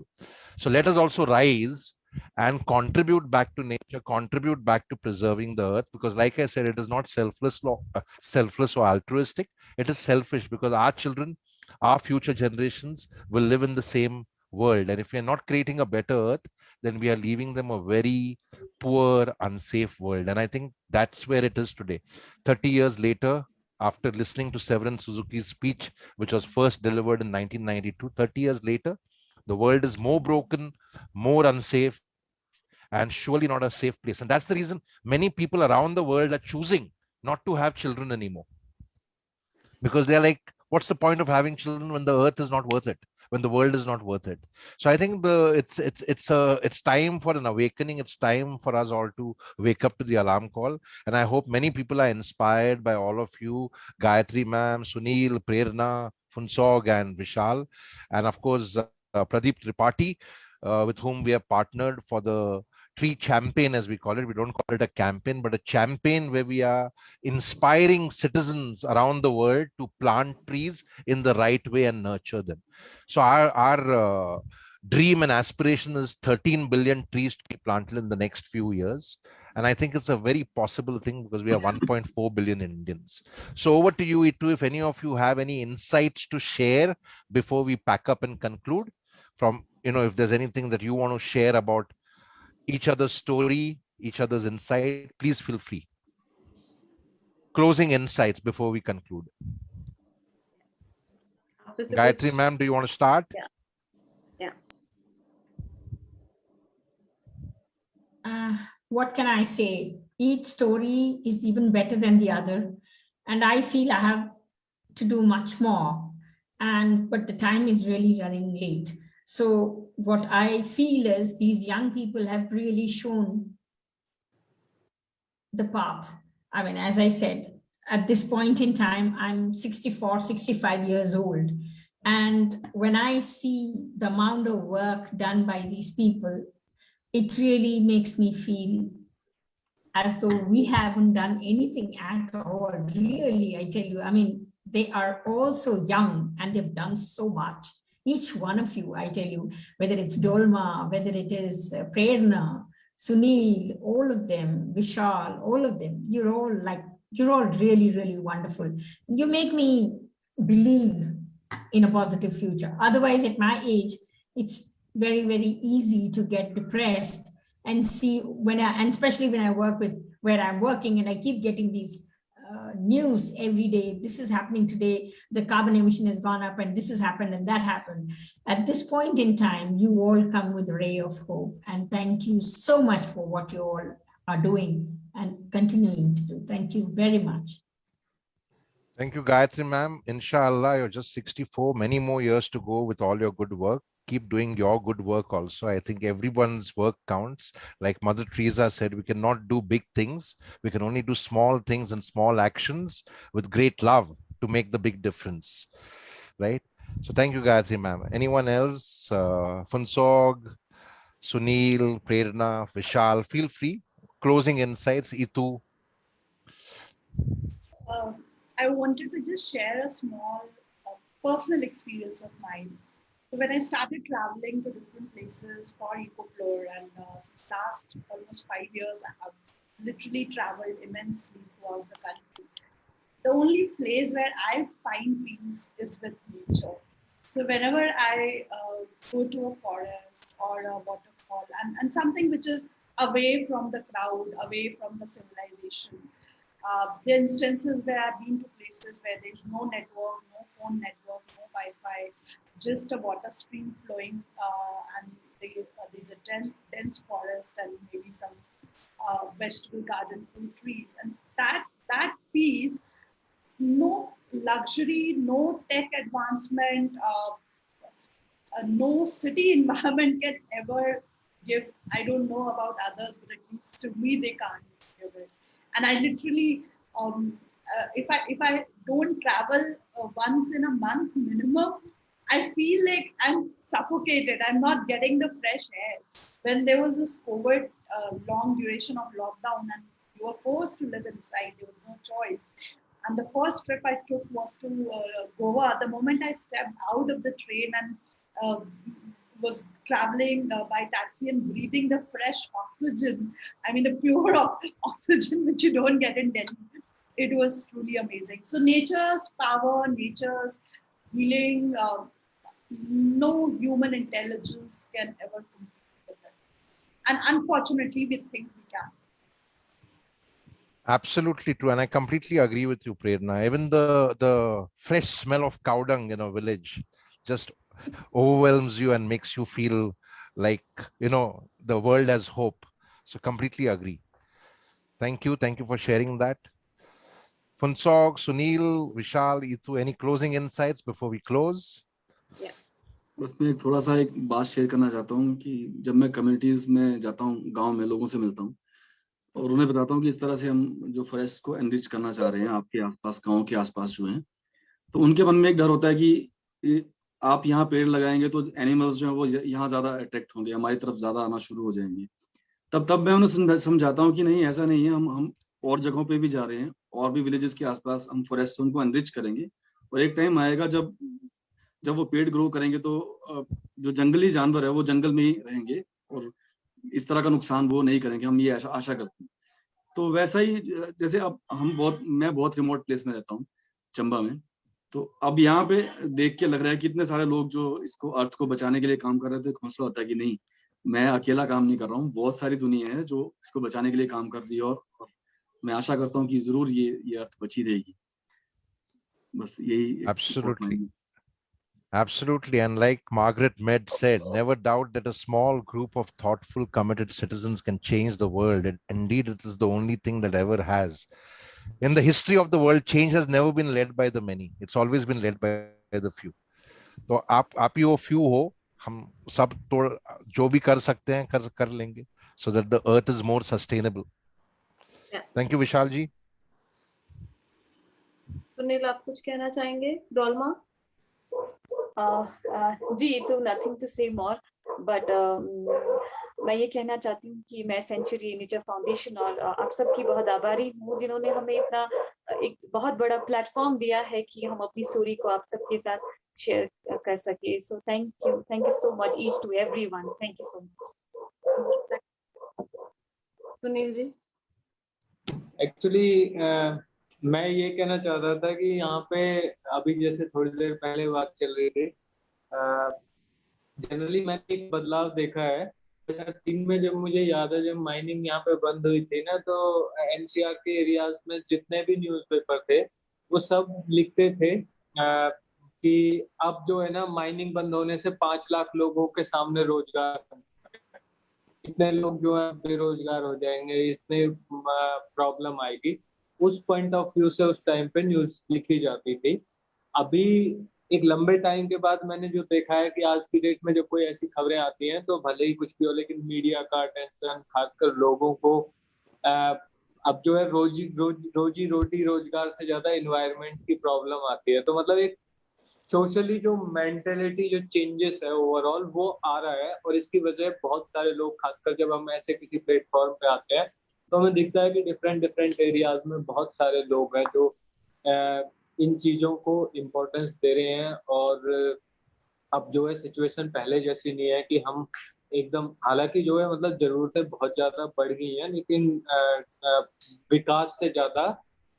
So let us also rise and contribute back to nature, contribute back to preserving the earth, because like I said, it is not selfless or altruistic. It is selfish, because our children, our future generations will live in the same world. And if we are not creating a better earth, then we are leaving them a very poor, unsafe world. And I think that's where it is today. 30 years later, after listening to Severin Suzuki's speech, which was first delivered in 1992, 30 years later, the world is more broken, more unsafe, and surely not a safe place. And that's the reason many people around the world are choosing not to have children anymore. Because they're like, what's the point of having children when the earth is not worth it, when the world is not worth it? So I think it's time for an awakening. It's time for us all to wake up to the alarm call. And I hope many people are inspired by all of you, Gayatri ma'am, Sunil, Prerna, Funsog, and Vishal, and of course Pradeep Tripathi, with whom we have partnered for the tree campaign, as we call it. We don't call it a campaign, but a campaign where we are inspiring citizens around the world to plant trees in the right way and nurture them. So our dream and aspiration is 13 billion trees to be planted in the next few years. And I think it's a very possible thing because we are 1.4 billion Indians. So over to you, Itu, if any of you have any insights to share before we pack up and conclude, from, if there's anything that you want to share about each other's story, each other's insight, please feel free. Closing insights before we conclude. Gayatri ma'am, do you want to start? Yeah. What can I say? Each story is even better than the other. And I feel I have to do much more. But the time is really running late. So what I feel is these young people have really shown the path. I mean, as I said, at this point in time, I'm 64, 65 years old. And when I see the amount of work done by these people, it really makes me feel as though we haven't done anything at all. Really, I tell you, I mean, they are all so young and they've done so much. Each one of you, I tell you, whether it's Dolma, whether it is Prerna, Sunil, all of them, Vishal, all of them, you're all really, really wonderful. You make me believe in a positive future. Otherwise, at my age, it's very, very easy to get depressed and see and especially when I work with where I'm working and I keep getting these news every day. This is happening today. The carbon emission has gone up and this has happened and that happened. At this point in time, you all come with a ray of hope. And thank you so much for what you all are doing and continuing to do. Thank you very much. Thank you, Gayatri ma'am. Inshallah, you're just 64, many more years to go with all your good work. Keep doing your good work also. I think everyone's work counts. Like Mother Teresa said, we cannot do big things. We can only do small things and small actions with great love to make the big difference, right? So thank you, Gayatri ma'am. Anyone else? Funsog, Sunil, Prerna, Vishal, feel free. Closing insights, Itu. I wanted to just share a small personal experience of mine. So when I started traveling to different places for EcoFloor, and last almost 5 years, I have literally traveled immensely throughout the country. The only place where I find peace is with nature. So whenever I go to a forest or a waterfall and something which is away from the crowd, away from the civilization, there are instances where I've been to places where there's no network, no phone network, no Wi-Fi, just a water stream flowing, and there's a dense forest and maybe some vegetable garden, full trees, and that peace, no luxury, no tech advancement, no city environment can ever give. I don't know about others, but at least to me, they can't give it. And I literally, if I don't travel once in a month minimum, I feel like I'm suffocated. I'm not getting the fresh air. When there was this COVID long duration of lockdown and you were forced to live inside, there was no choice. And the first trip I took was to Goa. The moment I stepped out of the train and was traveling by taxi and breathing the fresh oxygen, I mean the pure oxygen which you don't get in Delhi, it was truly amazing. So nature's power, nature's healing, no human intelligence can ever compete with it. And unfortunately, we think we can. Absolutely true, and I completely agree with you, Prerna. Even the fresh smell of cow dung in a village just overwhelms you and makes you feel like the world has hope. So completely agree. Thank you for sharing that. Funsog, Sunil, Vishal, Itu, any closing insights before we close? Yeah. बस मैं थोड़ा सा एक बात share करना चाहता हूँ कि जब मैं कम्युनिटीज में जाता हूँ, गांव में लोगों से मिलता हूँ और उन्हें बताता हूँ कि इस तरह से हम जो फॉरेस्ट को एनरिच करना चाह रहे हैं आपके आसपास, गांव के आसपास जो हैं, तो उनके मन में एक डर होता है कि आप यहाँ पेड़ लगाएंगे तो एनिमल्स जो है वो यहाँ ज्यादा अट्रैक्ट होंगे, हमारी तरफ ज्यादा आना शुरू हो जाएंगे। तब मैं उन्हें समझाता हूँ कि नहीं, ऐसा नहीं है, हम और जगहों पे भी जा रहे हैं, और भी विलेजेस के आसपास हम फॉरेस्ट उनको एनरिच करेंगे और एक टाइम आएगा जब वो पेड़ ग्रो करेंगे तो जो जंगली जानवर है वो जंगल में ही रहेंगे और इस तरह का नुकसान वो नहीं करेंगे, हम ये आशा करते हैं। तो वैसा ही जैसे अब मैं बहुत रिमोट प्लेस में रहता हूँ, चंबा में, तो अब यहाँ पे देख के लग रहा है कि इतने सारे लोग जो इसको अर्थ को बचाने के लिए काम कर रहे थे, हौसला होता है कि नहीं, मैं अकेला काम नहीं कर रहा हूँ, बहुत सारी दुनिया है जो इसको बचाने के लिए काम कर रही है और मैं आशा करता हूँ कि जरूर ये अर्थ बची रहेगी। बस यही। Absolutely. And like Margaret Mead said, never doubt that a small group of thoughtful, committed citizens can change the world. And indeed, it is the only thing that ever has. In the history of the world, change has never been led by the many. It's always been led by the few. So आप ही वो few हो, हम सब जो भी कर सकते हैं कर लेंगे, so that the earth is more sustainable. Yeah. Thank you, Vishal ji. Sunil, आप कुछ कहना चाहेंगे? डोलमा? जी, तो नथिंग टू से मोर, बट मैं ये कहना चाहती हूँ कि मैं सेंचुरी नेचर फाउंडेशन और आप सबकी बहुत आभारी हूँ जिन्होंने हमें इतना एक बहुत बड़ा प्लेटफॉर्म दिया है कि हम अपनी स्टोरी को आप सबके साथ शेयर कर सके। So thank you so much each to everyone, thank you so much. Sunil ji? Actually मैं ये कहना चाह रहा था कि यहाँ पे अभी जैसे थोड़ी देर पहले बात चल रही थी, जनरली मैंने एक बदलाव देखा है 2003 में जब मुझे याद है जब माइनिंग यहाँ पे बंद हुई थी ना, तो एनसीआर के एरियाज में जितने भी न्यूज़पेपर थे वो सब लिखते थे कि अब जो है ना माइनिंग बंद होने से 5 लाख लोगों के सामने रोजगार, इतने लोग जो है बेरोजगार हो जाएंगे, इसमें प्रॉब्लम आएगी। उस पॉइंट ऑफ व्यू से उस टाइम पे न्यूज लिखी जाती थी। अभी एक लंबे टाइम के बाद मैंने जो देखा है कि आज की डेट में जब कोई ऐसी खबरें आती हैं तो भले ही कुछ भी हो, लेकिन मीडिया का अटेंशन, खासकर लोगों को अब जो है रोजी रोटी रोजगार से ज्यादा एनवायरनमेंट की प्रॉब्लम आती है। तो मतलब एक सोशली जो मेंटेलिटी जो चेंजेस है ओवरऑल वो आ रहा है, और इसकी वजह बहुत सारे लोग, खासकर जब हम ऐसे किसी प्लेटफॉर्म पे आते हैं तो हमें दिखता है कि डिफरेंट डिफरेंट एरियाज में बहुत सारे लोग हैं जो इन चीजों को इम्पोर्टेंस दे रहे हैं। और अब जो है सिचुएशन पहले जैसी नहीं है कि हम एकदम, हालांकि जो है मतलब जरूरतें बहुत ज्यादा बढ़ गई हैं, लेकिन विकास से ज्यादा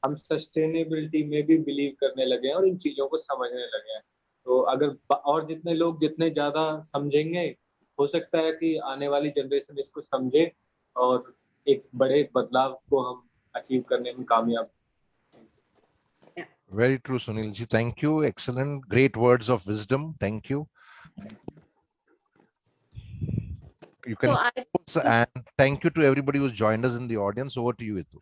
हम सस्टेनेबिलिटी में भी बिलीव करने लगे हैं और इन चीजों को समझने लगे हैं। तो अगर और जितने लोग जितने ज्यादा समझेंगे, हो सकता है कि आने वाली जनरेशन इसको समझे और एक बड़े बदलाव को हम अचीव करने में कामयाब। Very true, Sunil ji. Thank you. Excellent. Great words of wisdom. Thank you. You can close, and thank you to everybody who's joined us in the audience. Over to you, Itu.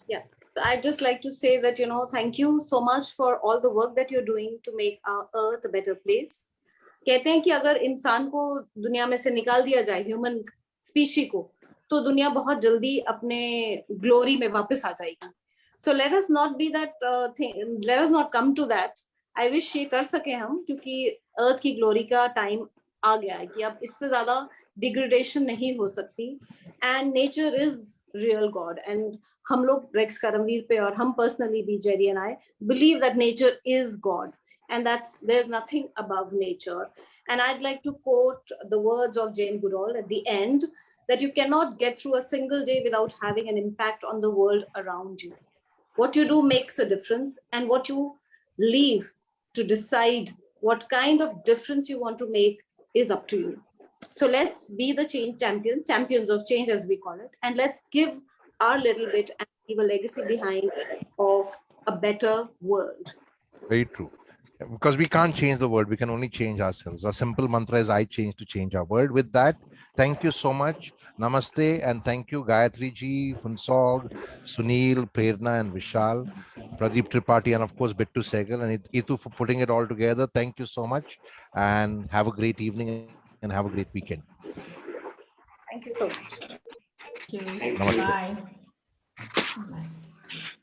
Yeah, I'd just like to say that, thank you so much for all the work that you're doing to make our earth a better place. कहते हैं कि अगर इंसान को दुनिया में से निकाल दिया जाए, ह्यूमन स्पीशी को, तो दुनिया बहुत जल्दी अपने ग्लोरी में वापस आ जाएगी. So let us not be that thing, let us not come to that. I wish ये कर सके हम, क्योंकि अर्थ की ग्लोरी का टाइम आ गया है कि अब इससे ज्यादा डिग्रेडेशन नहीं हो सकती. And nature is real God, and हम लोग रेक्स करमवीर पे और हम पर्सनली भी, Jerry and I, believe that nature is God, and there's nothing above nature. And I'd like to quote the words of Jane Goodall at the end, that you cannot get through a single day without having an impact on the world around you. What you do makes a difference, and what you leave to decide what kind of difference you want to make is up to you. So let's be the change champions of change, as we call it, and let's give our little bit and leave a legacy behind of a better world. Very true. Because we can't change the world, we can only change ourselves. A simple mantra is I change to change our world. With that, thank you so much. Namaste, and thank you Gayatri ji, Funsog, Sunil, Prerna, and Vishal, Pradeep Tripathi, and of course Bittu Sehgal and Itu for putting it all together. Thank you so much, and have a great evening and have a great weekend. Thank you so much. Thank you. Namaste. Bye. Namaste.